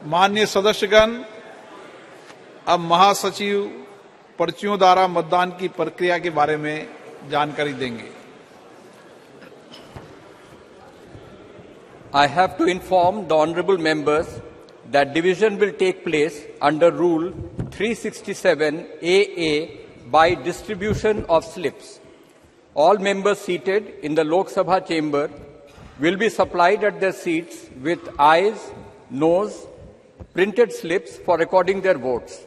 माननीय सदस्यगण, अब महासचिव पर्चियों द्वारा मतदान की प्रक्रिया के बारे में जानकारी देंगे। I have to inform the honorable members that division will take place under Rule 367 AA by distribution of slips. All members seated in the Lok Sabha chamber will be supplied at their seats with eyes, nose, printed slips for recording their votes.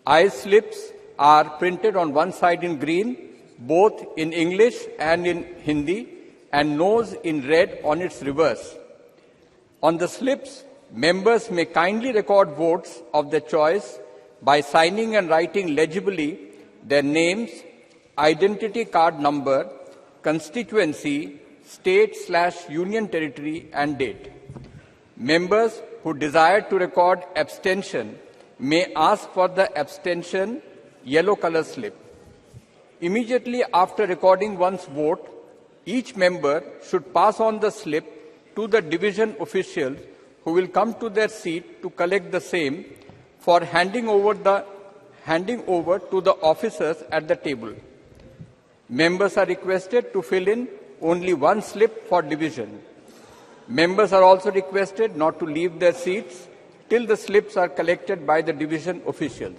Eyes slips are printed on one side in green, both in English and in Hindi, and nose in red on its reverse. On the slips, members may kindly record votes of their choice by signing and writing legibly their names, identity card number, constituency, state/union territory, and date. Members who desire to record abstention may ask for the abstention yellow color slip. Immediately after recording one's vote, each member should pass on the slip to the division officials who will come to their seat to collect the same for handing over to the officers at the table. Members are requested to fill in only one slip for division. Members are also requested not to leave their seats till the slips are collected by the division officials.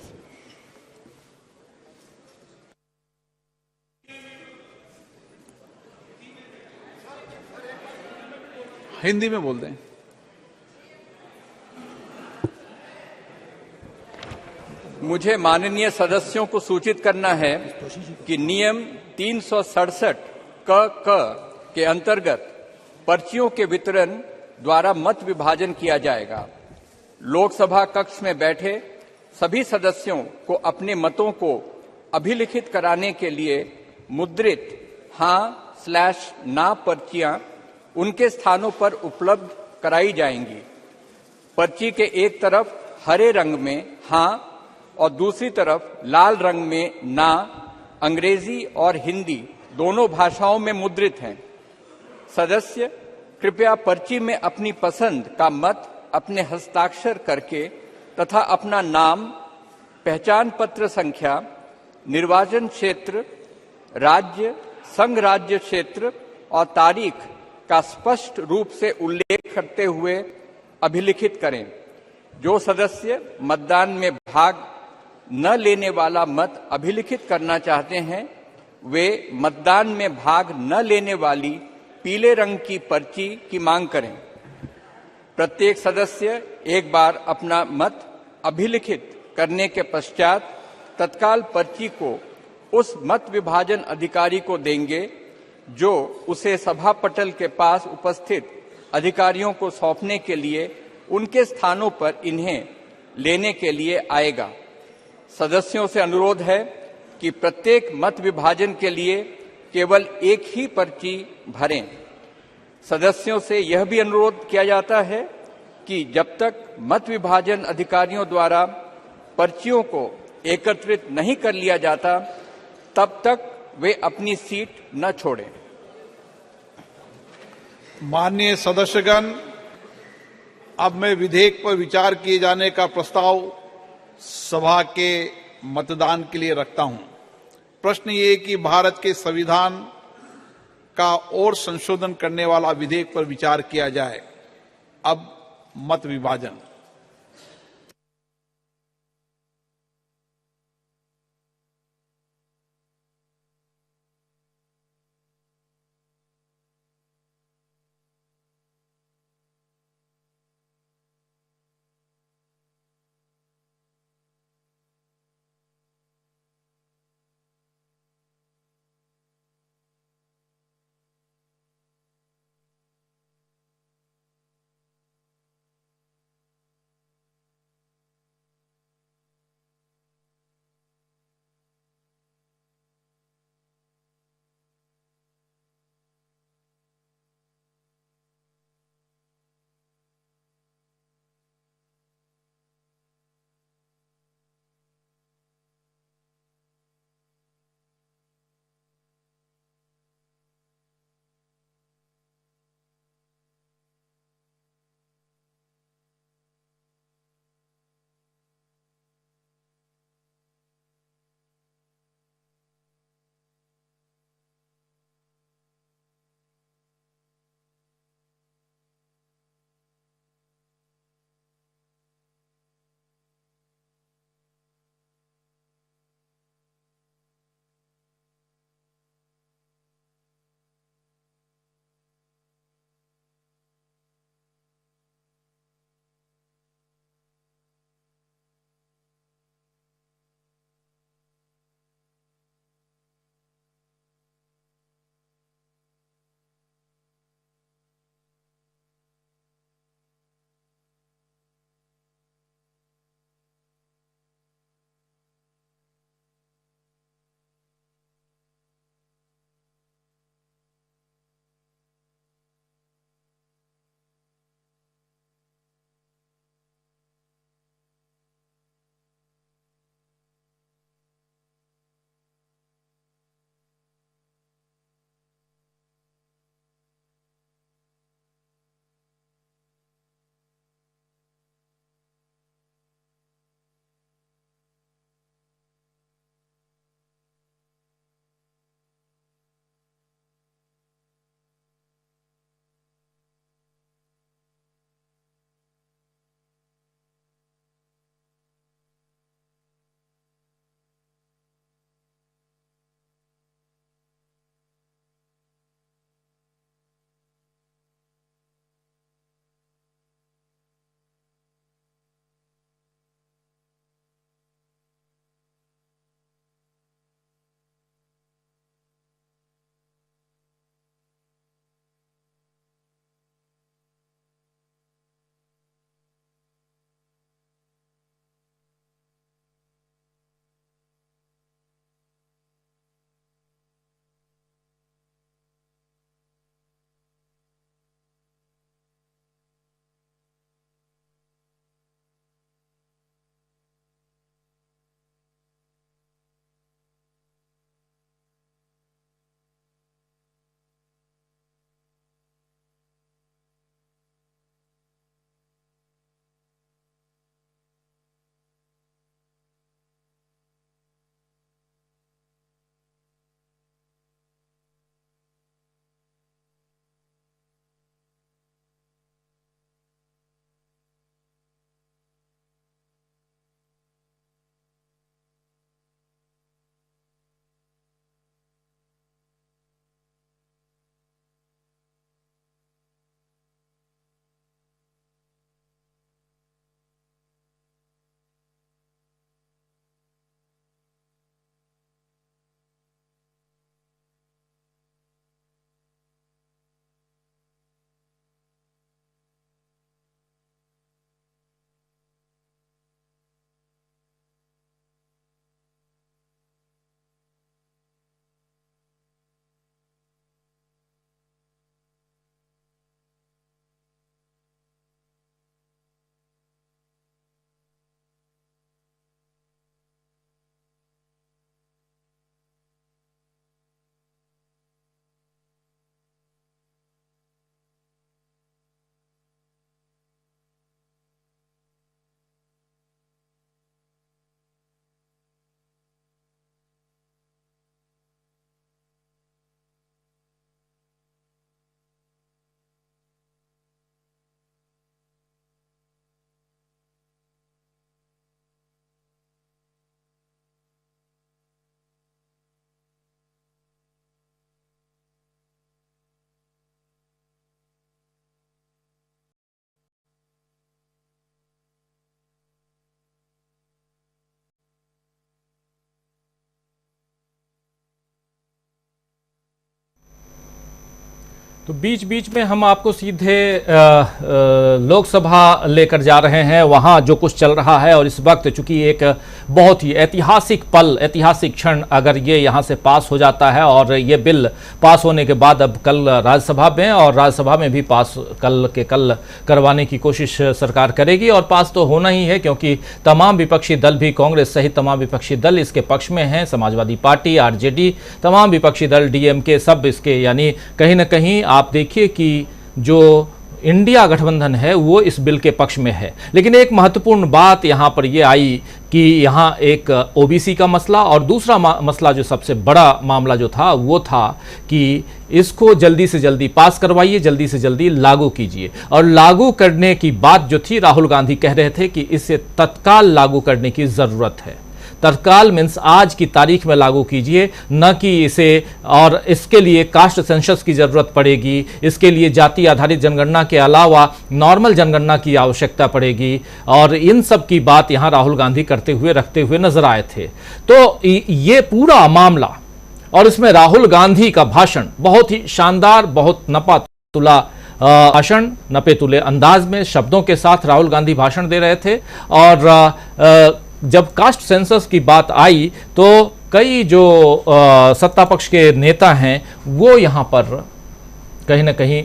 Hindi में बोल दें। मुझे माननीय सदस्यों को सूचित करना है कि नियम 367 क के अंतर्गत पर्चियों के वितरण द्वारा मत विभाजन किया जाएगा। लोकसभा कक्ष में बैठे सभी सदस्यों को अपने मतों को अभिलिखित कराने के लिए मुद्रित हाँ/ना पर्चियां उनके स्थानों पर उपलब्ध कराई जाएंगी। पर्ची के एक तरफ हरे रंग में हाँ और दूसरी तरफ लाल रंग में ना अंग्रेजी और हिंदी दोनों भाषाओं में मुद्रित हैं। सदस्य कृपया पर्ची में अपनी पसंद का मत अपने हस्ताक्षर करके तथा अपना नाम, पहचान पत्र संख्या, निर्वाचन क्षेत्र, राज्य, संघ राज्य क्षेत्र और तारीख का स्पष्ट रूप से उल्लेख करते हुए अभिलिखित करें। जो सदस्य मतदान में भाग न लेने वाला मत अभिलिखित करना चाहते हैं, वे मतदान में भाग न लेने वाली पीले रंग की पर्ची की मांग करें। प्रत्येक सदस्य एक बार अपना मत अभिलिखित करने के पश्चात तत्काल पर्ची को उस मत विभाजन अधिकारी को देंगे, जो उसे सभा पटल के पास उपस्थित अधिकारियों को सौंपने के लिए उनके स्थानों पर इन्हें लेने के लिए आएगा। सदस्यों से अनुरोध है कि प्रत्येक मत विभाजन के लिए केवल एक ही पर्ची भरें। सदस्यों से यह भी अनुरोध किया जाता है कि जब तक मत विभाजन अधिकारियों द्वारा पर्चियों को एकत्रित नहीं कर लिया जाता, तब तक वे अपनी सीट न छोड़ें। माननीय सदस्यगण, अब मैं विधेयक पर विचार किए जाने का प्रस्ताव सभा के मतदान के लिए रखता हूं। प्रश्न ये कि भारत के संविधान का और संशोधन करने वाला विधेयक पर विचार किया जाए। अब मत विभाजन। तो बीच बीच में हम आपको सीधे लोकसभा लेकर जा रहे हैं, वहाँ जो कुछ चल रहा है। और इस वक्त चूंकि एक बहुत ही ऐतिहासिक पल, ऐतिहासिक क्षण अगर ये यहाँ से पास हो जाता है और ये बिल पास होने के बाद अब कल राज्यसभा में, और राज्यसभा में भी पास कल करवाने की कोशिश सरकार करेगी। और पास तो होना ही है क्योंकि तमाम विपक्षी दल भी, कांग्रेस सहित तमाम विपक्षी दल इसके पक्ष में हैं। समाजवादी पार्टी, आरजेडी, तमाम विपक्षी दल, डीएमके, सब इसके, यानी कहीं ना कहीं आप देखिए कि जो इंडिया गठबंधन है वो इस बिल के पक्ष में है। लेकिन एक महत्वपूर्ण बात यहाँ पर ये आई कि यहाँ एक ओबीसी का मसला और दूसरा मसला जो सबसे बड़ा मामला जो था वो था कि इसको जल्दी से जल्दी पास करवाइए, जल्दी से जल्दी लागू कीजिए। और लागू करने की बात जो थी, राहुल गांधी कह रहे थे कि इसे तत्काल लागू करने की ज़रूरत है। तत्काल मीन्स आज की तारीख में लागू कीजिए, न कि इसे, और इसके लिए कास्ट सेंसस की ज़रूरत पड़ेगी, इसके लिए जाति आधारित जनगणना के अलावा नॉर्मल जनगणना की आवश्यकता पड़ेगी। और इन सब की बात यहाँ राहुल गांधी करते हुए, रखते हुए नजर आए थे। तो ये पूरा मामला और इसमें राहुल गांधी का भाषण बहुत ही शानदार, बहुत नपा तुला भाषण, नपे तुले अंदाज में, शब्दों के साथ राहुल गांधी भाषण दे रहे थे। और जब कास्ट सेंसस की बात आई तो कई जो सत्ता पक्ष के नेता हैं वो यहाँ पर कहीं ना कहीं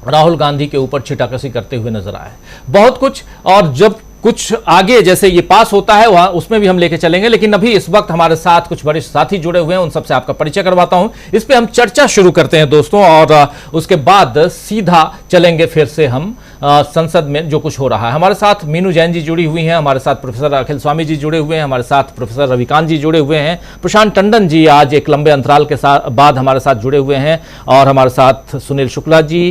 राहुल गांधी के ऊपर छिटाकसी करते हुए नजर आए, बहुत कुछ। और जब कुछ आगे जैसे ये पास होता है वहाँ उसमें भी हम लेके चलेंगे। लेकिन अभी इस वक्त हमारे साथ कुछ वरिष्ठ साथी जुड़े हुए हैं, उन सबसे आपका परिचय करवाता हूं। इस पे हम चर्चा शुरू करते हैं दोस्तों, और उसके बाद सीधा चलेंगे फिर से हम संसद में जो कुछ हो रहा है। हमारे साथ मीनू जैन जी जुड़ी हुई हैं, हमारे साथ प्रोफेसर अखिल स्वामी जी जुड़े हुए हैं, हमारे साथ प्रोफेसर रविकांत जी जुड़े हुए हैं, प्रशांत टंडन जी आज एक लंबे अंतराल के बाद हमारे साथ जुड़े हुए हैं, और हमारे साथ सुनील शुक्ला जी,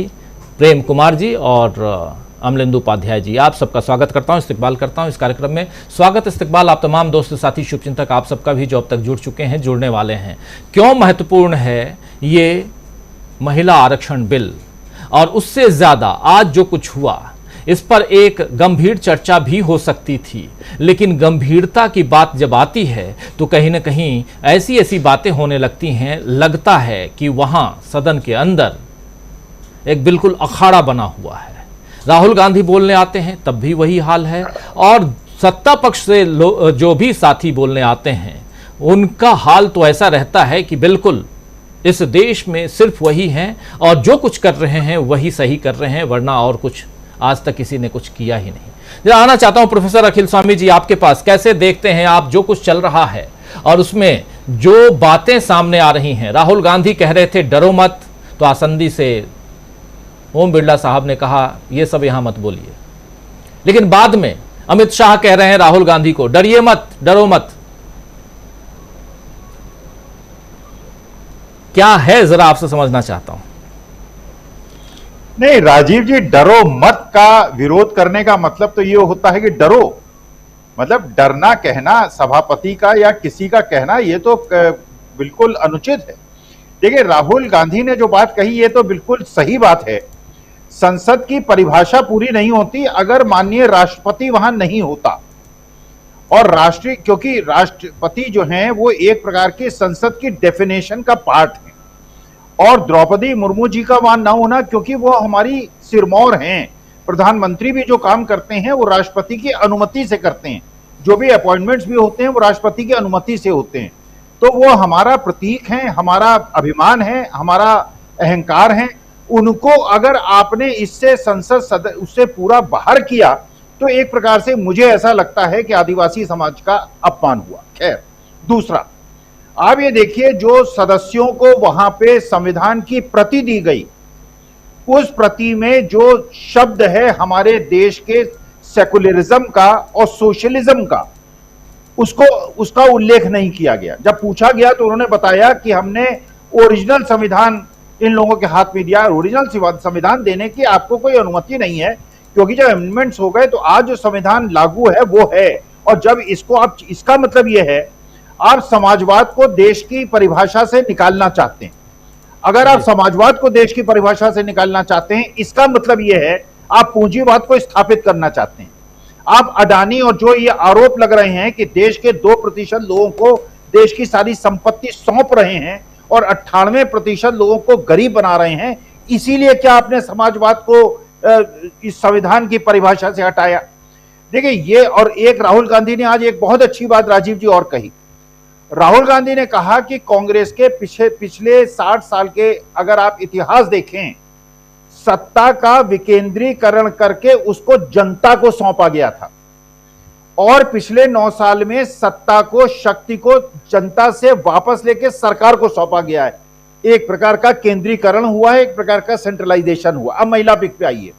प्रेम कुमार जी और अमलेंदु उपाध्याय जी। आप सबका स्वागत करता हूं, इस्तकबाल करता हूं इस कार्यक्रम में। स्वागत, इस्तकबाल आप तमाम दोस्त, साथी, शुभचिंतक, आप सबका भी जो अब तक जुड़ चुके हैं, जुड़ने वाले हैं। क्यों महत्वपूर्ण है ये महिला आरक्षण बिल, और उससे ज्यादा आज जो कुछ हुआ इस पर एक गंभीर चर्चा भी हो सकती थी। लेकिन गंभीरता की बात जब आती है तो कहीं ना कहीं ऐसी ऐसी बातें होने लगती हैं, लगता है कि वहां सदन के अंदर एक बिल्कुल अखाड़ा बना हुआ है। राहुल गांधी बोलने आते हैं तब भी वही हाल है, और सत्ता पक्ष से जो भी साथी बोलने आते हैं उनका हाल तो ऐसा रहता है कि बिल्कुल इस देश में सिर्फ वही हैं और जो कुछ कर रहे हैं वही सही कर रहे हैं, वरना और कुछ आज तक किसी ने कुछ किया ही नहीं। जरा आना चाहता हूं प्रोफेसर अखिल स्वामी जी आपके पास, कैसे देखते हैं आप जो कुछ चल रहा है और उसमें जो बातें सामने आ रही हैं। राहुल गांधी कह रहे थे डरो मत, तो आसंदी से ओम बिरला साहब ने कहा ये सब यहां मत बोलिए। लेकिन बाद में अमित शाह कह रहे हैं राहुल गांधी को डरिए मत, डरो मत। क्या है जरा आपसे समझना चाहता हूं। नहीं राजीव जी, डरो मत का विरोध करने का मतलब तो ये होता है कि डरो, मतलब डरना कहना सभापति का या किसी का कहना ये तो बिल्कुल अनुचित है। देखिए राहुल गांधी ने जो बात कही ये तो बिल्कुल सही बात है। संसद की परिभाषा पूरी नहीं होती अगर माननीय राष्ट्रपति वहां नहीं होता, और क्योंकि राष्ट्रपति जो हैं वो एक प्रकार की संसद की डेफिनेशन का पार्ट है, और द्रौपदी मुर्मू जी का वहां ना होना क्योंकि वो हमारी सिरमौर हैं। प्रधानमंत्री भी जो काम करते हैं वो राष्ट्रपति की अनुमति से करते हैं, जो भी अपॉइंटमेंट्स भी होते हैं वो राष्ट्रपति की अनुमति से होते हैं। तो वो हमारा प्रतीक हैं, हमारा अभिमान है, हमारा अहंकार है। उनको अगर आपने इससे संसद उससे पूरा बाहर किया तो एक प्रकार से मुझे ऐसा लगता है कि आदिवासी समाज का अपमान हुआ। खैर, दूसरा आप ये देखिए जो सदस्यों को वहां पे संविधान की प्रति दी गई, उस प्रति में जो शब्द है हमारे देश के सेकुलरिज्म का और सोशलिज्म का, उसका उल्लेख नहीं किया गया। जब पूछा गया तो उन्होंने बताया कि हमने ओरिजिनल संविधान इन लोगों के हाथ में दिया। ओरिजिनल संविधान देने की आपको कोई अनुमति नहीं है, क्योंकि जब अमेंडमेंट्स हो गए तो आज जो संविधान लागू है वो है। और जब इसको आप, इसका मतलब ये है आप समाजवाद को देश की परिभाषा से निकालना चाहते हैं। अगर आप समाजवाद को देश की परिभाषा से निकालना चाहते हैं, इसका मतलब ये है आप पूंजीवाद को स्थापित करना चाहते हैं। आप अडानी और जो ये आरोप लग रहे हैं कि देश के 2% लोगों को देश की सारी संपत्ति सौंप रहे हैं और 98% लोगों को गरीब बना रहे हैं, इसीलिए क्या आपने समाजवाद को इस संविधान की परिभाषा से हटाया? देखिए ये, और एक राहुल गांधी ने आज एक बहुत अच्छी बात राजीव जी और कही। राहुल गांधी ने कहा कि कांग्रेस के पिछले 60 साल के अगर आप इतिहास देखें, सत्ता का विकेंद्रीकरण करके उसको जनता को सौंपा गया था, और पिछले 9 साल में सत्ता को, शक्ति को जनता से वापस लेके सरकार को सौंपा गया है। एक प्रकार का केंद्रीकरण हुआ है, एक प्रकार का सेंट्रलाइजेशन हुआ। अब महिला पिक पे आइए।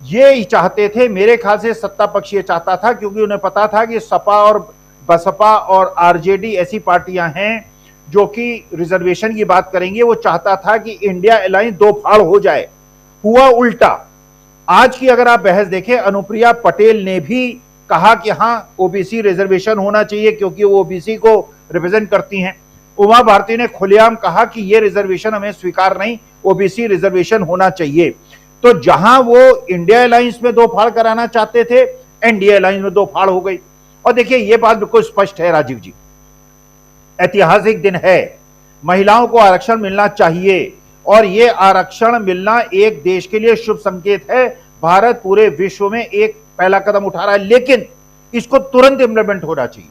ये चाहते थे, मेरे ख्याल से सत्ता पक्ष ये चाहता था, क्योंकि उन्हें पता था कि सपा और बसपा और आरजेडी ऐसी पार्टियां हैं जो कि रिजर्वेशन की बात करेंगे। वो चाहता था कि इंडिया अलायंस दो फाड़ हो जाए। हुआ उल्टा। आज की अगर आप बहस देखें, अनुप्रिया पटेल ने भी कहा कि हां ओबीसी रिजर्वेशन होना चाहिए क्योंकि वो ओबीसी को रिप्रेजेंट करती हैं। उमा भारती ने खुलेआम कहा कि ये रिजर्वेशन हमें स्वीकार नहीं, ओबीसी रिजर्वेशन होना चाहिए। तो जहां वो इंडिया अलायंस में दो फाड़ कराना चाहते थे, एनडीए अलायंस में दो फाड़ हो गई। और देखिए ये बात बिल्कुल स्पष्ट है राजीव जी, ऐतिहासिक दिन है, महिलाओं को आरक्षण मिलना चाहिए, और ये आरक्षण मिलना एक देश के लिए शुभ संकेत है। भारत पूरे विश्व में एक पहला कदम उठा रहा है, लेकिन इसको तुरंत इंप्लीमेंट होना चाहिए।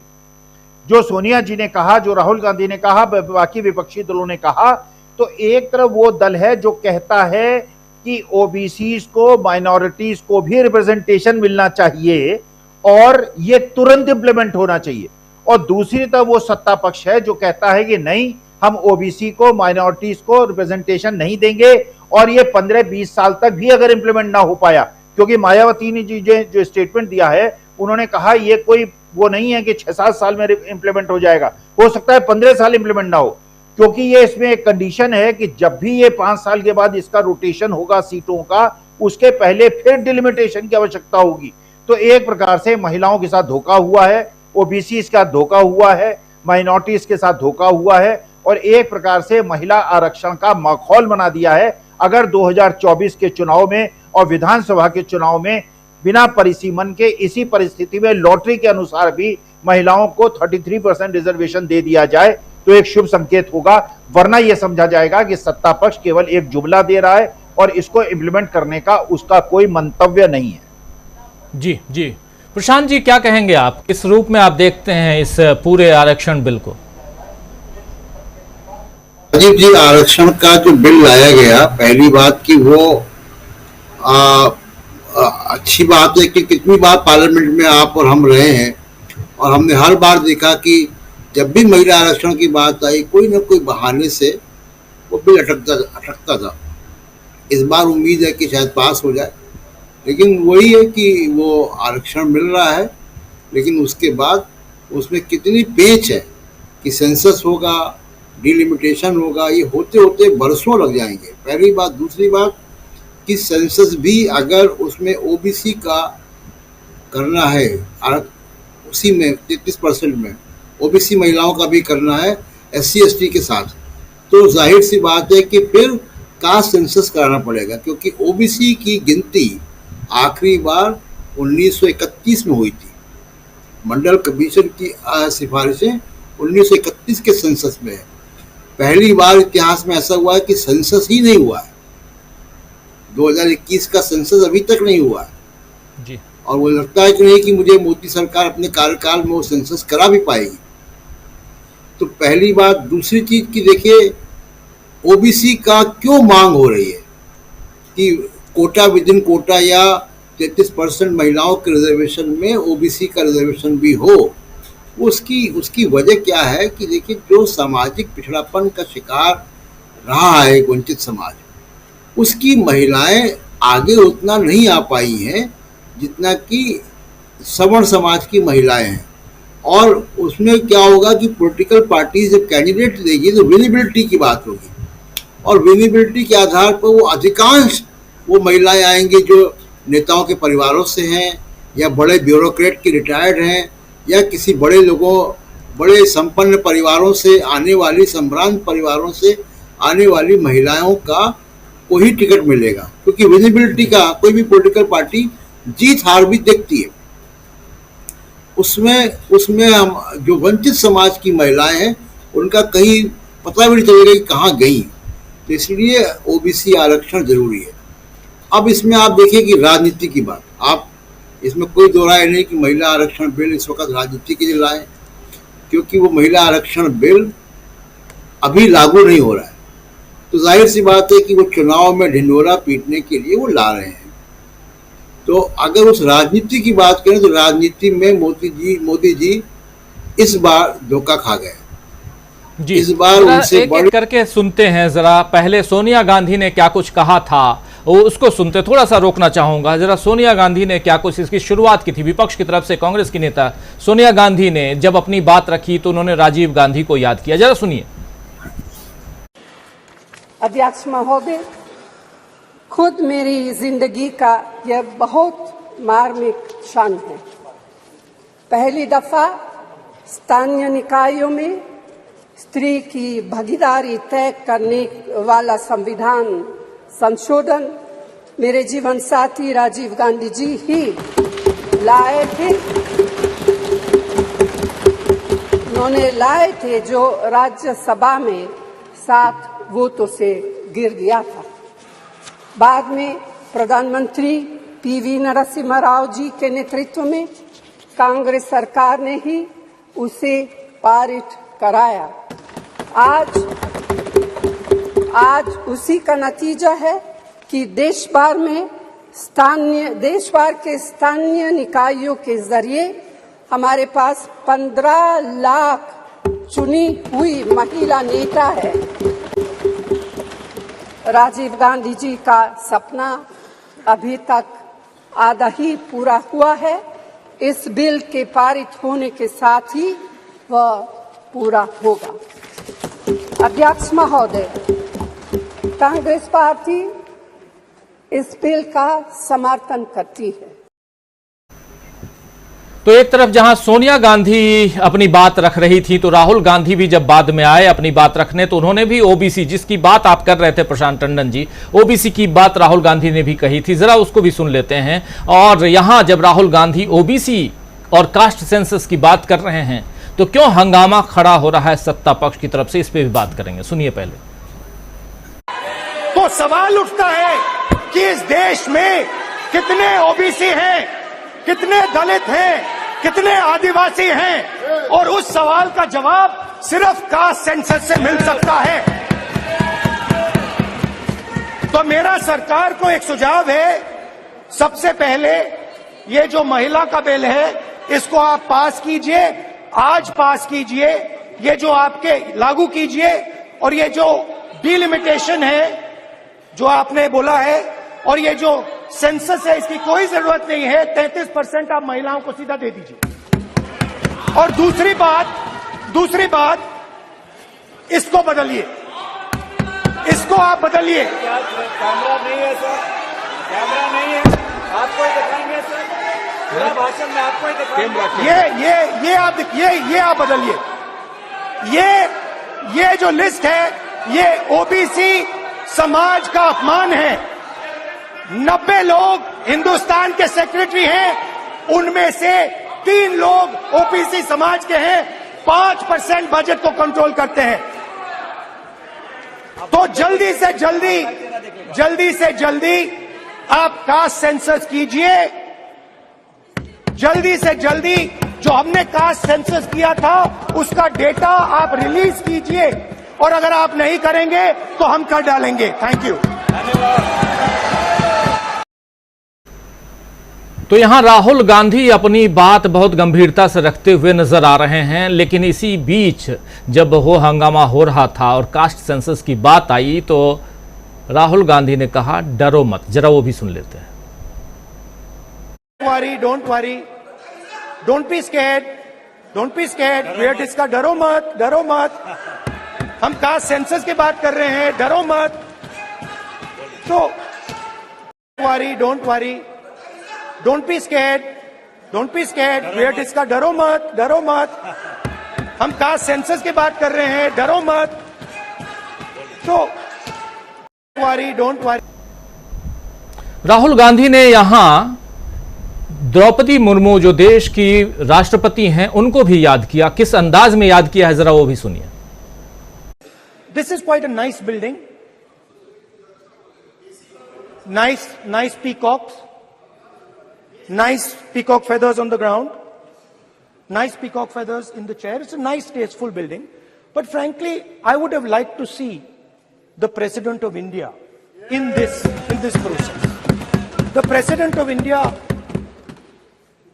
जो सोनिया जी ने कहा, जो राहुल गांधी ने कहा, बाकी विपक्षी दलों ने कहा, तो एक तरफ वो दल है जो कहता है कि ओबीसी को, माइनॉरिटीज को भी रिप्रेजेंटेशन मिलना चाहिए और ये तुरंत इंप्लीमेंट होना चाहिए, और दूसरी तरफ वो सत्ता पक्ष है जो कहता है कि नहीं, हम ओबीसी को, माइनॉरिटीज को रिप्रेजेंटेशन नहीं देंगे, और ये 15-20 साल तक भी अगर इंप्लीमेंट ना हो पाया, क्योंकि मायावती ने जो स्टेटमेंट दिया है, उन्होंने कहा ये कोई वो नहीं है कि 6-7 साल में इंप्लीमेंट हो जाएगा, हो सकता है 15 साल इंप्लीमेंट ना हो, क्योंकि ये इसमें एक कंडीशन है कि जब भी ये 5 साल के बाद इसका रोटेशन होगा सीटों का, उसके पहले फिर डिलिमिटेशन की आवश्यकता होगी। तो एक प्रकार से महिलाओं के साथ धोखा हुआ है, ओबीसी के साथ धोखा हुआ है, माइनॉरिटीज के साथ धोखा हुआ है, और एक प्रकार से महिला आरक्षण का माहौल बना दिया है। अगर 2024 के चुनाव में और विधानसभा के चुनाव में बिना परिसीमन के इसी परिस्थिति में लॉटरी के अनुसार भी महिलाओं को 33% रिजर्वेशन दे दिया जाए तो एक शुभ संकेत होगा, वरना यह समझा जाएगा कि सत्ता पक्ष केवल एक जुमला दे रहा है और इसको इंप्लीमेंट करने का उसका कोई मंतव्य नहीं है। जी जी, प्रशांत जी क्या कहेंगे आप, किस रूप में आप देखते हैं इस पूरे आरक्षण बिल को? राजीव जी, आरक्षण का जो बिल लाया गया, पहली बात कि वो अच्छी बात है कि कितनी बार पार्लियामेंट में आप और हम रहे हैं, और हमने हर बार देखा कि जब भी महिला आरक्षण की बात आई, कोई ना कोई बहाने से वो बिल अटकता था। इस बार उम्मीद है कि शायद पास हो जाए, लेकिन वही है कि वो आरक्षण मिल रहा है, लेकिन उसके बाद उसमें कितनी पेच है कि सेंसस होगा, डिलिमिटेशन होगा, ये होते होते बरसों लग जाएंगे, पहली बात। दूसरी बात कि सेंसस भी अगर उसमें ओबीसी का करना है, उसी में 33% में ओबीसी महिलाओं का भी करना है SC ST के साथ, तो जाहिर सी बात है कि फिर कास्ट सेंसस कराना पड़ेगा, क्योंकि ओबीसी की गिनती आखिरी बार 1931 में हुई थी। मंडल कमीशन की सिफारिशें 1931 के सेंसस में है। पहली बार इतिहास में ऐसा हुआ है कि सेंसस ही नहीं हुआ है। 2021 का सेंसस अभी तक नहीं हुआ है जी। और वो लगता है कि नहीं कि मुझे मोदी सरकार अपने कार्यकाल में वो सेंसस करा भी पाएगी। तो पहली बात। दूसरी चीज की देखिए, ओबीसी का क्यों मांग हो रही है कि कोटा विद इन कोटा या 33% महिलाओं के रिजर्वेशन में ओबीसी का रिजर्वेशन भी हो। उसकी वजह क्या है कि देखिए, जो सामाजिक पिछड़ापन का शिकार रहा है वंचित समाज, उसकी महिलाएं आगे उतना नहीं आ पाई हैं जितना कि सवर्ण समाज की महिलाएं हैं। और उसमें क्या होगा कि पॉलिटिकल पार्टी जब कैंडिडेट देगी तो विजिबिलिटी की बात होगी, और विजिबिलिटी के आधार पर वो अधिकांश वो महिलाएं आएंगी जो नेताओं के परिवारों से हैं, या बड़े ब्यूरोक्रेट की रिटायर्ड हैं, या किसी बड़े लोगों, बड़े संपन्न परिवारों से आने वाली, संभ्रांत परिवारों से आने वाली महिलाओं का को ही टिकट मिलेगा, क्योंकि विजिबिलिटी का कोई भी पॉलिटिकल पार्टी जीत हार भी देखती है। उसमें हम जो वंचित समाज की महिलाएं हैं उनका कहीं पता भी नहीं चलेगा कि कहाँ गई। तो इसलिए ओबीसी आरक्षण जरूरी है। अब इसमें आप देखिए कि राजनीति की बात, आप इसमें कोई दो राय नहीं कि महिला आरक्षण बिल इस वक्त राजनीति के लिए लाए, क्योंकि वो महिला आरक्षण बिल अभी लागू नहीं हो रहा है। तो जाहिर सी बात है कि वो चुनाव में ढिंढोरा पीटने के लिए वो ला रहे हैं। तो अगर उस राजनीति की बात करें तो राजनीति में मोदी जी इस बार धोखा खा गए। जी, इस बार उनसे एक करके सुनते हैं जरा। पहले सोनिया गांधी ने क्या कुछ कहा था वो उसको सुनते, थोड़ा सा रोकना चाहूंगा जरा। सोनिया गांधी ने क्या कुछ इसकी शुरुआत की थी विपक्ष की तरफ से। कांग्रेस की नेता सोनिया गांधी ने जब अपनी बात रखी तो उन्होंने राजीव गांधी को याद किया, जरा सुनिए। अध्यक्ष महोदय, खुद मेरी जिंदगी का यह बहुत मार्मिक क्षण है। पहली दफा स्थानीय निकायों में स्त्री की भागीदारी तय करने वाला संविधान संशोधन मेरे जीवन साथी राजीव गांधी जी ही लाए थे। उन्होंने लाए थे जो राज्यसभा में 7 वोटों से गिर गया था। बाद में प्रधानमंत्री पीवी नरसिम्हा राव जी के नेतृत्व में कांग्रेस सरकार ने ही उसे पारित कराया। आज उसी का नतीजा है कि देश भर के स्थानीय निकायों के जरिए हमारे पास 15 लाख चुनी हुई महिला नेता है। राजीव गांधी जी का सपना अभी तक आधा ही पूरा हुआ है। इस बिल के पारित होने के साथ ही वह पूरा होगा। अध्यक्ष महोदय, कांग्रेस पार्टी इस बिल का समर्थन करती है। तो एक तरफ जहां सोनिया गांधी अपनी बात रख रही थी तो राहुल गांधी भी जब बाद में आए अपनी बात रखने तो उन्होंने भी ओबीसी, जिसकी बात आप कर रहे थे प्रशांत टंडन जी, ओबीसी की बात राहुल गांधी ने भी कही थी, जरा उसको भी सुन लेते हैं। और यहां जब राहुल गांधी ओबीसी और कास्ट सेंसस की बात कर रहे हैं तो क्यों हंगामा खड़ा हो रहा है सत्ता पक्ष की तरफ से, इस पे भी बात करेंगे। सुनिए पहले। तो सवाल उठता है कि इस देश में कितने ओबीसी हैं, कितने दलित हैं, कितने आदिवासी हैं, और उस सवाल का जवाब सिर्फ कास्ट सेंसस से मिल सकता है। तो मेरा सरकार को एक सुझाव है, सबसे पहले ये जो महिला का बिल है इसको आप पास कीजिए, आज पास कीजिए, ये जो आपके लागू कीजिए, और ये जो डिलिमिटेशन है जो आपने बोला है और ये जो सेंसस है इसकी कोई जरूरत नहीं है। 33% आप महिलाओं को सीधा दे दीजिए। और दूसरी बात इसको बदलिए, इसको आप बदलिए। कैमरा नहीं है सर, कैमरा नहीं है, आपको ही दिखाएंगे सर, पूरा भाषण में आपको ही दिखाएंगे। ये आप बदलिए। ये जो लिस्ट है ये ओबीसी समाज का अपमान है। 90 लोग हिंदुस्तान के सेक्रेटरी हैं, उनमें से 3 लोग ओबीसी समाज के हैं, 5% बजट को कंट्रोल करते हैं। तो जल्दी से जल्दी आप कास्ट सेंसस कीजिए, जल्दी से जल्दी जो हमने कास्ट सेंसस किया था उसका डेटा आप रिलीज कीजिए, और अगर आप नहीं करेंगे तो हम कर डालेंगे। Thank you. तो यहां राहुल गांधी अपनी बात बहुत गंभीरता से रखते हुए नजर आ रहे हैं, लेकिन इसी बीच जब वो हंगामा हो रहा था और कास्ट सेंसस की बात आई तो राहुल गांधी ने कहा डरो मत, जरा वो भी सुन लेते हैं। Don't worry, don't be scared, we are discuss. डरो मत, हम कास्ट सेंसस की बात कर रहे हैं, डरो मत। तो don't worry, don't be scared, we are discuss. डरो मत, हम कास्ट सेंसस की बात कर रहे हैं, डरो मत। तो डोंट वरी। राहुल गांधी ने यहां द्रौपदी मुर्मू जो देश की राष्ट्रपति हैं उनको भी याद किया। किस अंदाज में याद किया है जरा वो भी सुनिए। This is quite a nice building. nice peacocks, nice peacock feathers on the ground, nice peacock feathers in the chair. It's a nice, tasteful building. But frankly, I would have liked to see the President of India in this process. The President of India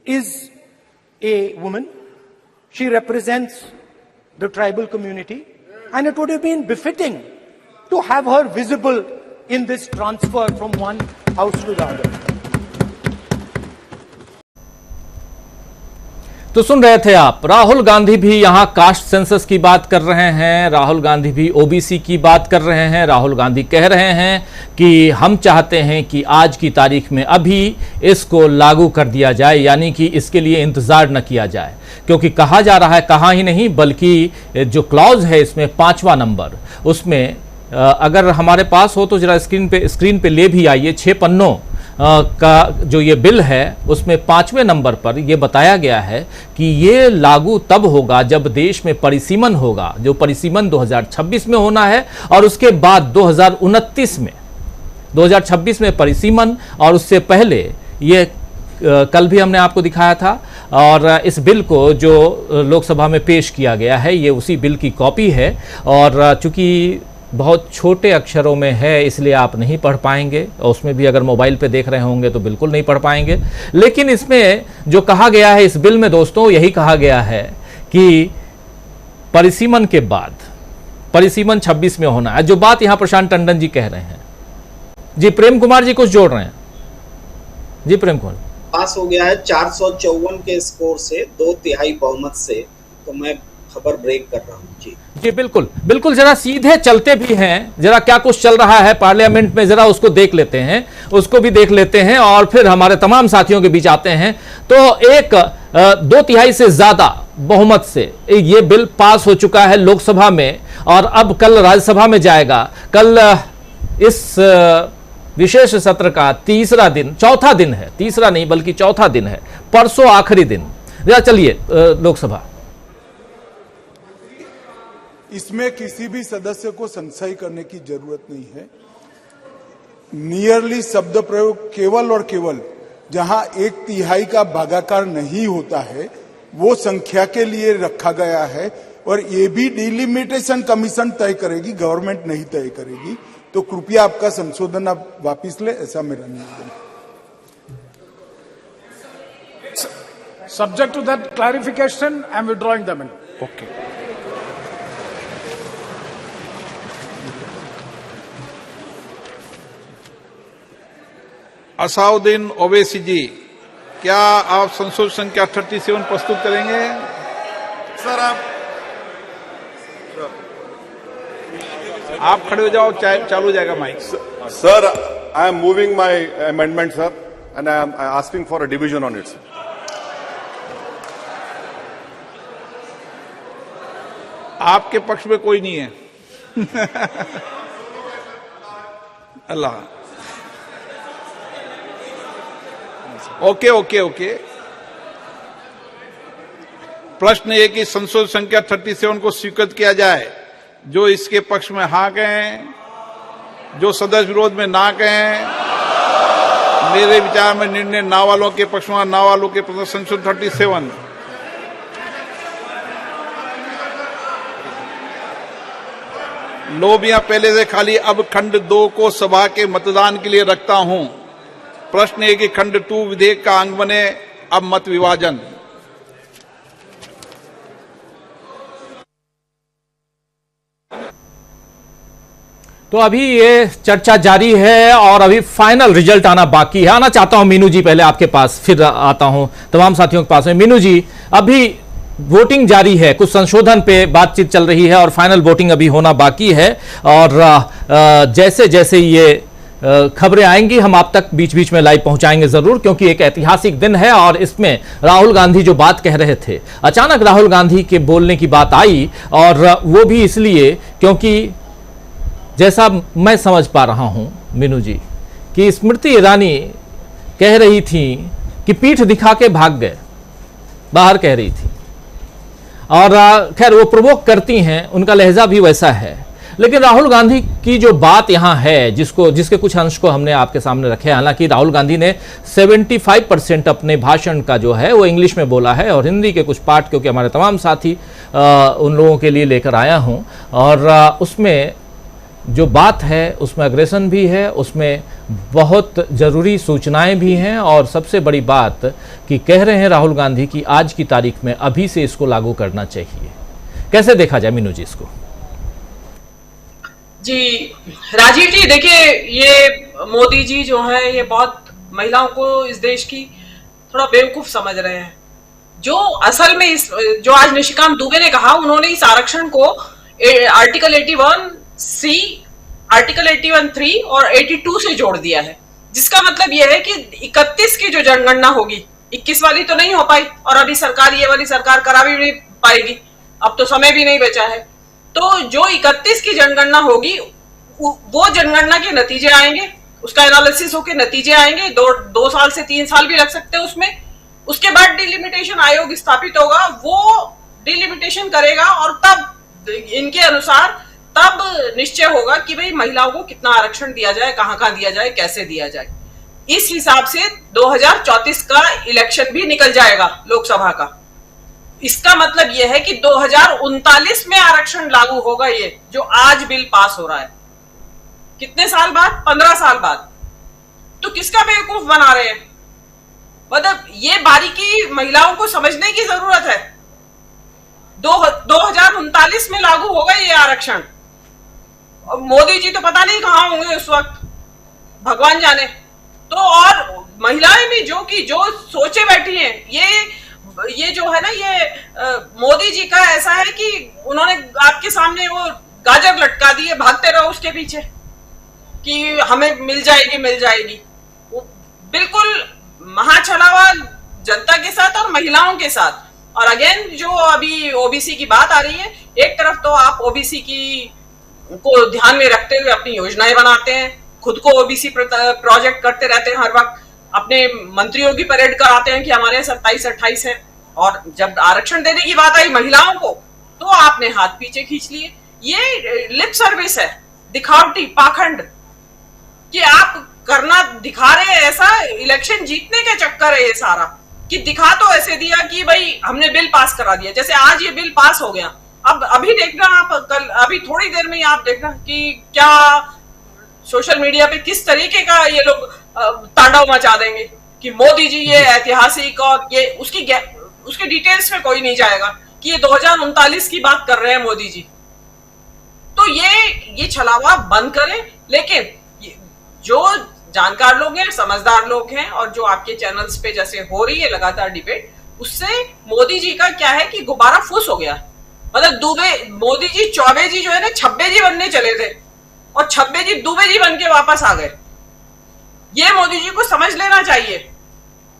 is a woman. She represents the tribal community, and it would have been befitting to have her visible in this transfer from one house to the other. तो सुन रहे थे आप, राहुल गांधी भी यहां caste census की बात कर रहे हैं, राहुल गांधी भी ओबीसी की बात कर रहे हैं। राहुल गांधी कह रहे हैं कि हम चाहते हैं कि आज की तारीख में अभी इसको लागू कर दिया जाए, यानी कि इसके लिए इंतजार न किया जाए, क्योंकि कहा जा रहा है, कहा ही नहीं बल्कि जो क्लॉज है इसमें 5वां नंबर, उसमें अगर हमारे पास हो तो जरा स्क्रीन पे ले भी आइए। 6 पन्नों का जो ये बिल है उसमें 5वें नंबर पर यह बताया गया है कि ये लागू तब होगा जब देश में परिसीमन होगा, जो परिसीमन 2026 में होना है और उसके बाद 2029 में, 2026 में परिसीमन और उससे पहले ये कल भी हमने आपको दिखाया था। और इस बिल को जो लोकसभा में पेश किया गया है ये उसी बिल की कॉपी है, और चूंकि बहुत छोटे अक्षरों में है इसलिए आप नहीं पढ़ पाएंगे, और उसमें भी अगर मोबाइल पे देख रहे होंगे तो बिल्कुल नहीं पढ़ पाएंगे। लेकिन इसमें जो कहा गया है इस बिल में दोस्तों, यही कहा गया है कि परिसीमन के बाद, परिसीमन 26 में होना है, जो बात यहां प्रशांत टंडन जी कह रहे हैं। जी प्रेम कुमार जी कुछ जोड़ रहे हैं। जी प्रेम कुमार, पास हो गया है 454 के स्कोर से 2/3 बहुमत से, तो मैं खबर ब्रेक कर रहा हूं। जी बिल्कुल बिल्कुल, जरा सीधे चलते भी हैं, जरा क्या कुछ चल रहा है पार्लियामेंट में जरा उसको देख लेते हैं, उसको भी देख लेते हैं और फिर हमारे तमाम साथियों के बीच आते हैं। तो एक 2/3 से ज्यादा बहुमत से ये बिल पास हो चुका है लोकसभा में, और अब कल राज्यसभा में जाएगा। कल इस विशेष सत्र का तीसरा दिन, चौथा दिन है, तीसरा नहीं बल्कि चौथा दिन है, परसों आखिरी दिन। जरा चलिए लोकसभा। इसमें किसी भी सदस्य को संशय करने की जरूरत नहीं है। नियरली शब्द प्रयोग केवल और केवल जहां 1/3 का भागाकार नहीं होता है वो संख्या के लिए रखा गया है, और ये भी डिलिमिटेशन कमीशन तय करेगी, गवर्नमेंट नहीं तय करेगी। तो कृपया आपका संशोधन आप वापिस ले, ऐसा मेरा निवेदन है। Subject to that clarification, I am withdrawing the amendment. Okay. Asaduddin Owaisi जी, क्या आप संशोधन संख्या 37 प्रस्तुत करेंगे? सर आप खड़े हो जाओ, चालू हो जाएगा mic. Sir, I am moving my amendment sir, and I am asking for a division on it. आपके पक्ष में कोई नहीं है। अल्लाह, ओके। प्रश्न ये कि संशोधन संख्या 37 को स्वीकृत किया जाए। जो इसके पक्ष में हाँ कहें, जो सदस्य विरोध में ना कहें। मेरे विचार में निर्णय ना वालों के पक्ष में, ना वालों के पक्ष में संशोधन 37। लोबियां पहले से खाली, अब खंड 2 को सभा के मतदान के लिए रखता हूं। प्रश्न है कि खंड 2 विधेयक का अंग बने, अब मत विभाजन। तो अभी ये चर्चा जारी है और अभी फाइनल रिजल्ट आना बाकी है। आना चाहता हूं मीनू जी पहले आपके पास, फिर आता हूं तमाम साथियों के पास में। मीनू जी, अभी वोटिंग जारी है, कुछ संशोधन पे बातचीत चल रही है और फाइनल वोटिंग अभी होना बाकी है, और जैसे जैसे ये खबरें आएंगी हम आप तक बीच बीच में लाइव पहुंचाएंगे जरूर, क्योंकि एक ऐतिहासिक दिन है और इसमें राहुल गांधी जो बात कह रहे थे, अचानक राहुल गांधी के बोलने की बात आई, और वो भी इसलिए क्योंकि जैसा मैं समझ पा रहा हूं मीनू जी कि स्मृति ईरानी कह रही थी कि पीठ दिखा के भाग गए, बाहर कह रही थी, और खैर वो प्रोवोक करती हैं, उनका लहजा भी वैसा है। लेकिन राहुल गांधी की जो बात यहाँ है, जिसके कुछ अंश को हमने आपके सामने रखे, हालांकि राहुल गांधी ने 75% अपने भाषण का जो है वो इंग्लिश में बोला है और हिंदी के कुछ पार्ट क्योंकि हमारे तमाम साथी उन लोगों के लिए लेकर आया हूँ, और उसमें जो बात है उसमें अग्रेसन भी है, उसमें बहुत ज़रूरी सूचनाएं भी हैं, और सबसे बड़ी बात कि कह रहे हैं राहुल गांधी कि आज की तारीख में अभी से इसको लागू करना चाहिए। कैसे देखा जाए मीनू जी इसको? जी राजीव जी, देखिए ये मोदी जी जो है ये बहुत महिलाओं को इस देश की थोड़ा बेवकूफ समझ रहे हैं। जो असल में जो आज निशिकांत दुबे ने कहा, उन्होंने इस आरक्षण को आर्टिकल 81C, आर्टिकल 81(3) और 82 से जोड़ दिया है, जिसका मतलब यह है कि 31 की जो जनगणना होगी, 21 वाली तो नहीं हो पाई, और अभी सरकार ये वाली सरकार करा भी नहीं पाएगी, अब तो समय भी नहीं बचा है। तो जो 31 की जनगणना होगी वो जनगणना के नतीजे आएंगे, उसका एनालिसिस होकर नतीजे आएंगे, 2 साल से 3 साल भी लग सकते हैं उसमें। उसके बाद डिलिमिटेशन आयोग स्थापित होगा, वो डिलिमिटेशन करेगा और तब इनके अनुसार तब निश्चय होगा कि भाई महिलाओं को कितना आरक्षण दिया जाए, कहां दिया जाए, कैसे दिया जाए। इस हिसाब से 2034 का इलेक्शन भी निकल जाएगा लोकसभा का। इसका मतलब यह है कि 2039 में आरक्षण लागू होगा, ये जो आज बिल पास हो रहा है। कितने साल बाद? 15 साल बाद। तो किसका बेवकूफ बना रहे हैं? मतलब ये बारीकी महिलाओं को समझने की जरूरत है। 2039 में लागू होगा ये आरक्षण। मोदी जी तो पता नहीं कहां होंगे उस वक्त, भगवान जाने। तो और महिलाएं भी जो सोचे बैठी हैं, ये जो है ना, ये मोदी जी का ऐसा है कि उन्होंने आपके सामने वो गाजर लटका दिए, भागते रहो उसके पीछे कि हमें मिल जाएगी। वो बिल्कुल महाछलावा जनता के साथ और महिलाओं के साथ। और अगेन जो अभी ओबीसी की बात आ रही है, एक तरफ तो आप ओबीसी की को ध्यान में रखते हुए अपनी योजनाएं बनाते हैं, खुद को ओबीसी प्रोजेक्ट करते रहते हैं, हर वक्त अपने मंत्रियों की परेड कराते हैं कि हमारे 27-28 है, और जब आरक्षण देने की बात आई महिलाओं को तो आपने हाथ पीछे खींच लिए। ये लिप सर्विस है, दिखावटी, पाखंड, कि आप करना दिखा रहे हैं ऐसा, इलेक्शन जीतने के चक्कर है ये सारा, कि दिखा तो ऐसे दिया कि भाई हमने बिल पास करा दिया। जैसे आज ये बिल पास हो गया, अब अभी देखना आप, कल अभी थोड़ी देर में ही आप देखना कि क्या सोशल मीडिया पे किस तरीके का ये लोग तांडव मचा देंगे कि मोदी जी ये ऐतिहासिक, और ये उसके डिटेल्स में कोई नहीं जाएगा कि ये 2039 की बात कर रहे हैं मोदी जी। तो ये छलावा बंद करें। लेकिन जो जानकार लोग हैं, समझदार लोग हैं, और जो आपके चैनल्स पे जैसे हो रही है लगातार डिबेट, उससे मोदी जी का क्या है कि गुब्बारा फूस हो गया। मतलब मोदी जी, चौबे जी जो है ना, छब्बे जी बनने चले थे और छब्बे जी दुबे जी बन के वापस आ गए। ये मोदी जी को समझ लेना चाहिए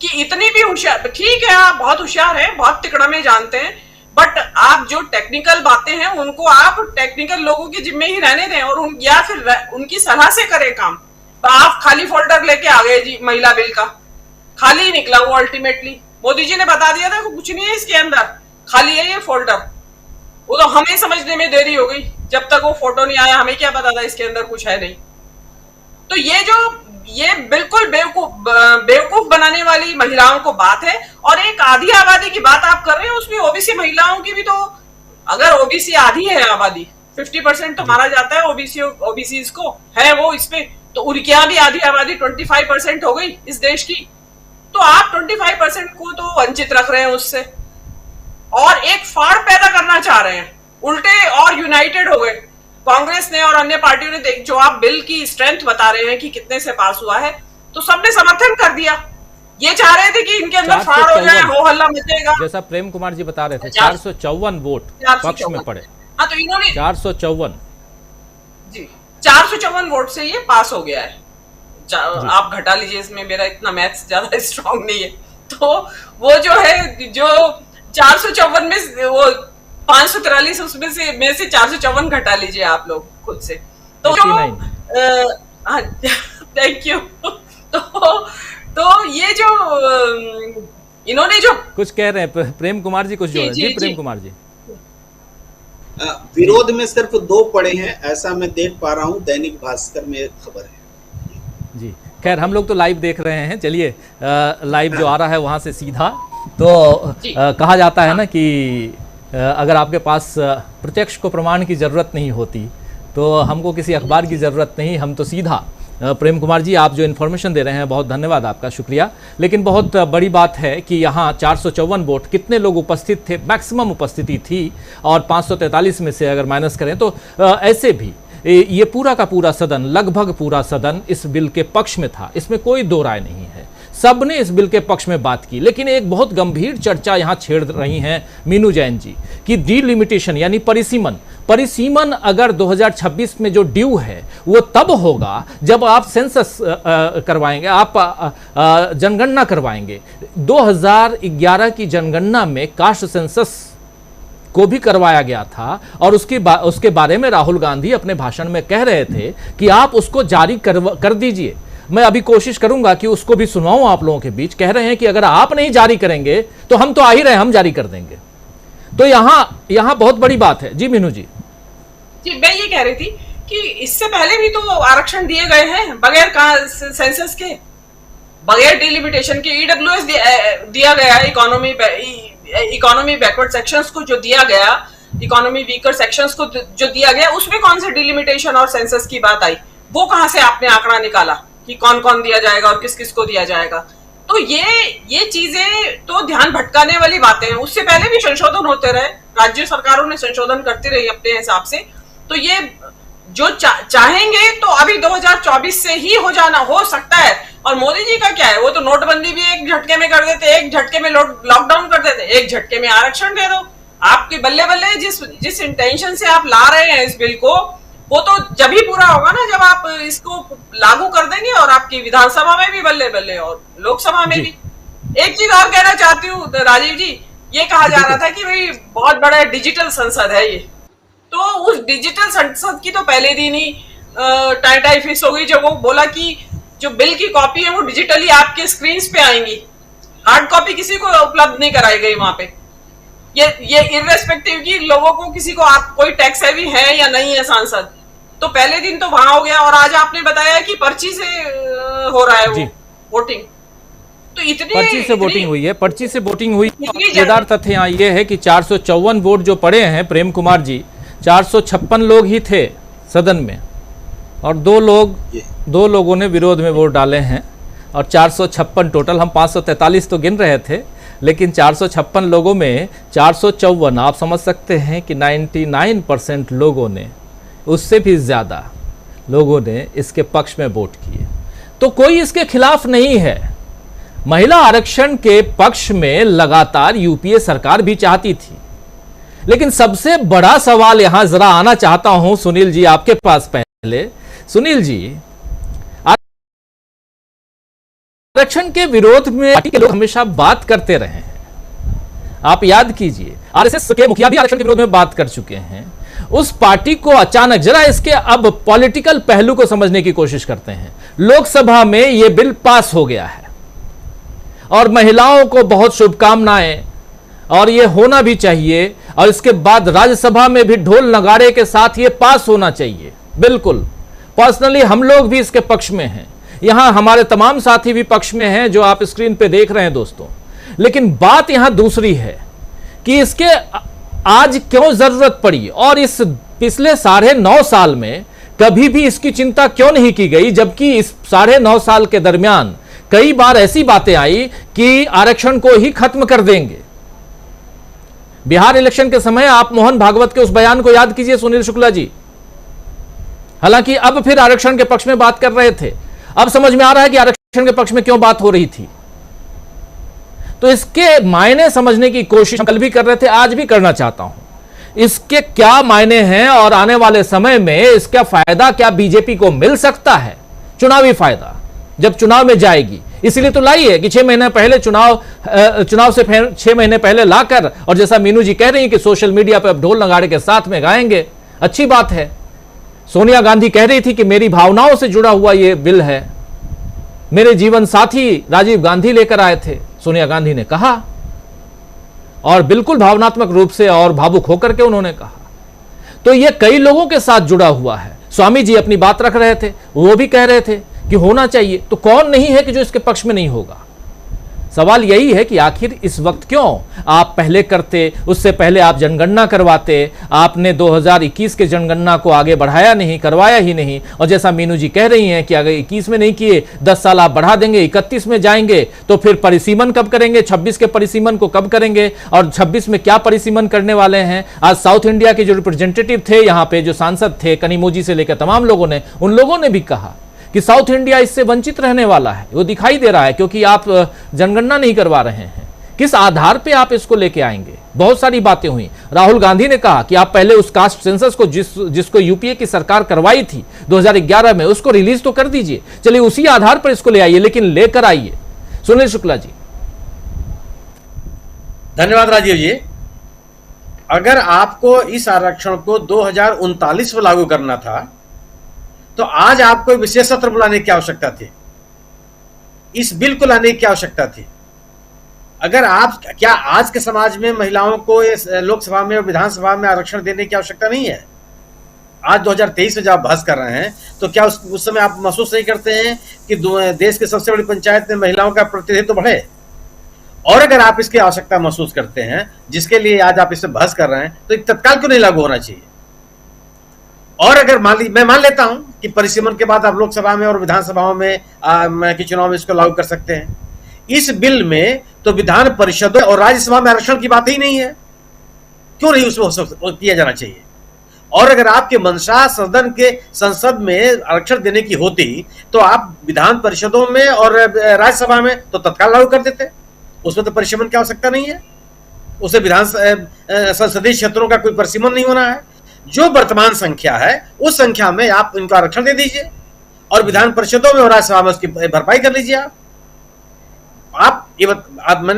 कि इतनी भी होशियार, ठीक है आप बहुत होशियार हैं, बहुत तिकड़मे जानते हैं, बट आप जो टेक्निकल बातें हैं उनको आप टेक्निकल लोगों के जिम्मे ही रहने दें, और या फिर उनकी सलाह से करें काम। आप खाली फोल्डर लेके आ गए जी, महिला बिल का खाली निकला वो। अल्टीमेटली मोदी जी ने बता दिया था कि कुछ नहीं है इसके अंदर, खाली है ये फोल्डर। वो तो हमें समझने में देरी हो गई, जब तक वो फोटो नहीं आया हमें क्या पता था इसके अंदर कुछ है नहीं। तो ये बिल्कुल बेवकूफ बनाने वाली महिलाओं को बात है। और एक आधी आबादी की बात आप कर रहे हैं, उसमें ओबीसी महिलाओं की भी, तो अगर ओबीसी आधी है आबादी, 50% तो मारा जाता है ओबीसी को है वो इसमें, तो उनके यहाँ भी आधी आबादी 25% हो गई इस देश की। तो आप 25% को तो वंचित रख रहे हैं उससे, और एक फाड़ पैदा करना चाह रहे हैं उल्टे, और यूनाइटेड हो गए कांग्रेस ने और अन्य पार्टियों ने। जो आप बिल की स्ट्रेंथ बता रहे हैं कि कितने से पास हुआ है, तो सबने समर्थन कर दिया। ये चाह रहे थे कि इनके अंदर फाड़ हो जाए, हो हल्ला मचेगा। जैसा प्रेम कुमार जी बता रहे थे, 454 वोट पक्ष में पड़े। हाँ, तो इन्होंने 454 जी 454 वोट से ये पास हो गया है। आप घटा लीजिए, इसमें मेरा इतना मैथ्स ज्यादा स्ट्रांग नहीं है। तो वो जो है, जो 454 में वो 543 उसमें से 454 घटा लीजिए आप लोग खुद से, तो थैंक यू। तो ये जो इन्होंने जो कुछ कह रहे हैं प्रेम कुमार जी, कुछ जो है जी प्रेम कुमार जी। विरोध में सिर्फ 2 पड़े हैं, ऐसा मैं देख पा रहा हूं, दैनिक भास्कर में एक खबर है। जी खैर, हम लोग तो लाइव देख रहे हैं। चलिए, लाइव जो आ रहा है वहाँ से सीधा तो कहा जाता है ना कि अगर आपके पास प्रत्यक्ष को प्रमाण की ज़रूरत नहीं होती तो हमको किसी अखबार की ज़रूरत नहीं, हम तो सीधा। प्रेम कुमार जी, आप जो इन्फॉर्मेशन दे रहे हैं बहुत धन्यवाद आपका, शुक्रिया। लेकिन बहुत बड़ी बात है कि यहाँ 454 वोट, कितने लोग उपस्थित थे? मैक्सिमम उपस्थिति थी, और 543 में से अगर माइनस करें तो ऐसे भी ये पूरा का पूरा सदन, लगभग पूरा सदन इस बिल के पक्ष में था। इसमें कोई दो राय नहीं है, सबने इस बिल के पक्ष में बात की। लेकिन एक बहुत गंभीर चर्चा यहाँ छेड़ रही हैं मीनू जैन जी कि डिलिमिटेशन यानी परिसीमन अगर 2026 में जो ड्यू है वो तब होगा जब आप सेंसस करवाएंगे, आप जनगणना करवाएंगे। 2011 की जनगणना में कास्ट सेंसस को भी करवाया गया था, और उसके बारे में राहुल गांधी अपने भाषण में कह रहे थे कि आप उसको जारी कर दीजिए। मैं अभी कोशिश करूंगा कि उसको भी सुनाऊं आप लोगों के बीच। कह रहे हैं कि अगर आप नहीं जारी करेंगे तो हम तो आ ही रहे, हम जारी कर देंगे। तो यहाँ बहुत बड़ी बात है। जी मीनू जी। जी, मैं ये कह रही थी कि इससे पहले भी तो आरक्षण दिए गए हैं बगैर सेंसस के, बगैर डिलिमिटेशन के। ईडब्ल्यूएस दिया गया, इकोनॉमी बैकवर्ड सेक्शंस को जो दिया गया, इकोनॉमी वीकर सेक्शंस को जो दिया गया, उसमें कौन से डिलिमिटेशन और सेंसस की बात आई? वो कहां से आपने आंकड़ा निकाला कि कौन कौन दिया जाएगा और किस किस को दिया जाएगा? तो ये चीजें तो ध्यान भटकाने वाली बातें हैं। उससे पहले भी संशोधन होते रहे, राज्य सरकारों ने संशोधन करती रही अपने हिसाब से। तो ये जो चाहेंगे तो अभी 2024 से ही हो सकता है। और मोदी जी का क्या है, वो तो नोटबंदी भी एक झटके में कर देते, एक झटके में लॉकडाउन कर देते, एक झटके में आरक्षण दे दो। आपके बल्ले बल्ले जिस इंटेंशन से आप ला रहे हैं इस बिल को, वो तो जब ही पूरा होगा ना जब आप इसको लागू कर देंगे, और आपकी विधानसभा में भी बल्ले बल्ले और लोकसभा में भी। एक चीज और कहना चाहती हूँ राजीव जी, ये कहा जा रहा था कि भाई बहुत बड़ा डिजिटल संसद है ये, तो उस डिजिटल संसद की तो पहले दिन ही टाई फिक्स हो गई जब वो बोला कि जो बिल की कॉपी है वो डिजिटली आपके स्क्रीन पे आएंगी, हार्ड कॉपी किसी को उपलब्ध नहीं कराई गई वहां पे। ये इर्रेस्पेक्टिव की लोगों को, किसी को आप कोई टैक्स हैवी है या नहीं है सांसद, तो पहले दिन तो वहां हो गया। और आज आपने बताया कि पर्ची से हो रहा है वो वोटिंग, तो इतनी पर्ची से वोटिंग हुई है, पर्ची से वोटिंग हुई। मजेदार तथ्य यहाँ ये है कि 454 वोट जो पड़े हैं प्रेम कुमार जी, 456 लोग ही थे सदन में, और दो लोगों ने विरोध में वोट डाले हैं, और 456 टोटल। हम 543 तो गिन रहे थे, लेकिन 456 लोगों में 454, आप समझ सकते हैं कि 99% लोगों ने, उससे भी ज़्यादा लोगों ने इसके पक्ष में वोट किए। तो कोई इसके खिलाफ नहीं है। महिला आरक्षण के पक्ष में लगातार यूपीए सरकार भी चाहती थी। लेकिन सबसे बड़ा सवाल यहां जरा आना चाहता हूं सुनील जी आपके पास। पहले सुनील जी, आरक्षण के विरोध में पार्टी के लोग हमेशा बात करते रहे हैं। आप याद कीजिए, आरएसएस के मुखिया भी आरक्षण के विरोध में बात कर चुके हैं। उस पार्टी को अचानक, जरा इसके अब पॉलिटिकल पहलू को समझने की कोशिश करते हैं। लोकसभा में यह बिल पास हो गया है और महिलाओं को बहुत शुभकामनाएं, और ये होना भी चाहिए, और इसके बाद राज्यसभा में भी ढोल नगाड़े के साथ ये पास होना चाहिए। बिल्कुल, पर्सनली हम लोग भी इसके पक्ष में हैं, यहां हमारे तमाम साथी भी पक्ष में हैं जो आप स्क्रीन पे देख रहे हैं दोस्तों। लेकिन बात यहां दूसरी है कि इसके आज क्यों जरूरत पड़ी, और इस पिछले 9.5 साल में कभी भी इसकी चिंता क्यों नहीं की गई, जबकि इस 9.5 साल के दरमियान कई बार ऐसी बातें आई कि आरक्षण को ही खत्म कर देंगे। बिहार इलेक्शन के समय आप मोहन भागवत के उस बयान को याद कीजिए सुनील शुक्ला जी। हालांकि अब फिर आरक्षण के पक्ष में बात कर रहे थे, अब समझ में आ रहा है कि आरक्षण के पक्ष में क्यों बात हो रही थी। तो इसके मायने समझने की कोशिश कल भी कर रहे थे, आज भी करना चाहता हूं। इसके क्या मायने हैं और आने वाले समय में इसका फायदा क्या बीजेपी को मिल सकता है, चुनावी फायदा जब चुनाव में जाएगी। इसलिए तो लाई है कि 6 महीने पहले चुनाव से 6 महीने पहले लाकर, और जैसा मीनू जी कह रही हैं कि सोशल मीडिया पर अब ढोल नगाड़े के साथ में गाएंगे, अच्छी बात है। सोनिया गांधी कह रही थी कि मेरी भावनाओं से जुड़ा हुआ यह बिल है, मेरे जीवन साथी राजीव गांधी लेकर आए थे, सोनिया गांधी ने कहा, और बिल्कुल भावनात्मक रूप से और भावुक होकर के उन्होंने कहा। तो ये कई लोगों के साथ जुड़ा हुआ है। स्वामी जी अपनी बात रख रहे थे, वो भी कह रहे थे कि होना चाहिए, तो कौन नहीं है कि जो इसके पक्ष में नहीं होगा। सवाल यही है कि आखिर इस वक्त क्यों आप पहले करते, उससे पहले आप जनगणना करवाते, आपने 2021 के जनगणना को आगे बढ़ाया नहीं, करवाया ही नहीं। और जैसा मीनू जी कह रही हैं कि अगर 21 में नहीं किए, 10 साल आप बढ़ा देंगे, 31 में जाएंगे, तो फिर परिसीमन कब करेंगे, 26 के परिसीमन को कब करेंगे, और 26 में क्या परिसीमन करने वाले हैं। आज साउथ इंडिया के जो रिप्रेजेंटेटिव थे, यहाँ पे जो सांसद थे, कनिमोजी से लेकर तमाम लोगों ने, उन लोगों ने भी कहा कि साउथ इंडिया इससे वंचित रहने वाला है। वो दिखाई दे रहा है क्योंकि आप जनगणना नहीं करवा रहे हैं। किस आधार पे आप इसको लेके आएंगे? बहुत सारी बातें हुई। राहुल गांधी ने कहा कि आप पहले उस कास्ट सेंसस को जिसको यूपीए की सरकार करवाई थी 2011 में, उसको रिलीज तो कर दीजिए। चलिए उसी आधार पर इसको ले आइए, लेकिन लेकर आइए। सुनील शुक्ला जी। धन्यवाद राजीव जी। अगर आपको इस आरक्षण को 2039 में लागू करना था तो आज आपको विशेष सत्र बुलाने की आवश्यकता थी, इस बिल को लाने की आवश्यकता थी। अगर आप, क्या आज के समाज में महिलाओं को लोकसभा में और विधानसभा में आरक्षण देने की आवश्यकता नहीं है? आज 2023 में जब आप बहस कर रहे हैं तो क्या उस समय आप महसूस नहीं करते हैं कि देश की सबसे बड़ी पंचायत में महिलाओं का प्रतिनिधित्व बढ़े? और अगर आप इसकी आवश्यकता महसूस करते हैं, जिसके लिए आज आप इससे बहस कर रहे हैं, तो तत्काल क्यों नहीं लागू होना चाहिए? और अगर मैं मान लेता हूं कि परिसीमन के बाद आप लोकसभा में और विधानसभाओं में के चुनाव में इसको लागू कर सकते हैं, इस बिल में तो विधान परिषद और राज्यसभा में आरक्षण की बात ही नहीं है। क्यों नहीं उसमें किया जाना चाहिए? और अगर आपके मंशा संसद में आरक्षण देने की होती तो आप विधान परिषदों में और राज्यसभा में तो तत्काल लागू कर देते। उसमें तो परिसीमन की आवश्यकता नहीं है। उसे विधान संसदीय क्षेत्रों का कोई परिसीमन नहीं होना है। जो वर्तमान संख्या है उस संख्या में आप इनको आरक्षण दे दीजिए और विधान परिषदों में और राज्यसभा में उसकी भरपाई कर लीजिए।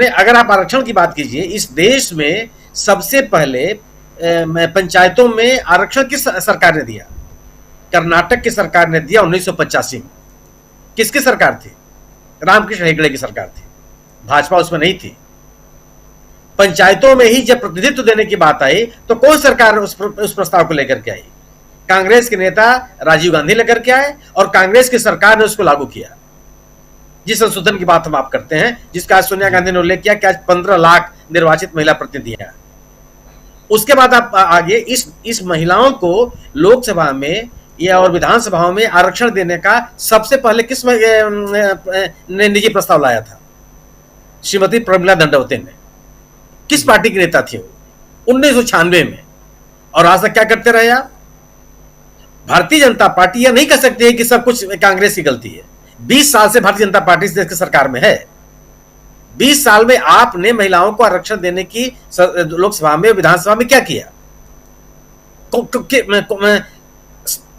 अगर आप आरक्षण की बात कीजिए, इस देश में सबसे पहले पंचायतों में आरक्षण किस सरकार ने दिया? कर्नाटक की सरकार ने दिया 1985 में। किसकी सरकार थी? रामकृष्ण हेगड़े की सरकार थी, भाजपा उसमें नहीं थी। पंचायतों में ही जब प्रतिनिधित्व देने की बात आई तो कौन सरकार उस प्रस्ताव को लेकर के आई? कांग्रेस के नेता राजीव गांधी लेकर के आए और कांग्रेस की सरकार ने उसको लागू किया। जिस संशोधन की बात हम आप करते हैं, जिसका आज सोनिया गांधी ने उल्लेख किया कि आज 15 लाख निर्वाचित महिला प्रतिनिधि हैं। उसके बाद आप आगे इस महिलाओं को लोकसभा में या और विधानसभाओं में आरक्षण देने का सबसे पहले किस ने निजी प्रस्ताव लाया था? श्रीमती प्रमिला दंडवते ने। किस पार्टी के नेता थे वो? 1996 में। और आज तक क्या करते रहे आप? भारतीय जनता पार्टी यह नहीं कह सकती है कि सब कुछ कांग्रेस की गलती है। 20 साल से भारतीय जनता पार्टी इस देश की सरकार में है। 20 साल में आपने महिलाओं को आरक्षण देने की लोकसभा में विधानसभा में क्या किया?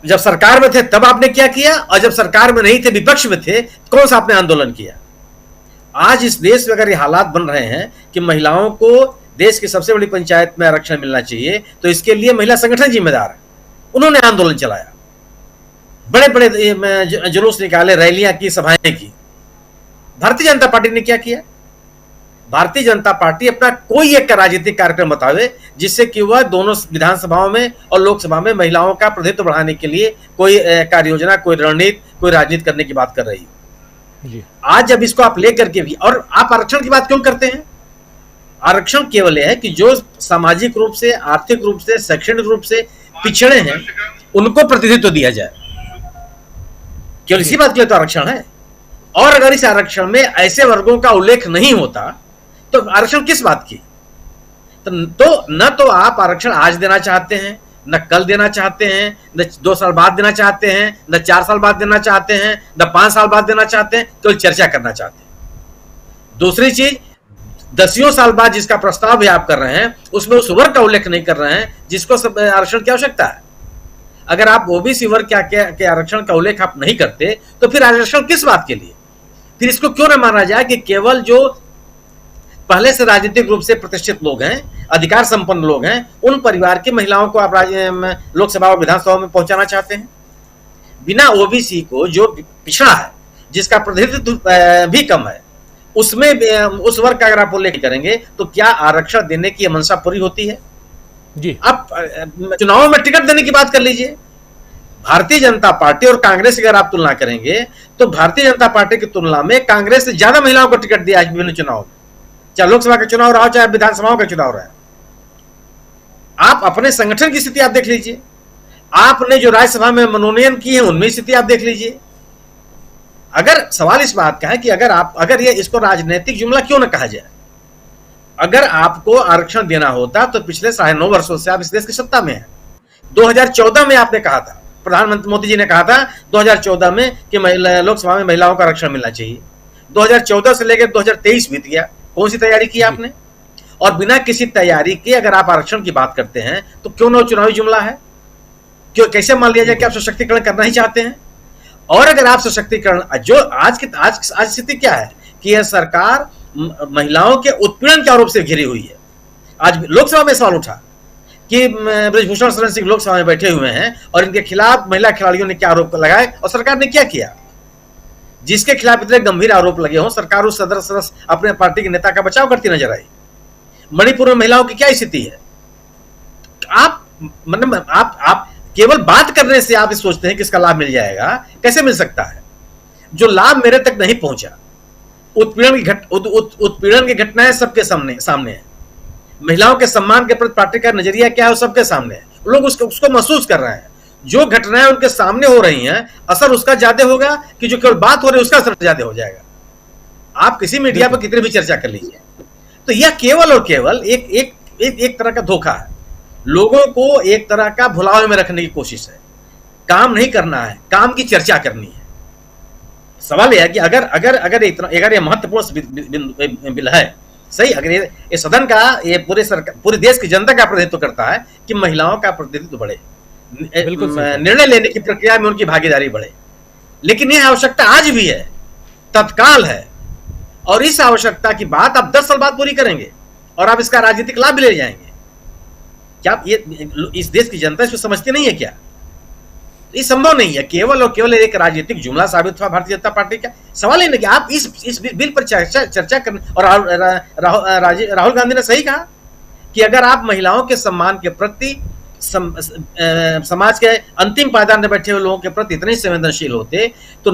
जब सरकार में थे तब आपने क्या किया, और जब सरकार में नहीं थे, विपक्ष में थे, कौन सा आपने आंदोलन किया? आज इस देश में अगर ये हालात बन रहे हैं कि महिलाओं को देश की सबसे बड़ी पंचायत में आरक्षण मिलना चाहिए, तो इसके लिए महिला संगठन जिम्मेदार है। उन्होंने आंदोलन चलाया, बड़े बड़े जुलूस निकाले, रैलियां की, सभाएं की। भारतीय जनता पार्टी ने क्या किया? भारतीय जनता पार्टी अपना कोई एक राजनीतिक कार्यक्रम बतावे जिससे कि वह दोनों विधानसभाओं में और लोकसभा में महिलाओं का प्रतिनिधित्व बढ़ाने के लिए कोई कार्य योजना, कोई रणनीति, कोई राजनीति करने की बात कर रही है। आज जब इसको आप लेकर के भी, और आप आरक्षण की बात क्यों करते हैं? आरक्षण केवल है कि जो सामाजिक रूप से, आर्थिक रूप से, शैक्षणिक रूप से पिछड़े हैं उनको प्रतिनिधित्व दिया जाए, केवल इसी बात के लिए तो आरक्षण है। और अगर इस आरक्षण में ऐसे वर्गों का उल्लेख नहीं होता तो आरक्षण किस बात की? तो न तो आप आरक्षण आज देना चाहते हैं, न कल देना चाहते हैं, न 2 साल बाद देना चाहते हैं, न 4 साल बाद देना चाहते हैं, न 5 साल बाद देना चाहते हैं, केवल चर्चा करना चाहते हैं। दूसरी चीज, 10 साल बाद जिसका प्रस्ताव भी आप कर रहे हैं उसमें उस वर्ग का उल्लेख नहीं कर रहे हैं जिसको आरक्षण की आवश्यकता है। अगर आप ओबीसी वर्ग के आरक्षण का उल्लेख आप नहीं करते तो फिर आरक्षण किस बात के लिए? फिर इसको क्यों न माना जाए कि केवल जो पहले से राजनीतिक रूप से प्रतिष्ठित लोग हैं, अधिकार संपन्न लोग हैं, उन परिवार की महिलाओं को आप लोकसभा और विधानसभा में पहुंचाना चाहते हैं, बिना ओबीसी को जो पिछड़ा है, जिसका प्रतिनिधित्व भी कम है, उसमें उस वर्ग का अगर आप उल्लेख करेंगे तो क्या आरक्षण देने की मंशा पूरी होती है? जी। आप चुनावों में टिकट देने की बात कर लीजिए। भारतीय जनता पार्टी और कांग्रेस की अगर आप तुलना करेंगे तो भारतीय जनता पार्टी की तुलना में कांग्रेस ने ज्यादा महिलाओं को टिकट दिया है विभिन्न चुनाव में, चाहे लोकसभा का चुनाव रहा हो चाहे विधानसभाओं का चुनाव रहा। आप अपने संगठन की स्थिति आप देख लीजिए, आपने जो राज्यसभा में मनोनयन किए हैं उनमें स्थिति आप देख लीजिए। अगर सवाल इस बात का है कि अगर ये इसको राजनीतिक जुमला क्यों न कहा जाए, अगर आपको आरक्षण देना होता तो पिछले 9.5 वर्षों से आप इस देश की सत्ता में हैं। 2014 में आपने कहा था, प्रधानमंत्री मोदी जी ने कहा था 2014 में कि लोकसभा में महिलाओं का आरक्षण मिलना चाहिए। 2014 से लेकर 2023 बीत गया, कौन सी तैयारी की आपने? और बिना किसी तैयारी के अगर आप आरक्षण की बात करते हैं तो क्यों ना चुनावी जुमला है? क्यों, कैसे मान लिया जाए कि आप सशक्तिकरण करना ही चाहते हैं? और अगर आप सशक्तिकरण, जो आज स्थिति क्या है कि यह सरकार महिलाओं के उत्पीड़न के आरोप से घिरी हुई है। आज लोकसभा में सवाल उठा कि ब्रजभूषण शरण सिंह लोकसभा में बैठे हुए हैं और इनके खिलाफ महिला खिलाड़ियों ने क्या आरोप लगाए और सरकार ने क्या किया? जिसके खिलाफ इतने गंभीर आरोप लगे हों, सरकार उस सदस्य अपने पार्टी के नेता का बचाव करती नजर आई। मणिपुर में महिलाओं की क्या स्थिति है? आप केवल बात करने से आप सोचते हैं कि इसका लाभ मिल जाएगा, कैसे मिल सकता है? जो लाभ मेरे तक नहीं पहुंचा, उत्पीड़न की घटनाएं सबके सामने है। महिलाओं के सम्मान के प्रति पार्टी का नजरिया क्या है वो सबके सामने है। लोग उसको महसूस कर रहे हैं। जो घटनाएं उनके सामने हो रही हैं, असर उसका ज्यादा होगा कि जो केवल बात हो रही है उसका असर ज्यादा हो जाएगा। आप किसी मीडिया पर कितनी भी चर्चा कर लीजिए, तो यह केवल और केवल एक तरह का धोखा है। लोगों को एक तरह का भुलावे में रखने की कोशिश है। काम नहीं करना है, काम की चर्चा करनी है। सवाल यह है कि अगर ये महत्वपूर्ण बिल है, सही, अगर ये सदन का, ये पूरे देश की जनता का प्रतिनिधित्व करता है कि महिलाओं का प्रतिनिधित्व बढ़े, निर्णय लेने की प्रक्रिया में उनकी भागीदारी बढ़े, लेकिन यह आवश्यकता आज भी है, तत्काल है। और इस आवश्यकता की बात आप 10 साल बाद पूरी करेंगे और आप इसका राजनीतिक लाभ भी ले जाएंगे। क्या ये इस देश की जनता इसको समझती नहीं है क्या? ये संभव नहीं है। केवल और केवल एक राजनीतिक जुमला साबित हुआ भारतीय जनता पार्टी का। सवाल ही नहीं कि आप इस बिल पर चर्चा करने, और राहुल गांधी ने सही कहा कि अगर आप महिलाओं के सम्मान के प्रति, समाज के अंतिम पायदान में बैठे हुए लोगों के प्रति इतने संवेदनशील होते तो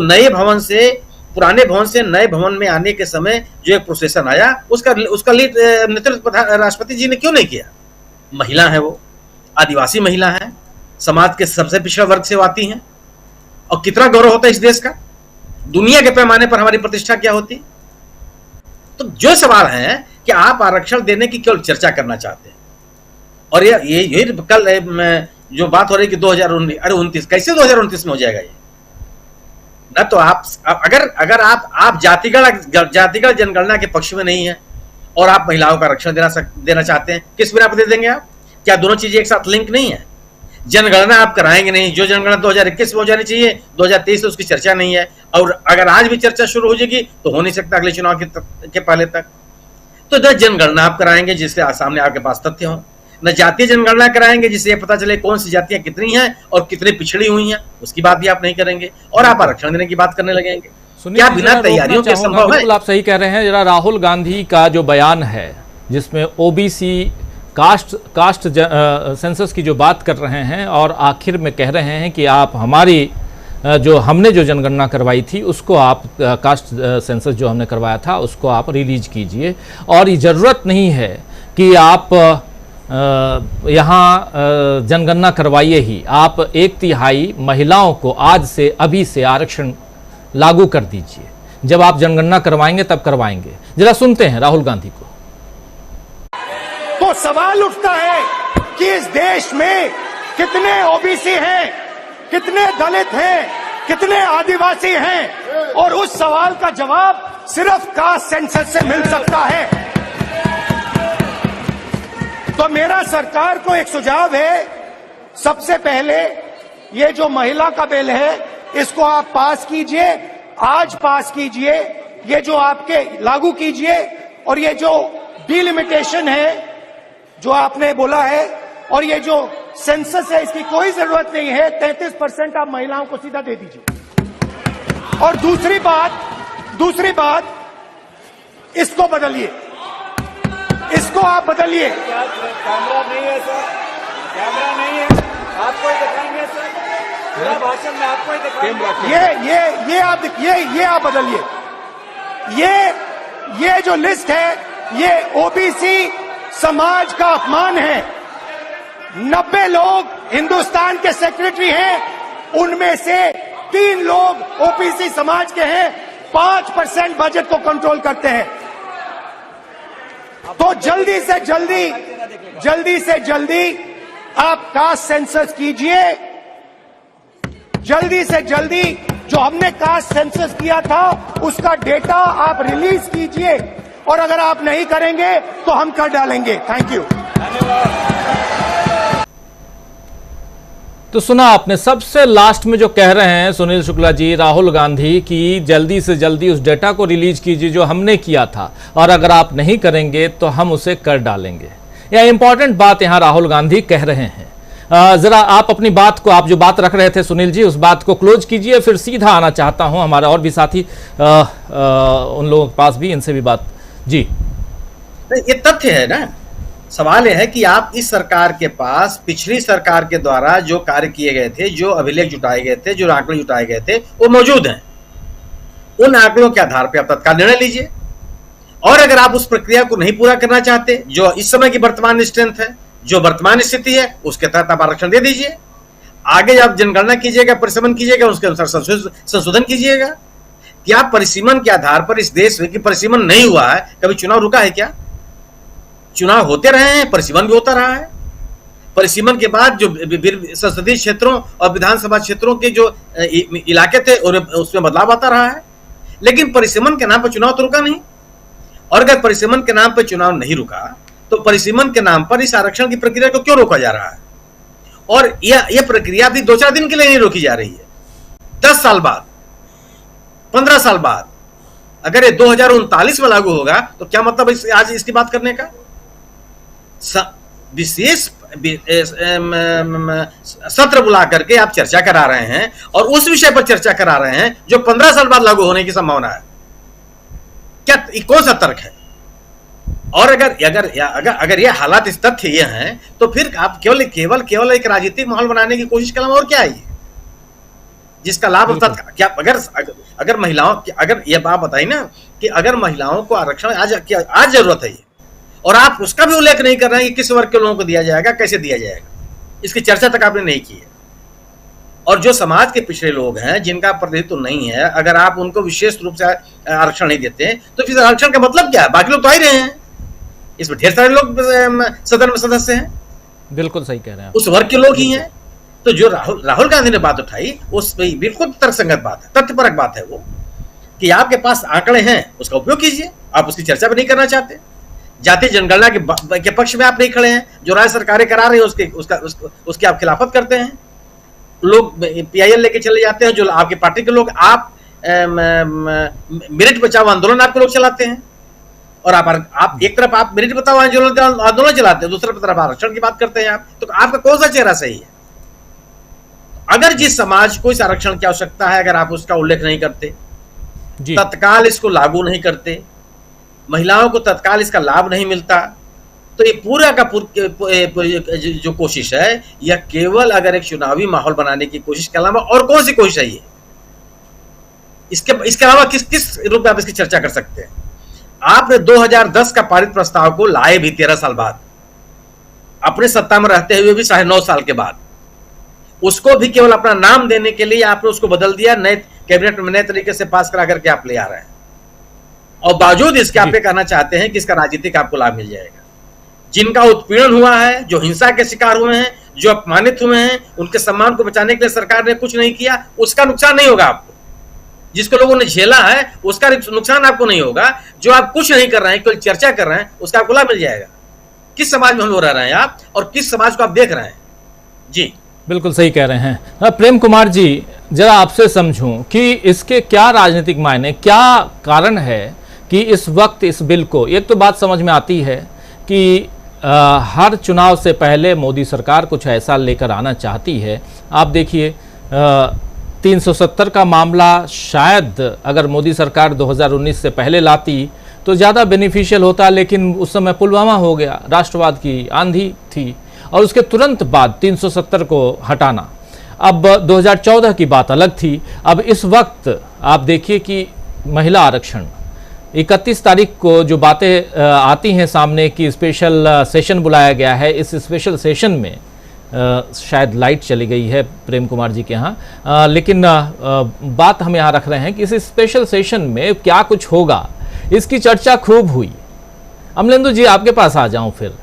पुराने भवन से नए भवन में आने के समय जो एक प्रोसेसन आया उसका लीड नेतृत्व राष्ट्रपति जी ने क्यों नहीं किया? महिला है, वो आदिवासी महिला है, समाज के सबसे पिछड़ा वर्ग से आती हैं, और कितना गौरव होता है इस देश का। दुनिया के पैमाने पर हमारी प्रतिष्ठा क्या होती। तो जो सवाल है कि आप आरक्षण देने की केवल चर्चा करना चाहते हैं, और ये कल जो बात हो रही है कि 2029, कैसे 2029 में हो जाएगा ये? न तो अगर आप जातिगत जनगणना के पक्ष में नहीं है और आप महिलाओं का आरक्षण देना चाहते हैं, किस बिना पर दे देंगे आप? क्या दोनों चीजें एक साथ लिंक नहीं है? जनगणना आप कराएंगे नहीं, जो जनगणना 2021 में हो जानी चाहिए 2023 से उसकी चर्चा नहीं है, और अगर आज भी चर्चा शुरू हो जाएगी तो हो नहीं सकता अगले चुनाव के पहले तक। तो न जनगणना आप कराएंगे जिसके सामने आपके पास तथ्य हो, न जातीय जनगणना कराएंगे जिससे ये पता चले कौन सी जातियां कितनी हैं और कितनी पिछड़ी हुई हैं, उसकी बात भी आप नहीं करेंगे, और आप आरक्षण देने की बात करने लगेंगे। क्या बिना तैयारियों के संभव है? बिल्कुल आप सही कह रहे हैं। जरा राहुल गांधी का जो बयान है जिसमें ओबीसी कास्ट सेंसस की जो बात कर रहे हैं, और आखिर में कह रहे हैं कि आप हमने जो जनगणना करवाई थी उसको आप, कास्ट सेंसस जो हमने करवाया था उसको आप रिलीज कीजिए, और ये ज़रूरत नहीं है कि आप यहाँ जनगणना करवाइए ही, आप 1/3 महिलाओं को आज से, अभी से आरक्षण लागू कर दीजिए। जब आप जनगणना करवाएंगे तब करवाएंगे। जरा सुनते हैं राहुल गांधी को। तो सवाल उठता है कि इस देश में कितने ओबीसी हैं, कितने दलित हैं, कितने आदिवासी हैं, और उस सवाल का जवाब सिर्फ कास्ट सेंसस से मिल सकता है। तो मेरा सरकार को एक सुझाव है, सबसे पहले ये जो महिला का बिल है इसको आप पास कीजिए, आज पास कीजिए, ये जो आपके लागू कीजिए, और ये जो डिलिमिटेशन है जो आपने बोला है, और ये जो सेंसस है इसकी कोई जरूरत नहीं है, 33% आप महिलाओं को सीधा दे दीजिए। और दूसरी बात इसको बदलिए, इसको आप बदलिए। कैमरा नहीं है सर, कैमरा नहीं है, आपको ही दिखाएंगे सर, पूरा भाषण में आपको ही दिखाएंगे। ये आप बदलिए। ये जो लिस्ट है, ये ओबीसी समाज का अपमान है। 90 लोग हिंदुस्तान के सेक्रेटरी हैं, उनमें से 3 लोग ओबीसी समाज के हैं, 5% बजट को कंट्रोल करते हैं। तो जल्दी से जल्दी आप कास्ट सेंसस कीजिए, जल्दी से जल्दी जो हमने कास्ट सेंसस किया था उसका डेटा आप रिलीज कीजिए, और अगर आप नहीं करेंगे तो हम कर डालेंगे। Thank you. तो सुना आपने, सबसे लास्ट में जो कह रहे हैं सुनील शुक्ला जी, राहुल गांधी, कि जल्दी से जल्दी उस डेटा को रिलीज कीजिए जो हमने किया था, और अगर आप नहीं करेंगे तो हम उसे कर डालेंगे। यह इंपॉर्टेंट बात यहां राहुल गांधी कह रहे हैं। जरा आप अपनी बात को, आप जो बात रख रहे थे सुनील जी, उस बात को क्लोज कीजिए, फिर सीधा आना चाहता हूं हमारा और भी साथी उन लोगों के पास भी, इनसे भी बात। जी, ये तथ्य है ना। सवाल यह है कि आप इस सरकार के पास पिछली सरकार के द्वारा जो कार्य किए गए थे, जो अभिलेख जुटाए गए थे, जो आंकड़े जुटाए गए थे, वो मौजूद हैं। उन आंकड़ों के आधार पर आप तत्काल निर्णय लीजिए, और अगर आप उस प्रक्रिया को नहीं पूरा करना चाहते, जो इस समय की वर्तमान स्ट्रेंथ है, जो वर्तमान स्थिति है, उसके तहत आप आरक्षण दे दीजिए। आगे आप जनगणना कीजिएगा, परिसीमन कीजिएगा, उसके अनुसार संशोधन कीजिएगा। क्या परिसीमन के आधार पर इस देश में कि परिसीमन नहीं हुआ है, कभी चुनाव रुका है क्या? चुनाव होते रहे हैं, परिसीमन भी होता रहा है। परिसीमन के बाद जो संसदीय क्षेत्रों और विधानसभा क्षेत्रों के जो इलाके थे उसमें बदलाव आता रहा है, लेकिन परिसीमन के नाम पर चुनाव तो रुका नहीं। और अगर परिसीमन के नाम पर चुनाव नहीं रुका, तो परिसीमन के नाम पर इस आरक्षण की प्रक्रिया को क्यों रोका जा रहा है? और यह प्रक्रिया भी 2-4 दिन के लिए नहीं रोकी जा रही है। 10 साल बाद, 15 साल बाद अगर ये 2039 में लागू होगा, तो क्या मतलब आज इसकी बात करने का? विशेष सत्र बुला करके आप चर्चा करा रहे हैं, और उस विषय पर चर्चा करा रहे हैं जो 15 साल बाद लागू होने की संभावना है। क्या कौन सा तर्क है? और अगर ये हालात, इस तथ्य ये हैं, तो फिर आप केवल एक राजनीतिक माहौल बनाने की कोशिश कर, और क्या है ये जिसका लाभ क्या? अगर महिलाओं, अगर ये बात बताई ना कि अगर महिलाओं को आरक्षण आज जरूरत है ये, और आप उसका भी उल्लेख नहीं कर रहे हैं कि किस वर्ग के लोगों को दिया जाएगा, कैसे दिया जाएगा, इसकी चर्चा तक आपने नहीं की है। और जो समाज के पिछड़े लोग हैं, जिनका प्रतिनिधित्व नहीं है, अगर आप उनको विशेष रूप से आरक्षण नहीं देते, तो फिर आरक्षण का मतलब क्या है? बाकी लोग तो आ ही रहे हैं, इसमें ढेर सारे लोग सदन में सदस्य हैं। बिल्कुल सही कह रहे हैं, उस वर्ग के लोग ही हैं। तो जो राहुल गांधी ने बात उठाई, उस बिल्कुल तर्कसंगत बात है, तथ्यपरक बात है वो, कि आपके पास आंकड़े हैं, उसका उपयोग कीजिए। आप उसकी चर्चा भी नहीं करना चाहते। जातीय जनगणना के पक्ष में आप नहीं खड़े हैं, जो राज्य सरकारें करा रही है उसकी आप खिलाफत करते हैं। लोग PIL लेके चले जाते हैं, जो आपकी पार्टी के लोग, आप मेरिट बचाओ आंदोलन आपके लोग चलाते हैं, और आप एक तरफ आप मेरिट बचाओ आंदोलन चलाते हैं, दूसरी तरफ आरक्षण की बात करते हैं आप। तो आपका कौन सा चेहरा सही है? अगर जिस समाज को इस आरक्षण की आवश्यकता है, अगर आप उसका उल्लेख नहीं करते, तत्काल इसको लागू नहीं करते, महिलाओं को तत्काल इसका लाभ नहीं मिलता, तो ये पूरा का जो कोशिश है, यह केवल अगर एक चुनावी माहौल बनाने की कोशिश के अलावा और कौन सी कोशिश है ये? इसके अलावा किस रूप में आप इसकी चर्चा कर सकते हैं? आपने 2010 का पारित प्रस्ताव को लाए भी 13 साल बाद, अपने सत्ता में रहते हुए भी 9.5 साल के बाद, उसको भी केवल अपना नाम देने के लिए आपने उसको बदल दिया, नए कैबिनेट में नए तरीके से पास करा करके आप ले आ रहे हैं, और बावजूद इसके आप ये कहना चाहते हैं कि इसका राजनीतिक आपको लाभ मिल जाएगा। जिनका उत्पीड़न हुआ है, जो हिंसा के शिकार हुए हैं, जो अपमानित हुए हैं, उनके सम्मान को बचाने के लिए सरकार ने कुछ नहीं किया, उसका नुकसान नहीं होगा आपको। जिसको लोगों ने झेला है, उसका नुकसान आपको नहीं होगा। जो आप कुछ नहीं कर रहे हैं, केवल चर्चा कर रहे हैं, उसका आपको लाभ मिल जाएगा। किस समाज में हम लोग रह रहे हैं आप, और किस समाज को आप देख रहे हैं? जी बिल्कुल सही कह रहे हैं। प्रेम कुमार जी, जरा आपसे समझूं कि इसके क्या राजनीतिक मायने, क्या कारण है कि इस वक्त इस बिल को, एक तो बात समझ में आती है कि हर चुनाव से पहले मोदी सरकार कुछ ऐसा लेकर आना चाहती है। आप देखिए 370 का मामला शायद अगर मोदी सरकार 2019 से पहले लाती तो ज़्यादा बेनिफिशियल होता, लेकिन उस समय पुलवामा हो गया, राष्ट्रवाद की आंधी थी, और उसके तुरंत बाद 370 को हटाना। अब 2014 की बात अलग थी। अब इस वक्त आप देखिए कि महिला आरक्षण 31 तारीख को जो बातें आती हैं सामने कि स्पेशल सेशन बुलाया गया है। इस स्पेशल सेशन में शायद लाइट चली गई है प्रेम कुमार जी के यहाँ, लेकिन बात हम यहाँ रख रहे हैं कि इस स्पेशल सेशन में क्या कुछ होगा, इसकी चर्चा खूब हुई। अमलेंदु जी आपके पास आ जाऊं फिर।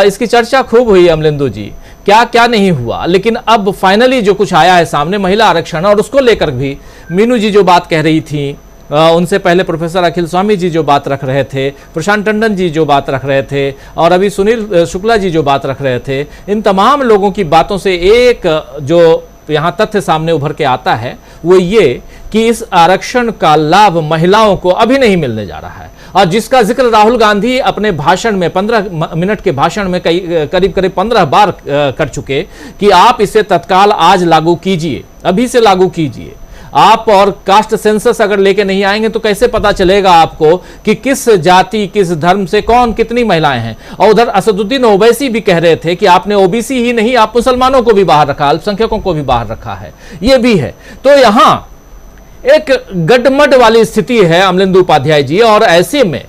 इसकी चर्चा खूब हुई अमलेंदु जी, क्या क्या नहीं हुआ, लेकिन अब फाइनली जो कुछ आया है सामने महिला आरक्षण, और उसको लेकर भी मीनू जी जो बात कह रही थी, उनसे पहले प्रोफेसर अखिल स्वामी जी जो बात रख रहे थे, प्रशांत टंडन जी जो बात रख रहे थे, और अभी सुनील शुक्ला जी जो बात रख रहे थे, इन तमाम लोगों की बातों से एक जो यहाँ तथ्य सामने उभर के आता है वो ये कि इस आरक्षण का लाभ महिलाओं को अभी नहीं मिलने जा रहा है, और जिसका जिक्र राहुल गांधी अपने भाषण में 15 मिनट के भाषण में करीब करीब 15 बार कर चुके कि आप इसे तत्काल आज लागू कीजिए, अभी से लागू कीजिए। आप और कास्ट सेंसस अगर लेके नहीं आएंगे तो कैसे पता चलेगा आपको कि किस जाति किस धर्म से कौन कितनी महिलाएं हैं। और उधर असदुद्दीन ओवैसी भी कह रहे थे कि आपने ओबीसी ही नहीं, आप मुसलमानों को भी बाहर रखा, अल्पसंख्यकों को भी बाहर रखा है, ये भी है। तो यहां एक गडमड वाली स्थिति है अमलेंदु उपाध्याय जी, और ऐसे में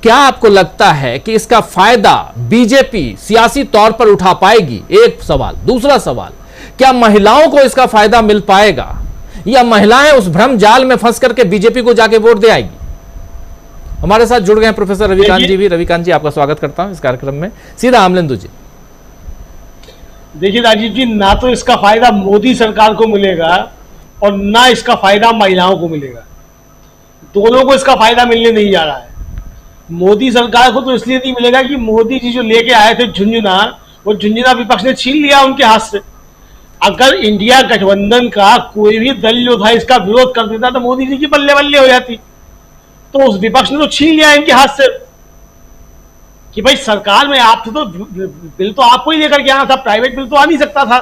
क्या आपको लगता है कि इसका फायदा बीजेपी सियासी तौर पर उठा पाएगी? एक सवाल। दूसरा सवाल, क्या महिलाओं को इसका फायदा मिल पाएगा, या महिलाएं उस भ्रम जाल में फंस करके बीजेपी को जाके वोट दे आएगी? हमारे साथ जुड़ गए हैं प्रोफेसर रविकांत जी भी। रविकांत जी आपका स्वागत करता हूं इस कार्यक्रम में। सीधा अमलेंदु जी। देखिए राजीव जी, ना तो इसका फायदा मोदी सरकार को मिलेगा और ना इसका फायदा महिलाओं को मिलेगा। दोनों को इसका फायदा मिलने नहीं जा रहा है। मोदी सरकार को तो इसलिए नहीं मिलेगा कि मोदी जी जो लेके आए थे झुंझुना, वो झुंझुना विपक्ष ने छीन लिया उनके हाथ से। अगर इंडिया गठबंधन का कोई भी दल जो था इसका विरोध कर देता तो मोदी जी की बल्ले बल्ले हो जाती। तो उस विपक्ष ने तो छीन लिया इनके हाथ से कि भाई सरकार में आप थे तो बिल तो आपको ही लेकर के आना था, प्राइवेट बिल तो आ नहीं सकता था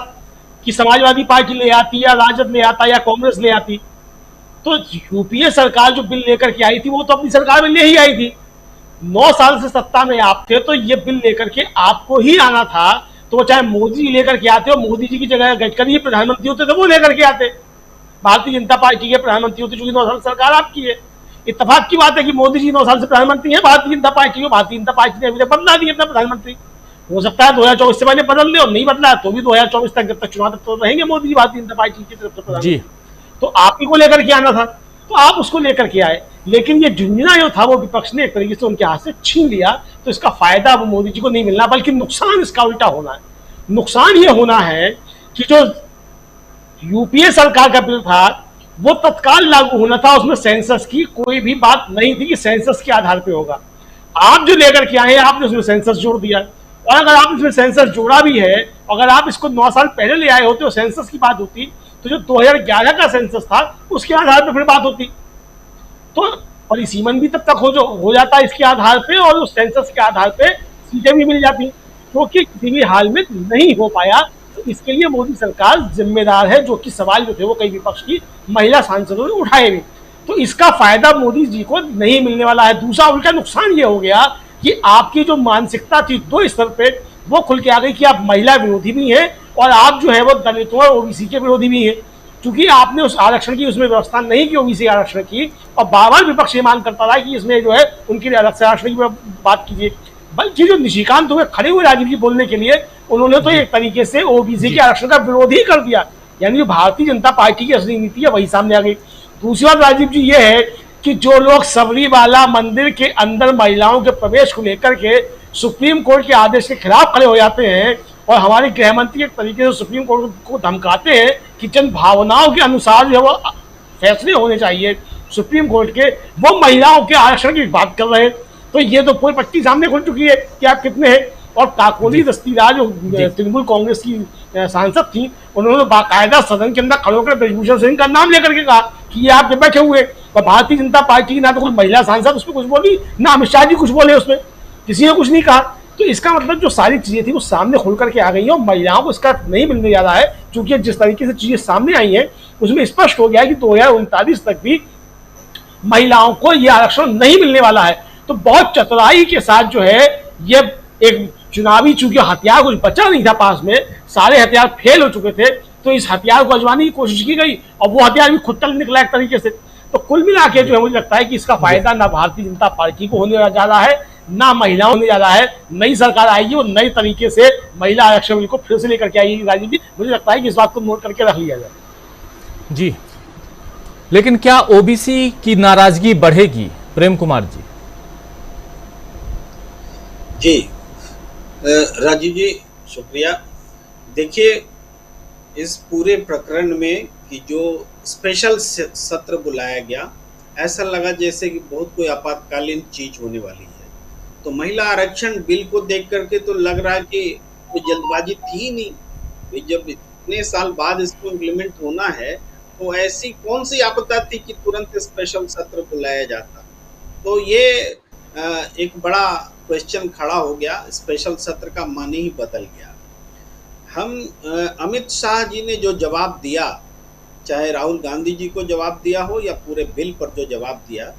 कि समाजवादी पार्टी ले आती या राजद ले आता या कांग्रेस ले आती। तो यूपीए सरकार जो बिल लेकर के आई थी वो तो अपनी सरकार में ले ही आई थी। 9 साल से सत्ता में आप थे तो ये बिल लेकर के आपको ही आना था। तो चाहे मोदी जी लेकर के आते हो, मोदी जी की जगह गडकरी प्रधानमंत्री होते तो वो लेकर के आते, भारतीय जनता पार्टी के प्रधानमंत्री होते, चूंकि 9 साल सरकार आपकी है। इत्तेफाक की बात है कि मोदी जी 9 साल से प्रधानमंत्री है भारतीय जनता पार्टी को। भारतीय जनता पार्टी ने अभी तक बदला नहीं अपना प्रधानमंत्री। हो सकता है 2024 से पहले बदल दे, और नहीं बदला तो भी 2024 तक जब तक चुनाव तक तो रहेंगे मोदी जी भारतीय जनता पार्टी की तरफ से प्रधानमंत्री। तो आप ही को लेकर के आना था, तो आप उसको लेकर के आए। लेकिन ये झुंझुना जो था वो विपक्ष ने एक तरीके से उनके हाथ से छीन लिया। तो इसका फायदा अब मोदी जी को नहीं मिलना, बल्कि नुकसान इसका उल्टा होना है। नुकसान ये होना है कि जो यूपीए सरकार का बिल था वो तत्काल लागू होना था, उसमें सेंसस की कोई भी बात नहीं थी कि सेंसस के आधार पे होगा। आप जो लेकर के आए आपने उसमें सेंसस जोड़ दिया, और अगर आप इसमें सेंसस जोड़ा भी है, अगर आप इसको 9 साल पहले ले आए होते और सेंसस की बात होती तो जो 2011 का सेंसस था उसके आधार पर फिर बात होती। तो परिसीमन भी तब तक हो जाता इसके आधार पे, और उस सेंसस के आधार पे सीटें भी मिल जाती, क्योंकि किसी भी हाल में नहीं हो पाया। तो इसके लिए मोदी सरकार जिम्मेदार है, जो कि सवाल जो थे वो कई विपक्ष की महिला सांसदों ने उठाए भी। तो इसका फायदा मोदी जी को नहीं मिलने वाला है। दूसरा उनका नुकसान ये हो गया कि आपकी जो मानसिकता थी 2 स्तर पे वो खुल के आ गई कि आप महिला विरोधी भी हैं और आप जो है वो दलितों और ओबीसी के विरोधी भी हैं। क्योंकि आपने उस आरक्षण की उसमें व्यवस्था नहीं की, ओबीसी आरक्षण की, और बार-बार विपक्ष ये मांग करता रहा कि इसमें जो है उनके लिए अलग से आरक्षण की बात कीजिए। बल्कि जो निशिकांत हुए खड़े हुए राजीव जी बोलने के लिए, उन्होंने तो एक तरीके से ओबीसी के आरक्षण का विरोध ही कर दिया। यानी जो भारतीय जनता पार्टी की असली नीति है वही सामने आ गई। दूसरी बात राजीव जी ये है कि जो लोग सबरीमाला मंदिर के अंदर महिलाओं के प्रवेश को लेकर के सुप्रीम कोर्ट के आदेश के खिलाफ खड़े हो जाते हैं, और हमारे गृह मंत्री एक तरीके से सुप्रीम कोर्ट को धमकाते हैं कि जन भावनाओं के अनुसार जो वो फैसले होने चाहिए सुप्रीम कोर्ट के, वो महिलाओं के आरक्षण की बात कर रहे हैं। तो ये तो पूरी पट्टी सामने खुल चुकी है कि आप कितने हैं। और काकोली दस्तीदार जो तृणमूल कांग्रेस की सांसद थी, उन्होंने बाकायदा सदन के अंदर खड़े होकर ब्रजभूषण सिंह का नाम लेकर के कहा कि ये आप बैठे हुए, और भारतीय जनता पार्टी की ना तो कोई महिला सांसद उसमें कुछ बोली, ना अमित शाह जी कुछ बोले, उसमें किसी ने कुछ नहीं कहा। तो इसका मतलब जो सारी चीजें थी वो सामने खुल करके आ गई हैं, और महिलाओं को इसका नहीं मिलने जा रहा है। क्योंकि जिस तरीके से चीजें सामने आई हैं उसमें स्पष्ट हो गया है कि 2039 तक भी महिलाओं को यह आरक्षण नहीं मिलने वाला है। तो बहुत चतुराई के साथ जो है ये एक चुनावी चूंकि हथियार कुछ बचा नहीं था पास में, सारे हथियार फेल हो चुके थे, तो इस हथियार को आजमाने की कोशिश की गई और वो हथियार भी खुद तक निकला एक तरीके से। तो कुल मिला के जो है मुझे लगता है कि इसका फायदा ना भारतीय जनता पार्टी को होने जा रहा है, ना महिलाओं होने जा रहा है। नई सरकार आएगी और नई तरीके से महिला आरक्षण बिल को फिर से लेकर के आएगी राजनीति। मुझे लगता है कि इस बात को नोट करके रख लिया जाए। जी, लेकिन क्या ओबीसी की नाराजगी बढ़ेगी प्रेम कुमार जी? जी राजीव जी, शुक्रिया। देखिए, इस पूरे प्रकरण में कि जो स्पेशल सत्र बुलाया गया, ऐसा लगा जैसे कि बहुत कोई आपातकालीन चीज होने वाली है। तो महिला आरक्षण बिल को देख करके तो लग रहा है कि कोई जल्दबाजी थी नहीं। जब इतने साल बाद इसको इम्प्लीमेंट होना है, तो ऐसी कौन सी आपदा थी कि तुरंत स्पेशल सत्र बुलाया जाता? तो ये एक बड़ा क्वेश्चन खड़ा हो गया। स्पेशल सत्र का माने ही बदल गया। हम अमित शाह जी ने जो जवाब दिया, चाहे राहुल गांधी जी को जवाब दिया हो या पूरे बिल पर जो जवाब दिया,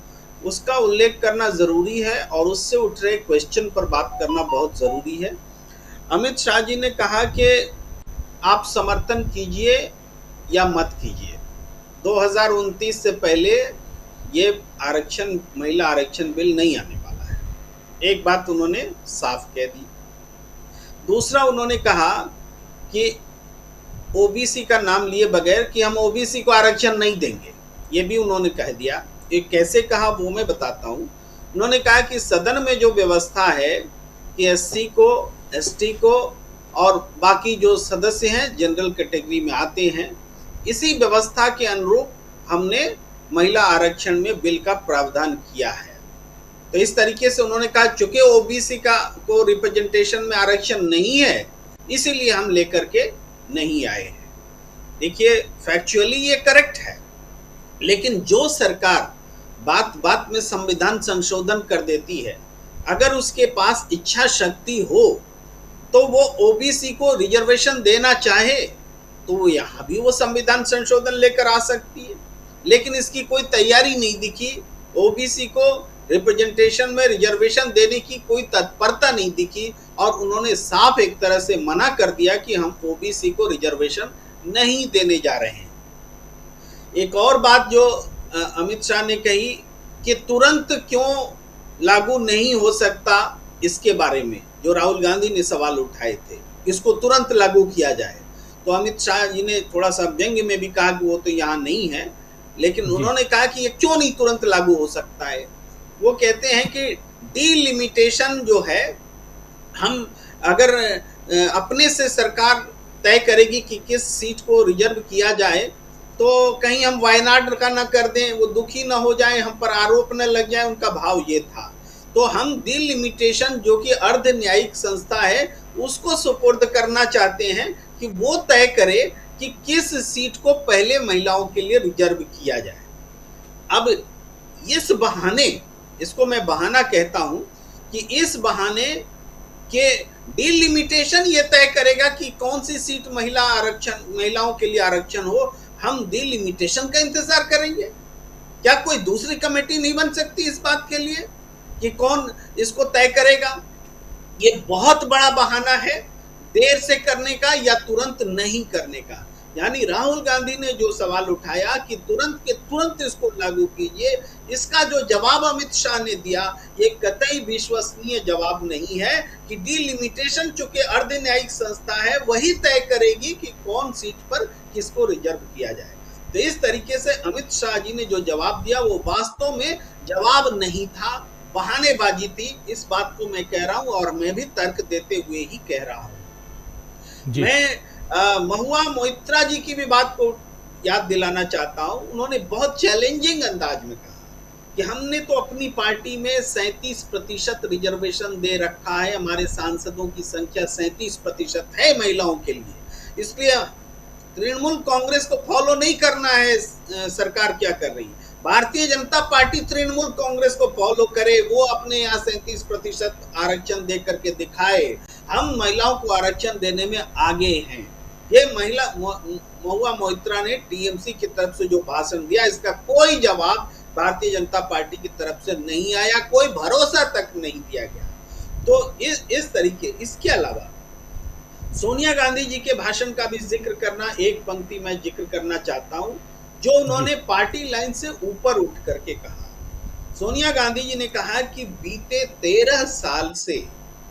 उसका उल्लेख करना जरूरी है और उससे उठ रहे क्वेश्चन पर बात करना बहुत जरूरी है। अमित शाह जी ने कहा कि आप समर्थन कीजिए या मत कीजिए, 2029 से पहले ये आरक्षण, महिला आरक्षण बिल नहीं आने वाला है। एक बात उन्होंने साफ कह दी। दूसरा, उन्होंने कहा कि ओबीसी का नाम लिए बगैर कि हम ओबीसी को आरक्षण नहीं देंगे, ये भी उन्होंने कह दिया। ये कैसे कहा वो मैं बताता हूँ। उन्होंने कहा कि सदन में जो व्यवस्था है कि एससी को, एसटी को और बाकी जो सदस्य हैं जनरल कैटेगरी में आते हैं, इसी व्यवस्था के अनुरूप हमने महिला आरक्षण में बिल का प्रावधान किया है। तो इस तरीके से उन्होंने कहा चूंकि ओबीसी का को रिप्रेजेंटेशन में आरक्षण नहीं है, इसीलिए हम लेकर के नहीं आए हैं। देखिए, फैक्चुअली ये करेक्ट है, लेकिन जो सरकार बात बात में संविधान संशोधन कर देती है, अगर उसके पास इच्छा शक्ति हो तो वो ओबीसी को रिजर्वेशन देना चाहे तो वो यहाँ भी वो संविधान संशोधन लेकर आ सकती है। लेकिन इसकी कोई तैयारी नहीं दिखी, ओबीसी को रिप्रेजेंटेशन में रिजर्वेशन देने की कोई तत्परता नहीं दिखी और उन्होंने साफ एक तरह से मना कर दिया कि हम ओबीसी को रिजर्वेशन नहीं देने जा रहे हैं। एक और बात जो अमित शाह ने कही कि तुरंत क्यों लागू नहीं हो सकता, इसके बारे में जो राहुल गांधी ने सवाल उठाए थे, इसको तुरंत लागू किया जाए। तो अमित शाह जी ने थोड़ा सा व्यंग्य में भी कहा कि वो तो यहाँ नहीं है, लेकिन उन्होंने कहा कि ये क्यों नहीं तुरंत लागू हो सकता है। वो कहते हैं कि डीलिमिटेशन जो है, हम अगर अपने से सरकार तय करेगी कि किस सीट को रिजर्व किया जाए, तो कहीं हम वायनाड का ना कर दें, वो दुखी ना हो जाए, हम पर आरोप न लग जाए, उनका भाव ये था। तो हम डीलिमिटेशन जो कि अर्ध न्यायिक संस्था है उसको सुपुर्द करना चाहते हैं कि वो तय करे कि किस सीट को पहले महिलाओं के लिए रिजर्व किया जाए। अब इस बहाने, इसको मैं बहाना कहता हूं कि इस बहाने के डीलिमिटेशन ये तय करेगा कि कौन सी सीट महिलाओं के लिए आरक्षण हो। हम डीलिमिटेशन का इंतजार करेंगे? क्या कोई दूसरी कमेटी नहीं बन सकती इस बात के लिए कि कौन इसको तय करेगा? ये बहुत बड़ा बहाना है देर से करने का या तुरंत नहीं करने का। यानी राहुल गांधी ने जो सवाल उठाया कि तुरंत के तुरंत इसको लागू कीजिए, इसका जो जवाब अमित शाह ने दिया ये कतई विश्वसनीय जवाब नहीं है कि डीलिमिटेशन चूंकि अर्ध न्यायिक संस्था है वही तय करेगी कि कौन सीट पर किसको रिजर्व किया जाए। तो इस तरीके से अमित शाह जी ने जो जवाब दिया वो वास्तव में जवाब नहीं था, बहानेबाजी थी। इस बात को मैं कह रहा हूं और मैं भी तर्क देते हुए ही कह रहा हूं। मैं महुआ मोइत्रा जी की भी बात को याद दिलाना चाहता हूं। उन्होंने बहुत चैलेंजिंग अंदाज में कहा कि हमने तो अपनी पार्टी में 37% रिजर्वेशन दे रखा है, हमारे सांसदों की संख्या 37% है महिलाओं के लिए, इसलिए तृणमूल कांग्रेस को फॉलो नहीं करना है। सरकार क्या कर रही है? भारतीय जनता पार्टी तृणमूल कांग्रेस को फॉलो करे, वो अपने यहाँ 37% आरक्षण दे करके दिखाए, हम महिलाओं को आरक्षण देने में आगे हैं। ये महिला महुआ मोइत्रा ने टीएमसी की तरफ से जो भाषण दिया, इसका कोई जवाब भारतीय जनता पार्टी की तरफ से नहीं आया, कोई भरोसा तक नहीं दिया गया। तो इस तरीके, इसके अलावा सोनिया गांधी जी के भाषण का भी जिक्र करना, एक पंक्ति मैं जिक्र करना चाहता हूं जो उन्होंने पार्टी लाइन से ऊपर उठ करके कहा। सोनिया गांधी जी ने कहा कि बीते 13 साल से,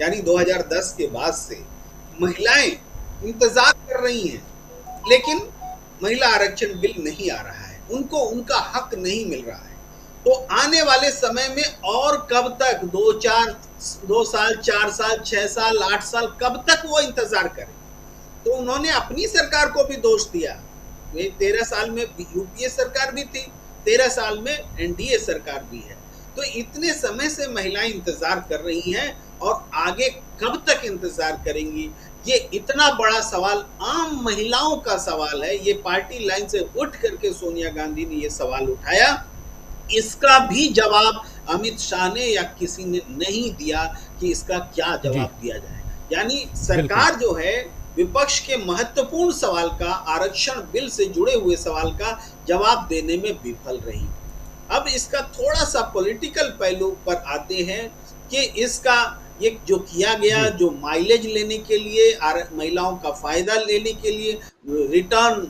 यानी 2010 के बाद से महिलाएं इंतजार कर रही हैं, लेकिन महिला आरक्षण बिल नहीं आ रहा है, उनको उनका हक नहीं मिल रहा है। तो आने वाले समय में और कब तक, 2 साल, 4 साल, 6 साल, 8 साल, कब तक वो इंतजार करें? तो उन्होंने अपनी सरकार को भी दोष दिया। 13 साल में यूपीए सरकार भी थी, 13 साल में एनडीए सरकार भी है। तो इतने समय से महिलाएं इंतजार कर रही हैं और आगे कब तक इंतजार करेंगी? ये इतना बड़ा सवाल आम महिलाओं का सवाल है। ये पार्टी लाइन से उठ करके सोनिया गांधी ने ये सवाल उठाया, इसका भी जवाब अमित शाह ने या किसी ने नहीं दिया कि इसका क्या जवाब दिया जाए। यानी सरकार जो है विपक्ष के महत्वपूर्ण सवाल का, आरक्षण बिल से जुड़े हुए सवाल का जवाब देने में विफल रही। अब इसका थोड़ा सा पॉलिटिकल पहलू पर आते हैं कि इसका ये जो किया गया, जो माइलेज लेने के लिए, महिलाओं का फायदा लेने के लिए, रिटर्न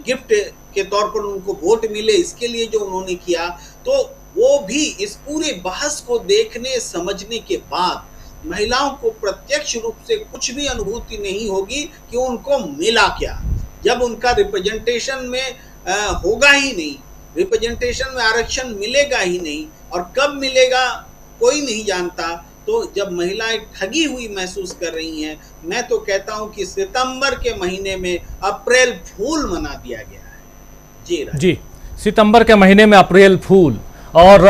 गिफ्ट के तौर पर उनको वोट मिले, इसके लिए जो उन्होंने किया, तो वो भी इस पूरे बहस को देखने समझने के बाद महिलाओं को प्रत्यक्ष रूप से कुछ भी अनुभूति नहीं होगी कि उनको मिला क्या, जब उनका रिप्रेजेंटेशन में होगा ही नहीं, रिप्रेजेंटेशन में आरक्षण मिलेगा ही नहीं, और कब मिलेगा कोई नहीं जानता। तो जब महिलाएं ठगी हुई महसूस कर रही हैं, मैं तो कहता हूं कि सितंबर के महीने में अप्रैल फूल मना दिया गया है। जी, सितंबर के महीने में अप्रैल फूल, और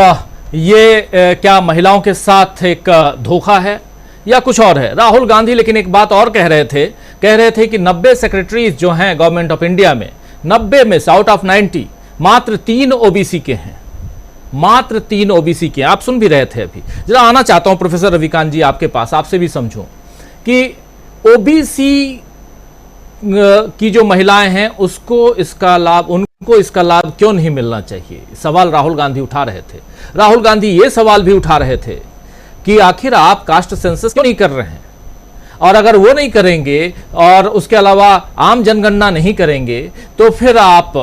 ये क्या महिलाओं के साथ एक धोखा है या कुछ और है? राहुल गांधी लेकिन एक बात और कह रहे थे कि 90 सेक्रेटरीज जो हैं गवर्नमेंट ऑफ इंडिया में, 90 में से आउट ऑफ 90 मात्र 3 ओबीसी के हैं, मात्र 3 ओबीसी के। आप सुन भी रहे थे अभी। जरा आना चाहता हूं प्रोफेसर रविकांत जी आपके पास, आपसे भी समझूं कि ओबीसी की जो महिलाएं हैं उनको इसका लाभ क्यों नहीं मिलना चाहिए? सवाल राहुल गांधी उठा रहे थे। राहुल गांधी ये सवाल भी उठा रहे थे कि आखिर आप कास्ट सेंसस क्यों नहीं कर रहे हैं, और अगर वो नहीं करेंगे और उसके अलावा आम जनगणना नहीं करेंगे तो फिर आप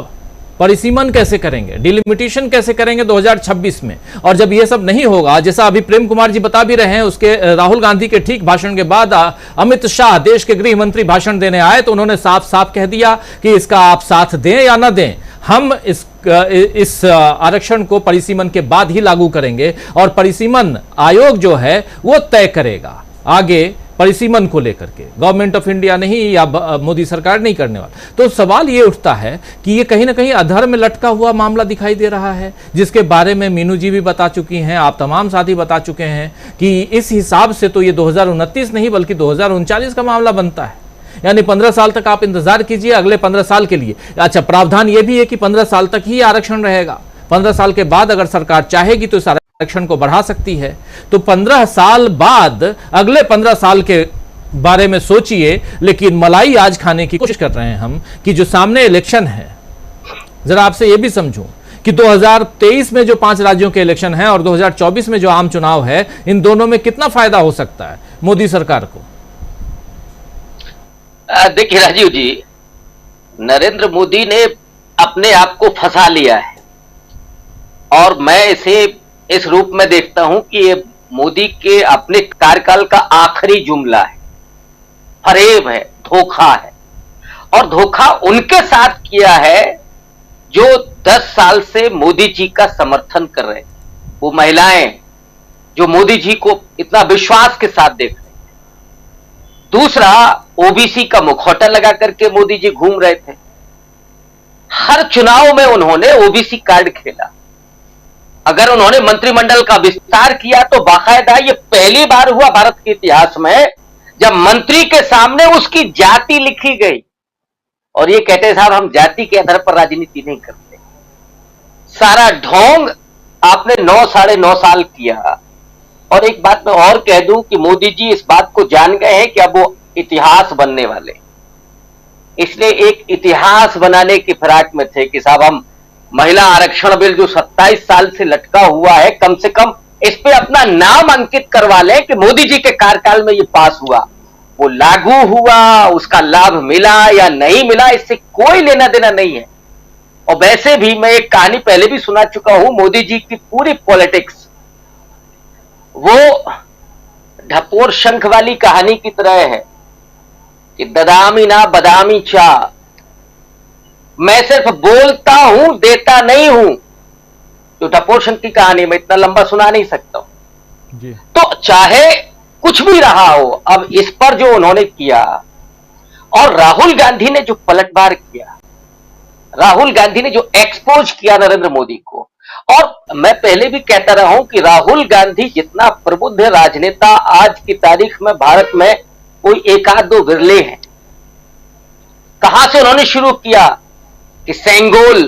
परिसीमन कैसे करेंगे, डिलिमिटेशन कैसे करेंगे 2026 में? और जब ये सब नहीं होगा, जैसा अभी प्रेम कुमार जी बता भी रहे हैं, उसके राहुल गांधी के ठीक भाषण के बाद अमित शाह देश के गृह मंत्री भाषण देने आए तो उन्होंने साफ साफ कह दिया कि इसका आप साथ दें या ना दें, हम इस आरक्षण को परिसीमन के बाद ही लागू करेंगे, और परिसीमन आयोग जो है वो तय करेगा आगे परिसीमन को लेकर के, गवर्नमेंट ऑफ इंडिया नहीं या मोदी सरकार नहीं करने वाला। तो सवाल ये उठता है कि ये कहीं ना कहीं अधर में लटका हुआ मामला दिखाई दे रहा है, जिसके बारे में मीनू जी भी बता चुकी हैं, आप तमाम साथी बता चुके हैं कि इस हिसाब से तो ये 2029 नहीं बल्कि 2039 का मामला बनता है। यानी 15 साल तक आप इंतजार कीजिए अगले 15 साल के लिए। अच्छा, प्रावधान ये भी है कि 15 साल तक ही आरक्षण रहेगा, 15 साल के बाद अगर सरकार चाहेगी तो इस आरक्षण को बढ़ा सकती है। तो 15 साल बाद अगले 15 साल के बारे में सोचिए। लेकिन मलाई आज खाने की कोशिश कर रहे हैं हम कि जो सामने इलेक्शन है, जरा आपसे यह भी समझूं कि 2023 में जो 5 राज्यों के इलेक्शन है और 2024 में जो आम चुनाव है, इन दोनों में कितना फायदा हो सकता है मोदी सरकार को? देखिए राजीव जी, नरेंद्र मोदी ने अपने आप को फंसा लिया है, और मैं इसे इस रूप में देखता हूं कि ये मोदी के अपने कार्यकाल का आखिरी जुमला है, फरेब है, धोखा है। और धोखा उनके साथ किया है जो 10 साल से मोदी जी का समर्थन कर रहे हैं, वो महिलाएं जो मोदी जी को इतना विश्वास के साथ देख रहे हैं। दूसरा, ओबीसी का मुखौटा लगा करके मोदी जी घूम रहे थे, हर चुनाव में उन्होंने ओबीसी कार्ड खेला। अगर उन्होंने मंत्रिमंडल का विस्तार किया तो बाकायदा ये पहली बार हुआ भारत के इतिहास में जब मंत्री के सामने उसकी जाति लिखी गई, और ये कहते साहब हम जाति के आधार पर राजनीति नहीं करते। सारा ढोंग आपने 9 साढ़े 9 साल किया। और एक बात मैं और कह दूं कि मोदी जी इस बात को जान गए हैं कि अब वो इतिहास बनने वाले, इसलिए एक इतिहास बनाने की फिराक में थे कि साहब हम महिला आरक्षण बिल जो 27 साल से लटका हुआ है, कम से कम इस पे अपना नाम अंकित करवा लें कि मोदी जी के कार्यकाल में ये पास हुआ। वो लागू हुआ, उसका लाभ मिला या नहीं मिला, इससे कोई लेना देना नहीं है। और वैसे भी मैं एक कहानी पहले भी सुना चुका हूं, मोदी जी की पूरी पॉलिटिक्स वो ढपोर शंख वाली कहानी की तरह है कि ददामी ना बदामी चा, मैं सिर्फ बोलता हूं, देता नहीं हूं। तो ढपोर शंख की कहानी में इतना लंबा सुना नहीं सकता हूं जी। तो चाहे कुछ भी रहा हो, अब इस पर जो उन्होंने किया और राहुल गांधी ने जो पलटवार किया, राहुल गांधी ने जो एक्सपोज किया नरेंद्र मोदी को, और मैं पहले भी कहता रहा हूं कि राहुल गांधी जितना प्रबुद्ध राजनेता आज की तारीख में भारत में कोई एक आध दो विरले हैं। कहां से उन्होंने शुरू किया कि सेंगोल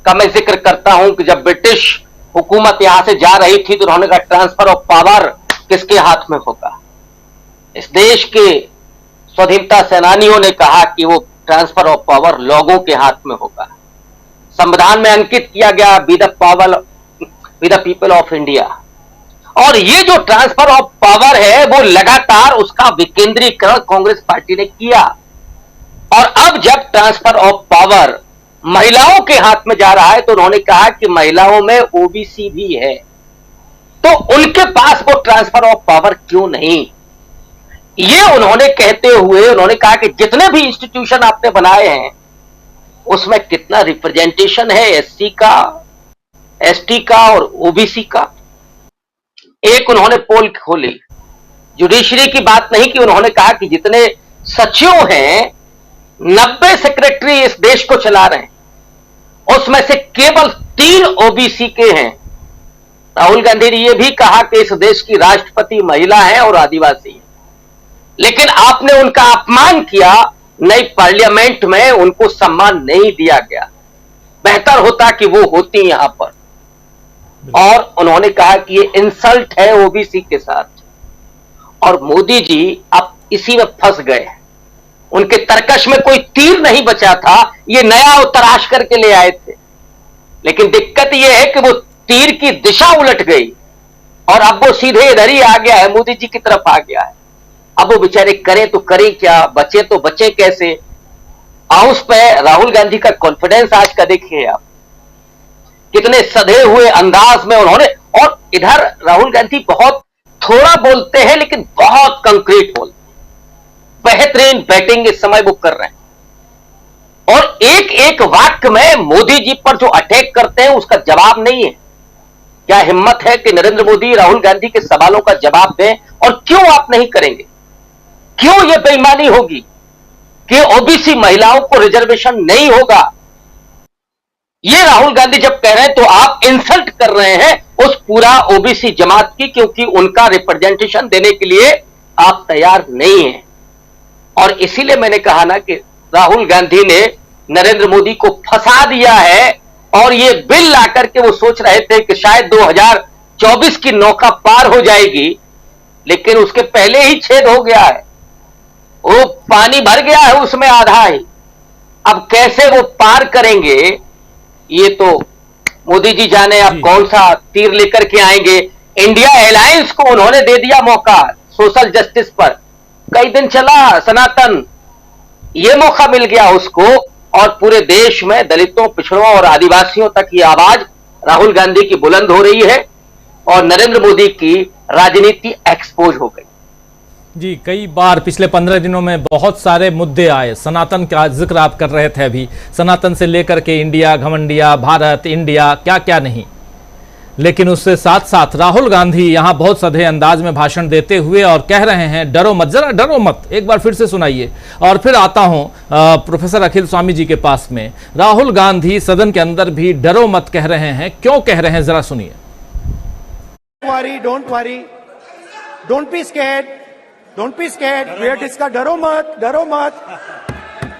का मैं जिक्र करता हूं कि जब ब्रिटिश हुकूमत यहां से जा रही थी तो उन्होंने कहा ट्रांसफर ऑफ पावर किसके हाथ में होगा। इस देश के स्वाधीनता सेनानियों ने कहा कि वो ट्रांसफर ऑफ पावर लोगों के हाथ में होगा। संविधान में अंकित किया गया be the people of India. और ये जो ट्रांसफर ऑफ पावर है वो लगातार उसका विकेंद्रीकरण कांग्रेस पार्टी ने किया। और अब जब ट्रांसफर ऑफ पावर महिलाओं के हाथ में जा रहा है तो उन्होंने कहा कि महिलाओं में ओबीसी भी है, तो उनके पास वो ट्रांसफर ऑफ पावर क्यों नहीं। ये उन्होंने कहते हुए उन्होंने कहा कि जितने भी इंस्टीट्यूशन आपने बनाए हैं उसमें कितना रिप्रेजेंटेशन है एससी का, एसटी का और ओबीसी का। एक उन्होंने पोल खोली, जुडिशरी की बात नहीं की, उन्होंने कहा कि जितने सचिव हैं 90 सेक्रेटरी इस देश को चला रहे हैं, उसमें से केवल 3 ओबीसी के हैं। राहुल गांधी ने यह भी कहा कि इस देश की राष्ट्रपति महिला है और आदिवासी है, लेकिन आपने उनका अपमान किया, नई पार्लियामेंट में उनको सम्मान नहीं दिया गया। बेहतर होता कि वो होती यहां पर। और उन्होंने कहा कि ये इंसल्ट है ओबीसी के साथ। और मोदी जी अब इसी में फंस गए। उनके तरकश में कोई तीर नहीं बचा था, ये नया तराश करके ले आए थे। लेकिन दिक्कत यह है कि वो तीर की दिशा उलट गई और अब वो सीधे इधर ही आ गया है, मोदी जी की तरफ आ गया है। अब वो बेचारे करें तो करें क्या, बचे तो बचे कैसे। हाउस पे राहुल गांधी का कॉन्फिडेंस आज का देखिए आप, कितने सधे हुए अंदाज में उन्होंने। और इधर राहुल गांधी बहुत थोड़ा बोलते हैं लेकिन बहुत कंक्रीट बोलते हैं, बेहतरीन बैटिंग इस समय वो कर रहे हैं। और एक एक वाक्य में मोदी जी पर जो अटैक करते हैं उसका जवाब नहीं है। क्या हिम्मत है कि नरेंद्र मोदी राहुल गांधी के सवालों का जवाब दें, और क्यों आप नहीं करेंगे? क्यों यह बेईमानी होगी कि ओबीसी महिलाओं को रिजर्वेशन नहीं होगा? ये राहुल गांधी जब कह रहे हैं तो आप इंसल्ट कर रहे हैं उस पूरा ओबीसी जमात की, क्योंकि उनका रिप्रेजेंटेशन देने के लिए आप तैयार नहीं हैं। और इसीलिए मैंने कहा ना कि राहुल गांधी ने नरेंद्र मोदी को फंसा दिया है। और ये बिल लाकर के वो सोच रहे थे कि शायद 2024 की नौका पार हो जाएगी, लेकिन उसके पहले ही छेद हो गया है। वो पानी भर गया है उसमें आधा ही। अब कैसे वो पार करेंगे ये तो मोदी जी जाने अब कौन सा तीर लेकर के आएंगे। इंडिया अलायंस को उन्होंने दे दिया मौका सोशल जस्टिस पर, कई दिन चला सनातन, ये मौका मिल गया उसको। और पूरे देश में दलितों, पिछड़ों और आदिवासियों तक की आवाज राहुल गांधी की बुलंद हो रही है और नरेंद्र मोदी की राजनीति एक्सपोज हो गई। जी, कई बार पिछले 15 दिनों में बहुत सारे मुद्दे आए। सनातन का जिक्र आप कर रहे थे अभी, सनातन से लेकर के इंडिया, घमंडिया, भारत, इंडिया, क्या क्या नहीं। लेकिन उससे साथ साथ राहुल गांधी यहां बहुत सधे अंदाज में भाषण देते हुए और कह रहे हैं डरो मत, जरा डरो मत। एक बार फिर से सुनाइए। और फिर आता हूं प्रोफेसर अखिल स्वामी जी के पास में। राहुल गांधी सदन के अंदर भी डरो मत कह रहे हैं, क्यों कह रहे हैं जरा सुनिए। Don't worry, don't be scared, don't be scared, where discuss, डरो मत, डरो मत।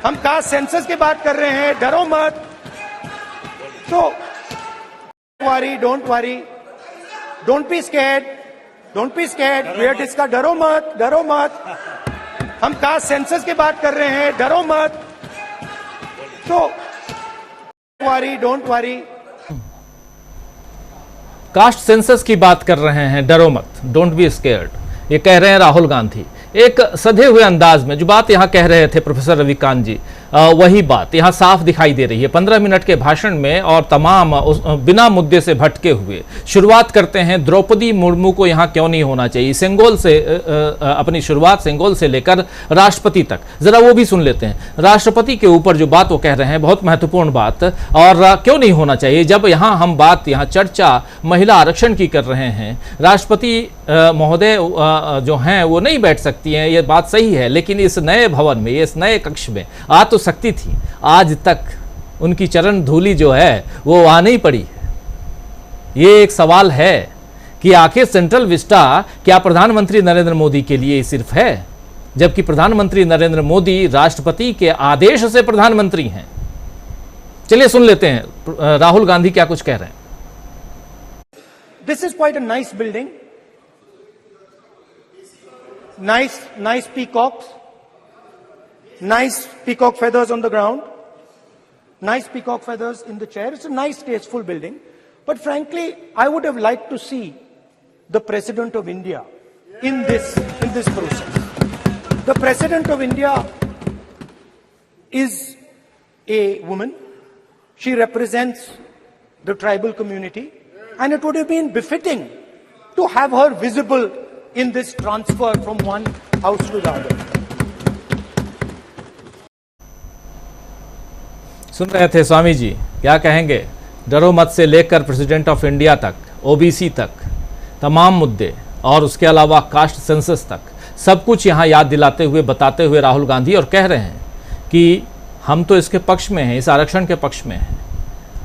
हम कास्ट सेंसस की बात कर रहे हैं, डरो मत। तो don't worry, don't be scared, don't be scared, where discuss, डरो मत, डरो मत। हम कास्ट सेंसस की बात कर रहे हैं, डरो मत। तो डोंट वरी। कास्ट सेंसस की बात कर रहे हैं, डरो मत, डोंट बी स्केयर्ड, ये कह रहे हैं राहुल गांधी। एक सधे हुए अंदाज में जो बात यहाँ कह रहे थे प्रोफेसर रविकांत जी, वही बात यहाँ साफ दिखाई दे रही है 15 मिनट के भाषण में, और तमाम बिना मुद्दे से भटके हुए शुरुआत करते हैं द्रौपदी मुर्मू को यहाँ क्यों नहीं होना चाहिए, सेंगोल से अपनी शुरुआत सेंगोल से लेकर राष्ट्रपति तक, जरा वो भी सुन लेते हैं। राष्ट्रपति के ऊपर जो बात वो कह रहे हैं बहुत महत्वपूर्ण बात, और क्यों नहीं होना चाहिए जब यहाँ हम बात यहाँ चर्चा महिला आरक्षण की कर रहे हैं। राष्ट्रपति महोदय जो हैं वो नहीं बैठ सकती हैं, ये बात सही है, लेकिन इस नए भवन में, इस नए कक्ष में आ तो सकती थी, आज तक उनकी चरण धूलि जो है वो वहां नहीं पड़ी है। ये एक सवाल है कि आखिर सेंट्रल विस्टा क्या प्रधानमंत्री नरेंद्र मोदी के लिए सिर्फ है, जबकि प्रधानमंत्री नरेंद्र मोदी राष्ट्रपति के आदेश से प्रधानमंत्री हैं। चलिए सुन लेते हैं राहुल गांधी क्या कुछ कह रहे हैं। This is quite a nice building, nice peacocks, nice peacock feathers on the ground, nice peacock feathers in the chair. It's a nice, tasteful building. But frankly, I would have liked to see the President of India in this process. The President of India is a woman. She represents the tribal community, and it would have been befitting to have her visible in this transfer from one house to the other. सुन रहे थे स्वामी जी, क्या कहेंगे? डरो मत से लेकर president of India तक, OBC तक, तमाम मुद्दे, और उसके अलावा कास्ट सेंसस तक, सब कुछ यहाँ याद दिलाते हुए, बताते हुए राहुल गांधी, और कह रहे हैं कि हम तो इसके पक्ष में हैं, इस आरक्षण के पक्ष में हैं,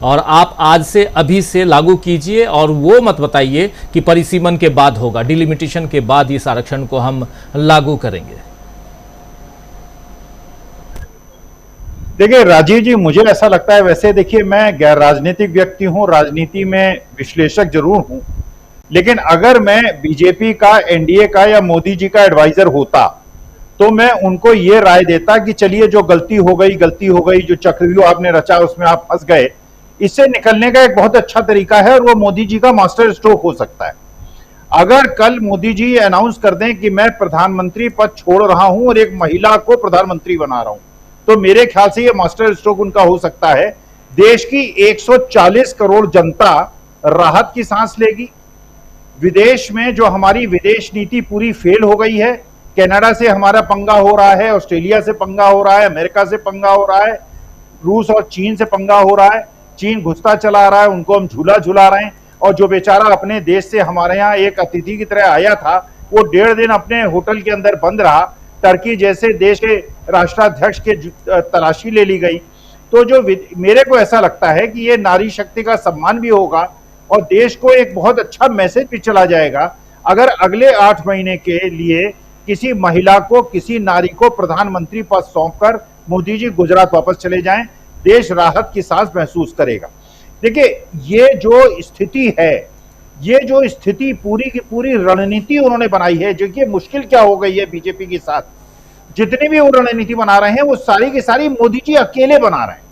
और आप आज से, अभी से लागू कीजिए, और वो मत बताइए कि परिसीमन के बाद होगा, डिलिमिटेशन के बाद इस आरक्षण को हम लागू करेंगे। देखिए राजीव जी, मुझे ऐसा लगता है, वैसे देखिए मैं गैर राजनीतिक व्यक्ति हूं, राजनीति में विश्लेषक जरूर हूं, लेकिन अगर मैं बीजेपी का, एनडीए का या मोदी जी का एडवाइजर होता तो मैं उनको ये राय देता कि चलिए जो गलती हो गई, जो चक्रव्यूह आपने रचा उसमें आप फंस गए, इससे निकलने का एक बहुत अच्छा तरीका है, और वो मोदी जी का मास्टर स्ट्रोक हो सकता है। अगर कल मोदी जी अनाउंस कर दें कि मैं प्रधानमंत्री पद छोड़ रहा हूं और एक महिला को प्रधानमंत्री बना रहा हूं, तो मेरे ख्याल से ये मास्टर स्ट्रोक उनका हो सकता है। देश की 140 करोड़ जनता राहत की सांस लेगी। विदेश में जो हमारी विदेश नीति पूरी फेल हो गई है, कनाडा से हमारा पंगा हो रहा है, ऑस्ट्रेलिया से पंगा हो रहा है, अमेरिका से पंगा हो रहा है, रूस और चीन से पंगा हो रहा है, चीन घुसता चला रहा है, उनको हम झूला झुला रहे हैं, और जो बेचारा अपने देश से हमारे यहाँ एक अतिथि की तरह आया था, वो 1.5 दिन अपने होटल के अंदर बंद रहा, टर्की जैसे देश के राष्ट्राध्यक्ष के तलाशी ले ली गई। तो जो मेरे को ऐसा लगता है कि ये नारी शक्ति का सम्मान भी होगा, और देश को एक बहुत अच्छा मैसेज भी चला जाएगा अगर अगले 8 महीने के लिए किसी महिला को, किसी नारी को प्रधानमंत्री पद सौंपकर मोदी जी गुजरात वापस चले जाएं, देश राहत की सांस महसूस करेगा। देखिए ये जो स्थिति है, ये जो स्थिति पूरी की पूरी रणनीति उन्होंने बनाई है, जो कि मुश्किल क्या हो गई है बीजेपी के साथ, जितनी भी वो रणनीति बना रहे हैं वो सारी की सारी मोदी जी अकेले बना रहे हैं।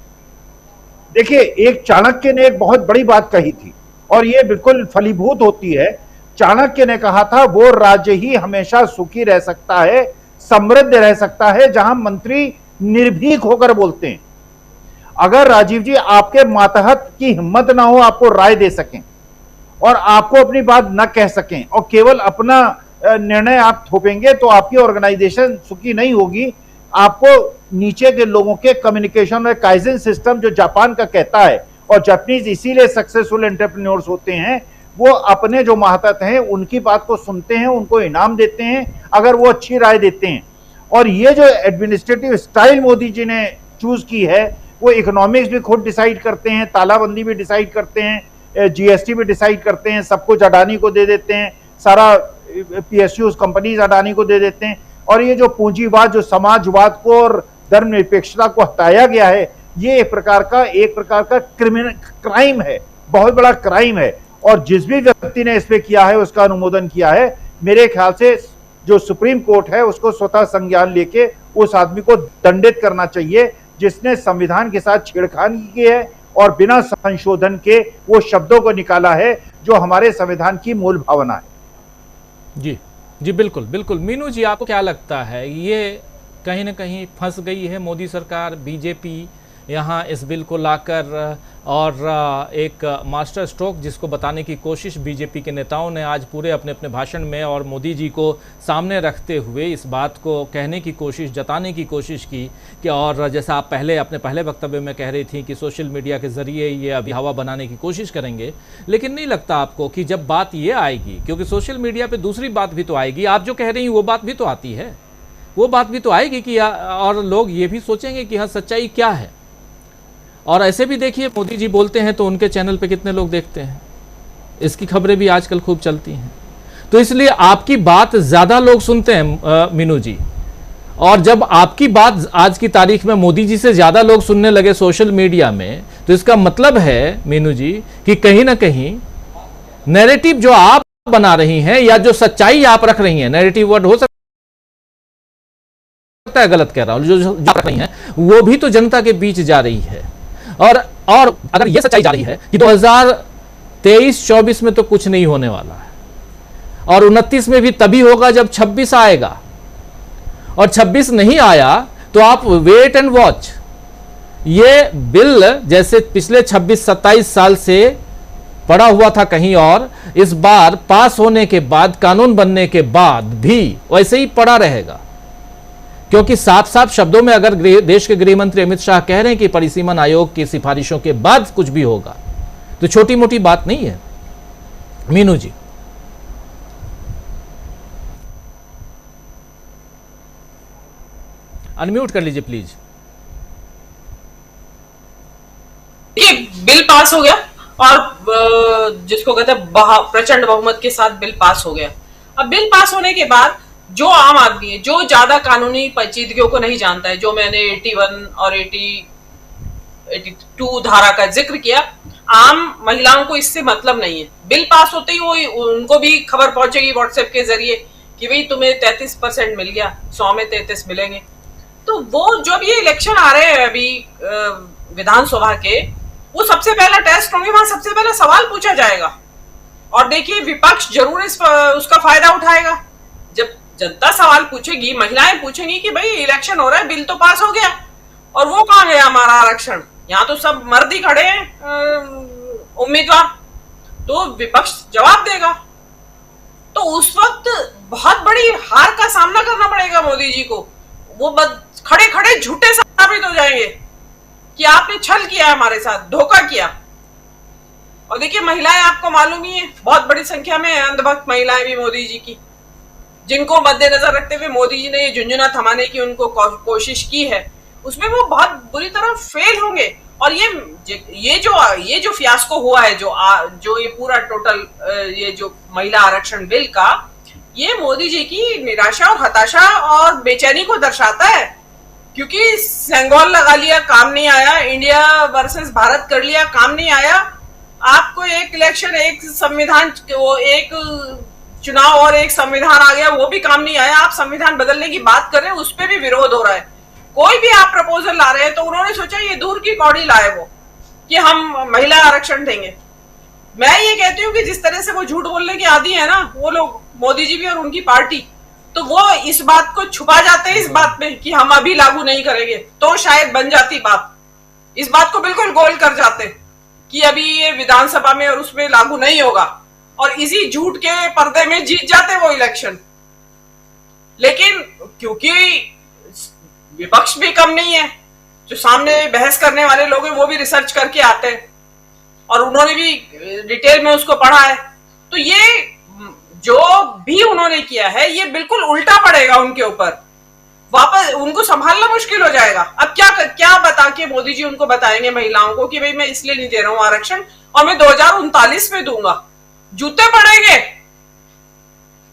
देखिए एक चाणक्य ने एक बहुत बड़ी बात कही थी, और ये बिल्कुल फलीभूत होती है। चाणक्य ने कहा था वो राज्य ही हमेशा सुखी रह सकता है, समृद्ध रह सकता है, जहां मंत्री निर्भीक होकर बोलते हैं। अगर राजीव जी आपके मातहत की हिम्मत ना हो आपको राय दे सकें, और आपको अपनी बात न कह सकें, और केवल अपना निर्णय आप थोपेंगे, तो आपकी ऑर्गेनाइजेशन सुखी नहीं होगी। आपको नीचे के लोगों के कम्युनिकेशन और काइजन सिस्टम जो जापान का कहता है, और जापानीज इसीलिए सक्सेसफुल एंटरप्रेन्योर्स होते हैं, वो अपने जो मातहत हैं उनकी बात को सुनते हैं, उनको इनाम देते हैं अगर वो अच्छी राय देते हैं। और ये जो एडमिनिस्ट्रेटिव स्टाइल मोदी जी ने चूज की है, वो इकोनॉमिक्स भी खुद डिसाइड करते हैं, तालाबंदी भी डिसाइड करते हैं, जीएसटी भी डिसाइड करते हैं, सब कुछ अडानी को दे देते हैं, सारा पीएसयूज कंपनीज अडानी को दे देते हैं। और ये जो पूंजीवाद, जो समाजवाद को और धर्मनिरपेक्षता को हटाया गया है, ये एक प्रकार का क्रिमिनल क्राइम है, बहुत बड़ा क्राइम है। और जिस भी व्यक्ति ने इस पे किया है उसका अनुमोदन किया है, मेरे ख्याल से जो सुप्रीम कोर्ट है उसको स्वतः संज्ञान लेके उस आदमी को दंडित करना चाहिए जिसने संविधान के साथ छेड़खानी की है और बिना संशोधन के वो शब्दों को निकाला है जो हमारे संविधान की मूल भावना है। जी जी, बिल्कुल बिल्कुल। मीनू जी, आपको क्या लगता है, ये कहीं ना कहीं फंस गई है मोदी सरकार, बीजेपी यहाँ इस बिल को लाकर, और एक मास्टर स्ट्रोक जिसको बताने की कोशिश बीजेपी के नेताओं ने आज पूरे अपने अपने भाषण में और मोदी जी को सामने रखते हुए इस बात को कहने की कोशिश, जताने की कोशिश की कि, और जैसा आप अपने पहले वक्तव्य में कह रही थी कि सोशल मीडिया के ज़रिए ये अभी हवा बनाने की कोशिश करेंगे, लेकिन नहीं लगता आपको कि जब बात ये आएगी, क्योंकि सोशल मीडिया पर दूसरी बात भी तो आएगी, आप जो कह रही हैं वो बात भी तो आती है, वो बात भी तो आएगी कि और लोग ये भी सोचेंगे कि हाँ सच्चाई क्या है। और ऐसे भी देखिए, मोदी जी बोलते हैं तो उनके चैनल पे कितने लोग देखते हैं, इसकी खबरें भी आजकल खूब चलती हैं। तो इसलिए आपकी बात ज़्यादा लोग सुनते हैं मीनू जी, और जब आपकी बात आज की तारीख में मोदी जी से ज़्यादा लोग सुनने लगे सोशल मीडिया में, तो इसका मतलब है मीनू जी कि कहीं ना कहीं नैरेटिव जो आप बना रही हैं या जो सच्चाई आप रख रही हैं, नैरेटिव वर्ड हो सकता है गलत कह रहा हूं, जो रख रही हैं वो भी तो जनता के बीच जा रही है। और अगर ये सच्चाई जा रही है कि 2023-24 में तो कुछ नहीं होने वाला है, और 29 में भी तभी होगा जब 26 आएगा, और 26 नहीं आया तो आप वेट एंड वॉच। ये बिल जैसे पिछले 26-27 साल से पड़ा हुआ था कहीं और, इस बार पास होने के बाद, कानून बनने के बाद भी वैसे ही पड़ा रहेगा, क्योंकि साफ साफ शब्दों में अगर देश के गृह मंत्री अमित शाह कह रहे हैं कि परिसीमन आयोग की सिफारिशों के बाद कुछ भी होगा, तो छोटी मोटी बात नहीं है। मीनू जी, अनम्यूट कर लीजिए प्लीज। ये बिल पास हो गया और जिसको कहते हैं प्रचंड बहुमत के साथ बिल पास हो गया। अब बिल पास होने के बाद जो आम आदमी है, जो ज्यादा कानूनी पेचीदगियों को नहीं जानता है, जो मैंने 81 और 82 धारा का जिक्र किया, आम महिलाओं को इससे मतलब नहीं है। बिल पास होते ही वो उनको भी खबर पहुंचेगी व्हाट्सएप के जरिए कि भाई तुम्हें 33% मिल गया, 100 में 33 मिलेंगे। तो वो जब ये इलेक्शन आ रहे हैं अभी विधानसभा के, वो सबसे पहला टेस्ट होंगे, वहां सबसे पहला सवाल पूछा जाएगा, और देखिए विपक्ष जरूर उसका फायदा उठाएगा। जब जनता सवाल पूछेगी, महिलाएं पूछेंगी कि भाई इलेक्शन हो रहा है, बिल तो पास हो गया और वो कहां गया हमारा आरक्षण, यहाँ तो सब मर्द ही खड़े हैं उम्मीदवार, तो विपक्ष जवाब देगा। तो उस वक्त बहुत बड़ी हार का सामना करना पड़ेगा मोदी जी को। वो खड़े खड़े झूठे साबित हो जाएंगे कि आपने छल किया हमारे साथ, धोखा किया। और देखिए महिलाएं, आपको मालूम ही है, बहुत बड़ी संख्या में अंधभक्त महिलाएं भी मोदी जी की, जिनको मद्देनजर रखते हुए मोदी जी ने ये झुंझुना थमाने की उनको कोशिश की है, उसमें वो बहुत बुरी तरह फेल होंगे। और ये जो फियास्को हुआ है, जो ये पूरा टोटल ये जो महिला आरक्षण बिल का, ये मोदी जी की निराशा और हताशा और बेचैनी को दर्शाता है। क्योंकि सेंगोल लगा लिया, काम नहीं आया, इंडिया वर्सेस भारत कर लिया, काम नहीं आया, आपको एक इलेक्शन, एक संविधान, वो एक चुनाव और एक संविधान आ गया, वो भी काम नहीं आया, आप संविधान बदलने की बात कर रहे हैं, उस पर भी विरोध हो रहा है। कोई भी आप प्रपोजल ला रहे हैं तो उन्होंने सोचा ये दूर की कौड़ी लाए वो कि हम महिला आरक्षण देंगे। मैं ये कहती हूँ कि जिस तरह से वो झूठ बोलने के आदी है ना वो लोग, मोदी जी भी और उनकी पार्टी, तो वो इस बात को छुपा जाते हैं इस बात में कि हम अभी लागू नहीं करेंगे, तो शायद बन जाती बात। इस बात को बिल्कुल गोल कर जाते कि अभी ये विधानसभा में और उसमें लागू नहीं होगा, और इसी झूठ के पर्दे में जीत जाते वो इलेक्शन। लेकिन क्योंकि विपक्ष भी कम नहीं है, जो सामने बहस करने वाले लोग हैं वो भी रिसर्च करके आते हैं और उन्होंने भी डिटेल में उसको पढ़ा है, तो ये जो भी उन्होंने किया है ये बिल्कुल उल्टा पड़ेगा उनके ऊपर, वापस उनको संभालना मुश्किल हो जाएगा। अब क्या बता के मोदी जी उनको बताएंगे महिलाओं को कि भाई मैं इसलिए नहीं दे रहा हूं आरक्षण और मैं 2039 में दूंगा। जूते पड़ेंगे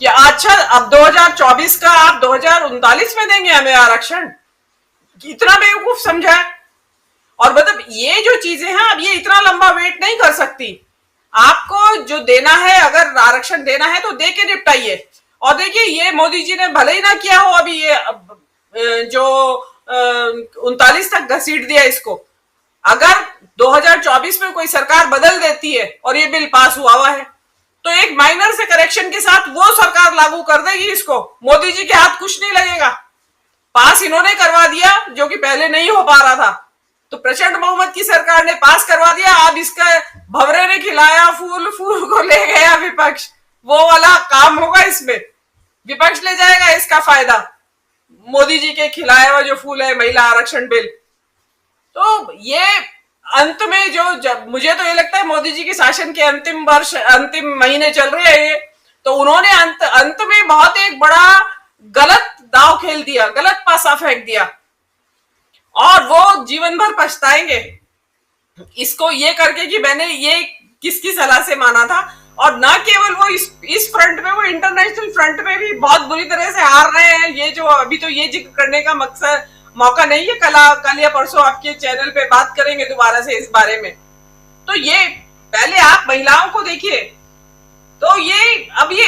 कि अच्छा अब 2024 का आप 2039 में देंगे हमें आरक्षण, इतना बेवकूफ समझा है। और मतलब ये जो चीजें हैं, अब ये इतना लंबा वेट नहीं कर सकती। आपको जो देना है, अगर आरक्षण देना है तो दे के निपटाइए। और देखिए ये मोदी जी ने भले ही ना किया हो, अभी ये जो 39 तक घसीट दिया इसको, अगर 2024 में कोई सरकार बदल देती है और ये बिल पास हुआ है तो एक माइनर से करेक्शन के साथ वो सरकार लागू कर देगी इसको, मोदी जी के हाथ कुछ नहीं लगेगा। पास इन्होंने करवा दिया जो कि पहले नहीं हो पा रहा था, तो प्रचंड बहुमत की सरकार ने पास करवा दिया। अब इसका भवरे ने खिलाया फूल, फूल को ले गया विपक्ष, वो वाला काम होगा इसमें। विपक्ष ले जाएगा इसका फायदा, मोदी जी के खिलाया हुआ जो फूल है महिला आरक्षण बिल। तो ये अंत में मुझे तो ये लगता है मोदी जी के शासन के अंतिम वर्ष, अंतिम महीने चल रहे हैं ये, तो उन्होंने अंत में बहुत एक बड़ा गलत दाव खेल दिया, गलत पासा फेंक दिया, और वो जीवन भर पछताएंगे इसको ये करके कि मैंने ये किसकी सलाह से माना था। और न केवल वो इस फ्रंट में, वो इंटरनेशनल फ्रंट में भी बहुत बुरी तरह से हार रहे हैं। ये जो अभी तो ये जिक्र करने का मौका नहीं है, कल या परसों आपके चैनल पे बात करेंगे दोबारा से इस बारे में। तो ये पहले आप महिलाओं को देखिए, तो ये अब ये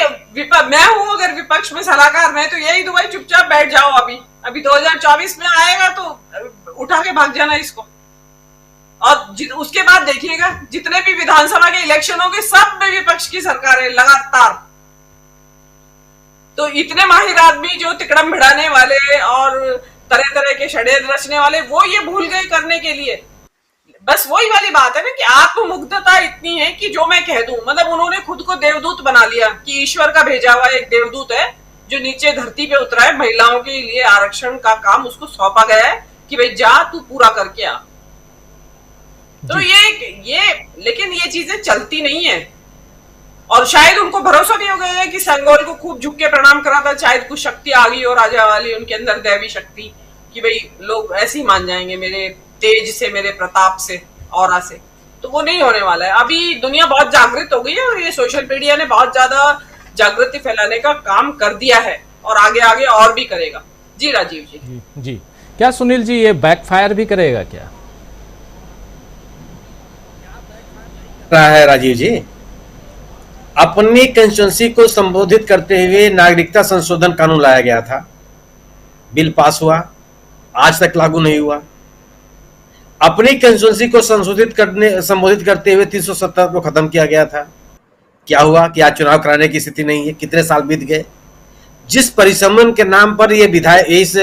मैं हूं अगर विपक्ष में सलाहकार, मैं तो यही दूंगा चुपचाप बैठ जाओ। अभी 2024 में आएगा तो उठा के भाग जाना इसको, और उसके बाद देखिएगा जितने भी विधानसभा के इलेक्शन होंगे सब में विपक्ष की सरकार है लगातार। तो इतने माहिर आदमी जो तिकड़म भिड़ाने वाले और तरह तरह के षड्यंत्र रचने वाले, वो ये भूल गए करने के लिए। बस वही वाली बात है ना कि आत्ममुग्धता इतनी है कि जो मैं कह दूं, मतलब उन्होंने खुद को देवदूत बना लिया कि ईश्वर का भेजा हुआ एक देवदूत है जो नीचे धरती पे उतरा है, महिलाओं के लिए आरक्षण का काम उसको सौंपा गया है कि भाई जा तू पूरा करके आ। तो ये लेकिन ये चीजें चलती नहीं है, और शायद उनको भरोसा भी हो गया है कि संगोल को खूब झुक के प्रणाम करा था, शायद कुछ शक्ति आ गई और राजा वाली उनके अंदर दैवी शक्ति कि भाई लोग ऐसे ही मान जाएंगे मेरे तेज से, मेरे प्रताप से, ऑरा से। तो वो नहीं होने वाला है। अभी दुनिया बहुत जागृत हो गई है और ये सोशल मीडिया ने बहुत ज्यादा जागृति फैलाने का काम कर दिया है और आगे आगे और भी करेगा। जी राजीव जी। क्या सुनील जी ये बैकफायर भी करेगा क्या? रहा है राजीव जी, अपनी कंस्टिट्यूंसी को संबोधित करते हुए नागरिकता संशोधन कानून लाया गया था, बिल पास हुआ, आज तक लागू नहीं हुआ। अपनी कंस्टिट्यूंसी को संबोधित करते हुए 370 को खत्म किया गया था, क्या हुआ कि आज चुनाव कराने की स्थिति नहीं है, कितने साल बीत गए। जिस परिसमन के नाम पर ये विधायक इस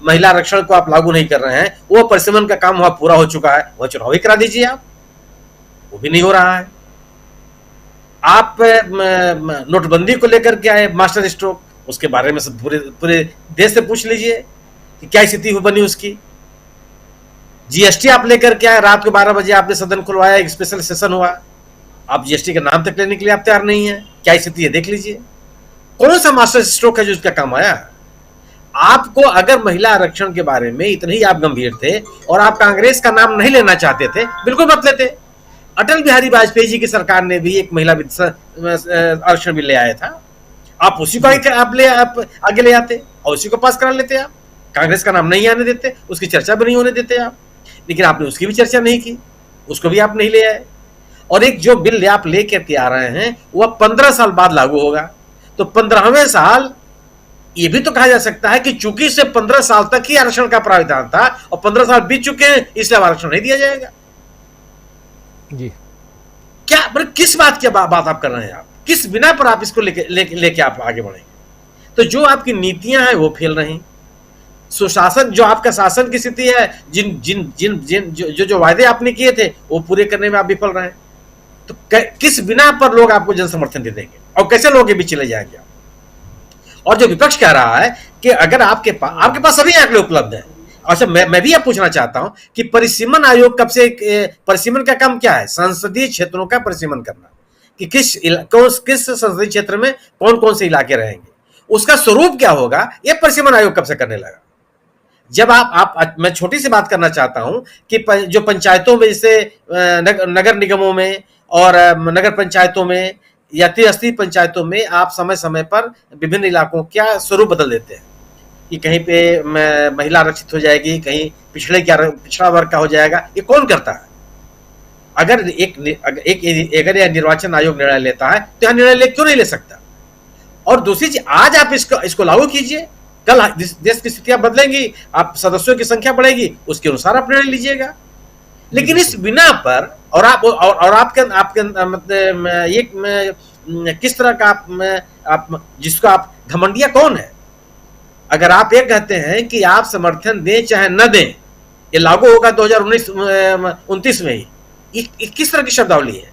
महिला आरक्षण को आप लागू नहीं कर रहे हैं, वो परिसमन का काम वहां पूरा हो चुका है, वह चुनाव ही करा दीजिए आप, वो भी नहीं हो रहा है। आप नोटबंदी को लेकर के आए मास्टर स्ट्रोक, उसके बारे में सब पूरे देश से पूछ लीजिए कि क्या स्थिति बनी उसकी। जीएसटी आप लेकर के आए, रात को 12 बजे आपने सदन खुलवाया, एक स्पेशल सेशन हुआ, आप जीएसटी का नाम तक लेने के लिए आप तैयार नहीं है, क्या स्थिति है देख लीजिए। कौन सा मास्टर स्ट्रोक है जो उसका काम आया? आपको अगर महिला आरक्षण के बारे में इतने ही आप गंभीर थे और आप कांग्रेस का नाम नहीं लेना चाहते थे, बिल्कुल मत लेते। अटल बिहारी वाजपेयी जी की सरकार ने भी एक महिला आरक्षण बिल ले आया था, आप उसी को आप आगे ले आते और उसी को पास करा लेते। आप कांग्रेस का नाम नहीं आने देते, उसकी चर्चा भी नहीं होने देते आप, लेकिन आपने उसकी भी चर्चा नहीं की, उसको भी आप नहीं ले आए। और एक जो बिल आप लेकर के आ रहे हैं वह 15 साल बाद लागू होगा, तो 15वें साल ये भी तो कहा जा सकता है कि चूंकि से 15 साल तक ही आरक्षण का प्रावधान था और 15 साल बीत चुके हैं, इसलिए आरक्षण नहीं दिया जाएगा। जी क्या किस बात की बात आप कर रहे हैं? आप किस बिना पर आप इसको लेके आप आगे बढ़ेंगे? तो जो आपकी नीतियां हैं वो फेल रही, सुशासन जो आपका शासन की स्थिति है, जो वायदे आपने किए थे वो पूरे करने में आप विफल रहे, तो किस बिना पर लोग आपको जन समर्थन दे देंगे और कैसे लोग ये भी चले जाएंगे? और जो विपक्ष कह रहा है कि अगर आपके पास सभी आंकड़े उपलब्ध हैं। अच्छा, मैं भी आप पूछना चाहता हूं कि परिसीमन आयोग कब से, परिसीमन का काम क्या है? संसदीय क्षेत्रों का परिसीमन करना कि किस संसदीय क्षेत्र में कौन कौन से इलाके रहेंगे, उसका स्वरूप क्या होगा, यह परिसीमन आयोग कब से करने लगा? जब मैं छोटी सी बात करना चाहता हूं कि जो पंचायतों में, जैसे नगर निगमों में और नगर पंचायतों में या त्रिस्तरीय पंचायतों में आप समय समय पर विभिन्न इलाकों का स्वरूप बदल देते हैं कि कहीं पे महिला आरक्षित हो जाएगी, कहीं पिछड़ा वर्ग का हो जाएगा। ये कौन करता है? अगर यह निर्वाचन आयोग निर्णय लेता है तो यह निर्णय क्यों नहीं ले सकता? और दूसरी चीज, आज आप इसको लागू कीजिए, कल देश की स्थितियां बदलेंगी, आप सदस्यों की संख्या बढ़ेगी, उसके अनुसार आप निर्णय लीजिएगा। लेकिन इस बिना पर और आपके मतलब ये किस तरह का आप जिसको आप घमंडिया कौन है? अगर आप ये कहते हैं कि आप समर्थन दें चाहे न दें, ये लागू होगा 2029 में ही, किस तरह की शब्दावली है?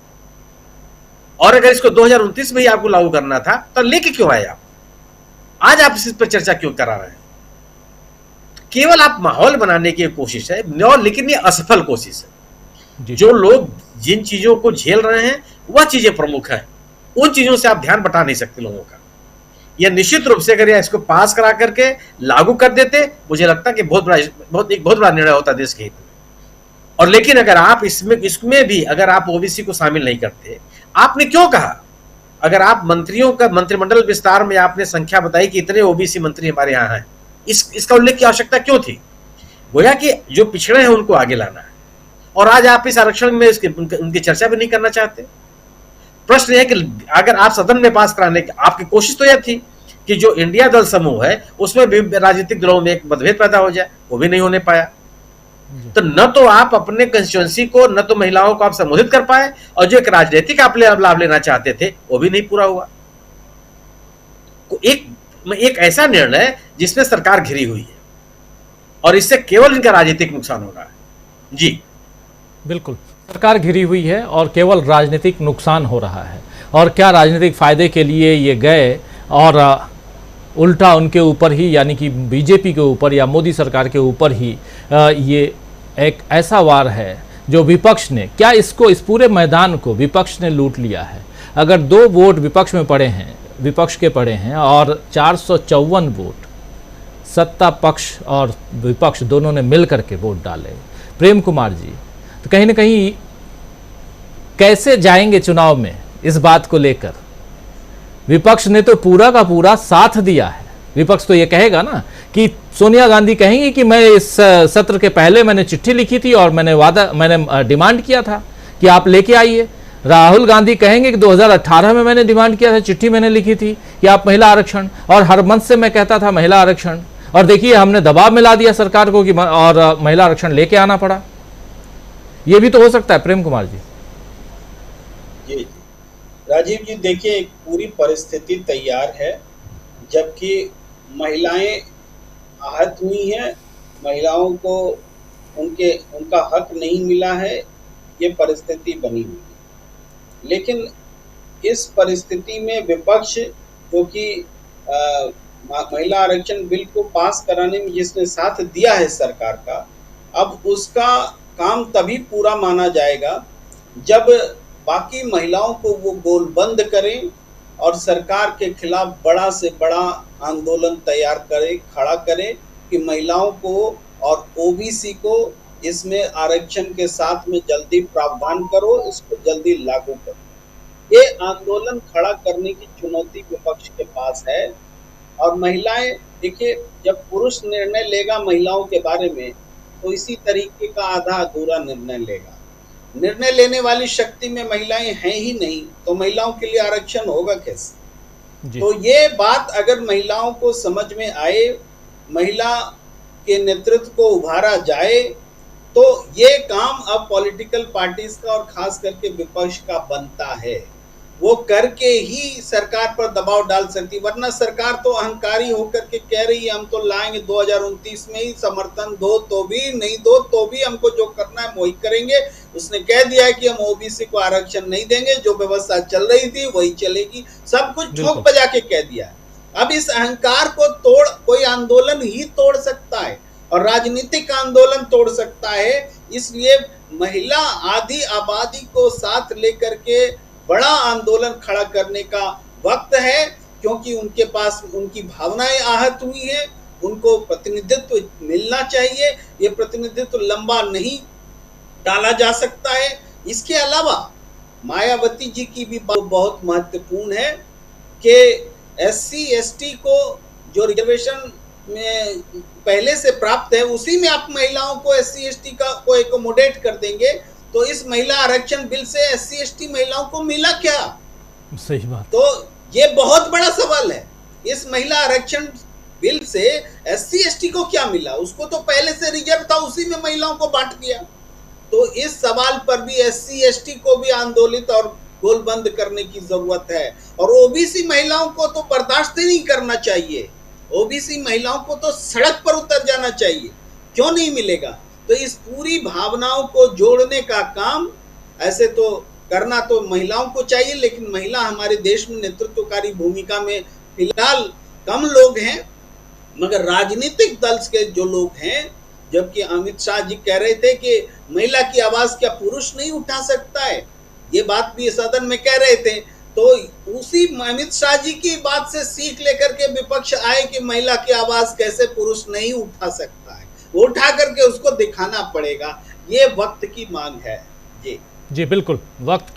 और अगर इसको 2029 में ही आपको लागू करना था तो लेके क्यों आए आप? आज आप इस पर चर्चा क्यों करा रहे हैं? केवल आप माहौल बनाने की कोशिश है, लेकिन ये असफल कोशिश है। जो लोग जिन चीजों को झेल रहे हैं वह चीजें प्रमुख हैं, उन चीजों से आप ध्यान बटा नहीं सकते लोगों का। यह निश्चित रूप से अगर इसको पास करा करके लागू कर देते, मुझे लगता है कि बहुत बड़ा निर्णय होता देश के हित में। और लेकिन अगर आप इसमें भी अगर आप ओबीसी को शामिल नहीं करते, आपने क्यों कहा? अगर आप मंत्रियों का मंत्रिमंडल विस्तार में आपने संख्या बताई कि इतने ओबीसी मंत्री हमारे यहाँ हैं, इसका उल्लेख की आवश्यकता क्यों थी? गोया कि जो पिछड़े हैं उनको आगे लाना है, और आज आप इस आरक्षण में उनकी चर्चा भी नहीं करना चाहते। प्रश्न है कि अगर आप सदन में पास कराने की आपकी कोशिश तो यह थी कि जो इंडिया दल समूह है उसमें भी राजनीतिक दलों में एक मतभेद पैदा हो जाए, वो भी नहीं होने पाया। तो न तो आप अपने कंस्टिट्यूएंसी को, न तो महिलाओं को आप संबोधित कर पाए, और जो एक राजनीतिक आप लाभ लेना चाहते थे वो भी नहीं पूरा हुआ। एक ऐसा निर्णय जिसमें सरकार घिरी हुई है, और इससे केवल इनका राजनीतिक नुकसान हो रहा है। जी बिल्कुल, सरकार घिरी हुई है और केवल राजनीतिक नुकसान हो रहा है। और क्या राजनीतिक फायदे के लिए ये गए और उल्टा उनके ऊपर ही, यानी कि बीजेपी के ऊपर या मोदी सरकार के ऊपर ही ये एक ऐसा वार है जो विपक्ष ने, क्या इसको, इस पूरे मैदान को विपक्ष ने लूट लिया है। अगर 2 वोट विपक्ष में पड़े हैं, विपक्ष के पड़े हैं, और 454 वोट सत्ता पक्ष और विपक्ष दोनों ने मिलकर के वोट डाले, प्रेम कुमार जी, तो कहीं ना कहीं कैसे जाएंगे चुनाव में? इस बात को लेकर विपक्ष ने तो पूरा का पूरा साथ दिया है। विपक्ष तो ये कहेगा ना कि सोनिया गांधी कहेंगी कि मैं इस सत्र के पहले मैंने चिट्ठी लिखी थी और मैंने डिमांड किया था कि आप लेके आइए। राहुल गांधी कहेंगे कि 2018 में मैंने डिमांड किया था, चिट्ठी मैंने लिखी थी कि आप महिला आरक्षण, और हर मंच से मैं कहता था महिला आरक्षण, और देखिए हमने दबाव में ला दिया सरकार को कि और महिला आरक्षण लेके आना पड़ा। ये भी तो हो सकता है प्रेम कुमार जी। जी राजीव जी, देखिए एक पूरी परिस्थिति तैयार है, जबकि महिलाएं आहत हुई हैं, महिलाओं को उनका हक नहीं मिला है, ये परिस्थिति बनी हुई है। लेकिन इस परिस्थिति में विपक्ष, जो कि महिला आरक्षण बिल को पास कराने में जिसने साथ दिया है सरकार का, अब उसका काम तभी पूरा माना जाएगा जब बाकी महिलाओं को वो गोलबंद करें और सरकार के खिलाफ बड़ा से बड़ा आंदोलन तैयार करें, खड़ा करें कि महिलाओं को और ओबीसी को इसमें आरक्षण के साथ में जल्दी प्रावधान करो, इसको जल्दी लागू करो। ये आंदोलन खड़ा करने की चुनौती विपक्ष के पास है। और महिलाएं, देखिए, जब पुरुष निर्णय लेगा महिलाओं के बारे में तो इसी तरीके का आधा अधूरा निर्णय लेगा। निर्णय लेने वाली शक्ति में महिलाएं हैं ही नहीं, तो महिलाओं के लिए आरक्षण होगा कैसे? तो ये बात अगर महिलाओं को समझ में आए, महिला के नेतृत्व को उभारा जाए, तो ये काम अब पॉलिटिकल पार्टीज का और खास करके विपक्ष का बनता है। वो करके ही सरकार पर दबाव डाल सकती, वरना सरकार तो अहंकारी होकर के कह रही है हम तो लाएंगे 2029 में ही, समर्थन दो तो भी, नहीं दो तो भी, हमको जो करना है वही करेंगे। उसने कह दिया है कि हम ओबीसी को आरक्षण नहीं देंगे, जो व्यवस्था चल रही थी वही चलेगी, सब कुछ ठोक बजा के कह दिया है। अब इस अहंकार को तोड़ कोई आंदोलन ही तोड़ सकता है, और राजनीतिक आंदोलन तोड़ सकता है। इसलिए महिला आधी आबादी को साथ लेकर के बड़ा आंदोलन खड़ा करने का वक्त है, क्योंकि उनके पास उनकी भावनाएं आहत हुई हैं, उनको प्रतिनिधित्व मिलना चाहिए। ये प्रतिनिधित्व लंबा नहीं डाला जा सकता है। इसके अलावा मायावती जी की भी बात बहुत महत्वपूर्ण है कि SC ST को जो रिजर्वेशन में पहले से प्राप्त है उसी में आप महिलाओं को SC ST को एकोमोडेट कर देंगे, तो इस महिला आरक्षण बिल से SC ST महिलाओं को मिला क्या? सही बात। तो ये बहुत बड़ा सवाल है। इस महिला आरक्षण बिल से SC ST को क्या मिला? उसको तो पहले से रिजर्व था, उसी में महिलाओं को बांट दिया। तो इस सवाल पर भी SC ST को भी आंदोलित और गोलबंद करने की जरूरत है। और ओबीसी महिलाओं को तो बर्दाश्त ही नहीं करना चाहिए, ओबीसी महिलाओं को तो सड़क पर उतर जाना चाहिए, क्यों नहीं मिलेगा। तो इस पूरी भावनाओं को जोड़ने का काम ऐसे तो करना तो महिलाओं को चाहिए, लेकिन महिला हमारे देश में नेतृत्वकारी भूमिका में फिलहाल कम लोग हैं, मगर राजनीतिक दल के जो लोग हैं, जबकि अमित शाह जी कह रहे थे कि महिला की आवाज क्या पुरुष नहीं उठा सकता है, ये बात भी सदन में कह रहे थे। तो उसी अमित शाह जी की बात से सीख लेकर के विपक्ष आए कि महिला की आवाज कैसे पुरुष नहीं उठा सकता है, वो उठा करके उसको दिखाना पड़ेगा। ये वक्त की मांग है। जी बिल्कुल, वक्त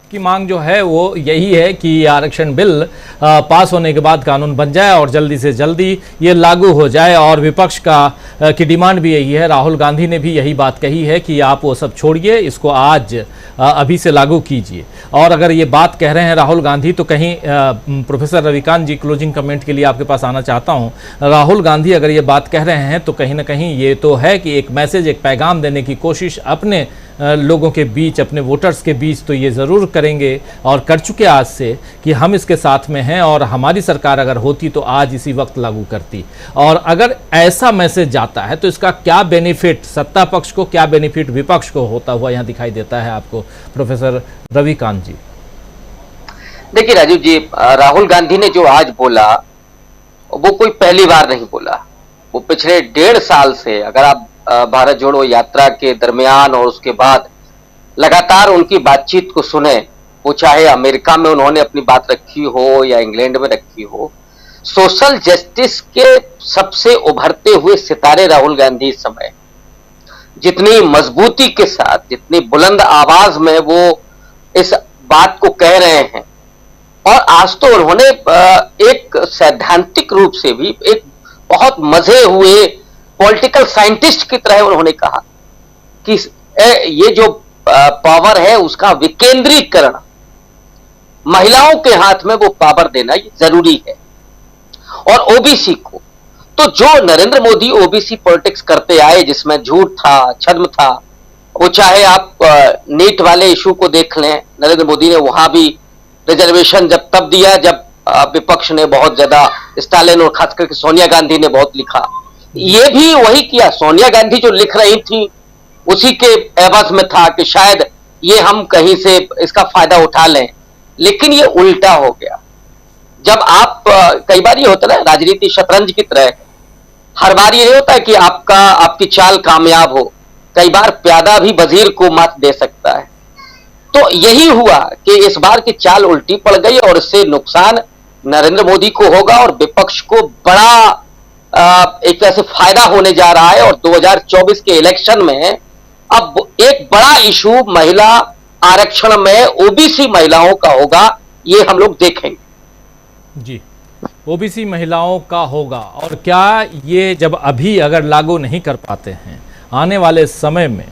की मांग जो है वो यही है कि आरक्षण बिल पास होने के बाद कानून बन जाए और जल्दी से जल्दी ये लागू हो जाए। और विपक्ष की डिमांड भी यही है, राहुल गांधी ने भी यही बात कही है कि आप वो सब छोड़िए, इसको आज अभी से लागू कीजिए। और अगर ये बात कह रहे हैं राहुल गांधी तो कहीं प्रोफेसर रविकांत जी, क्लोजिंग कमेंट के लिए आपके पास आना चाहता हूँ। राहुल गांधी अगर ये बात कह रहे हैं तो कहीं ना कहीं ये तो है कि एक मैसेज, एक पैगाम देने की कोशिश अपने लोगों के बीच, अपने वोटर्स के बीच तो ये ज़रूर करेंगे और कर चुके आज से कि हम इसके साथ में हैं और हमारी सरकार अगर होती तो आज इसी वक्त लागू करती। और अगर ऐसा मैसेज जाता है तो इसका क्या बेनिफिट सत्ता पक्ष को, क्या बेनिफिट विपक्ष को होता हुआ यहाँ दिखाई देता है आपको, प्रोफेसर रविकांत जी? देखिए राजीव जी, राहुल गांधी ने जो आज बोला वो कोई पहली बार नहीं बोला। वो पिछले 1.5 साल से, अगर आप भारत जोड़ो यात्रा के दरमियान और उसके बाद लगातार उनकी बातचीत को सुने, वो चाहे अमेरिका में उन्होंने अपनी बात रखी हो या इंग्लैंड में रखी हो, सोशल जस्टिस के सबसे उभरते हुए सितारे राहुल गांधी इस समय, जितनी मजबूती के साथ, जितनी बुलंद आवाज में वो इस बात को कह रहे हैं। और आज तो उन्होंने एक सैद्धांतिक रूप से भी, एक बहुत मजे हुए पॉलिटिकल साइंटिस्ट की तरह उन्होंने कहा कि ये जो पावर है उसका विकेंद्रीकरण, महिलाओं के हाथ में वो पावर देना ये जरूरी है। और ओबीसी को तो जो नरेंद्र मोदी ओबीसी पॉलिटिक्स करते आए, जिसमें झूठ था, छद्म था, वो चाहे आप नीट वाले इशू को देख लें, नरेंद्र मोदी ने वहां भी रिजर्वेशन जब तब दिया जब विपक्ष ने बहुत ज्यादा, स्टालिन और खास करके सोनिया गांधी ने बहुत लिखा, ये भी वही किया। सोनिया गांधी जो लिख रही थी उसी के एवज में था कि शायद ये हम कहीं से इसका फायदा उठा लें, लेकिन ये उल्टा हो गया। जब आप कई बार ये होता है राजनीति शतरंज की तरह, हर बार ये नहीं होता है कि आपकी चाल कामयाब हो, कई बार प्यादा भी वजीर को मात दे सकता है। तो यही हुआ कि इस बार की चाल उल्टी पड़ गई और इससे नुकसान नरेंद्र मोदी को होगा और विपक्ष को बड़ा एक तरह से फायदा होने जा रहा है। और 2024 के इलेक्शन में अब एक बड़ा इशू महिला आरक्षण में ओबीसी महिलाओं का होगा, ये हम लोग देखेंगे। जी, ओबीसी महिलाओं का होगा। और क्या ये जब अभी अगर लागू नहीं कर पाते हैं, आने वाले समय में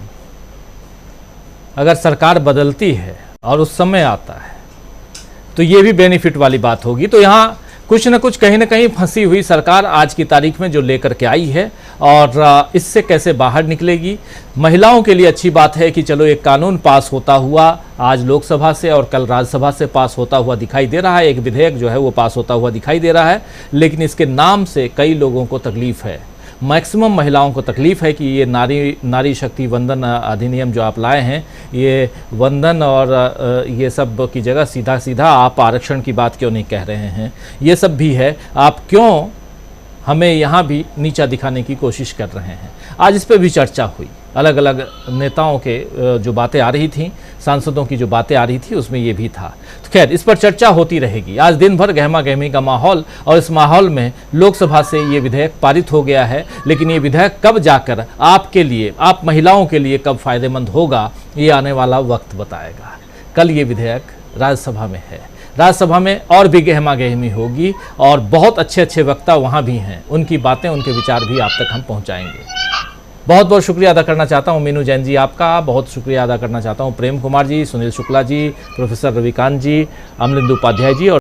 अगर सरकार बदलती है और उस समय आता है तो ये भी बेनिफिट वाली बात होगी। तो यहाँ कुछ न कुछ कहीं ना कहीं फंसी हुई सरकार आज की तारीख में जो लेकर के आई है और इससे कैसे बाहर निकलेगी। महिलाओं के लिए अच्छी बात है कि चलो एक कानून पास होता हुआ आज लोकसभा से और कल राज्यसभा से पास होता हुआ दिखाई दे रहा है, एक विधेयक जो है वो पास होता हुआ दिखाई दे रहा है। लेकिन इसके नाम से कई लोगों को तकलीफ है, मैक्सिमम महिलाओं को तकलीफ है कि ये नारी शक्ति वंदन अधिनियम जो आप लाए हैं, ये वंदन और ये सब की जगह सीधा सीधा आप आरक्षण की बात क्यों नहीं कह रहे हैं, ये सब भी है। आप क्यों हमें यहाँ भी नीचा दिखाने की कोशिश कर रहे हैं। आज इस पर भी चर्चा हुई, अलग अलग नेताओं के जो बातें आ रही थी, सांसदों की जो बातें आ रही थी, उसमें ये भी था। तो खैर इस पर चर्चा होती रहेगी। आज दिन भर गहमा गहमी का माहौल, और इस माहौल में लोकसभा से ये विधेयक पारित हो गया है। लेकिन ये विधेयक कब जाकर आपके लिए, आप महिलाओं के लिए कब फायदेमंद होगा, ये आने वाला वक्त बताएगा। कल ये विधेयक राज्यसभा में है, राज्यसभा में और भी गहमा गहमी होगी और बहुत अच्छे अच्छे वक्ता वहाँ भी हैं, उनकी बातें, उनके विचार भी आप तक हम पहुँचाएंगे। बहुत बहुत शुक्रिया अदा करना चाहता हूं मीनू जैन जी आपका, बहुत शुक्रिया अदा करना चाहता हूं प्रेम कुमार जी, सुनील शुक्ला जी, प्रोफेसर रविकांत जी, अमलिंदु उपाध्याय जी और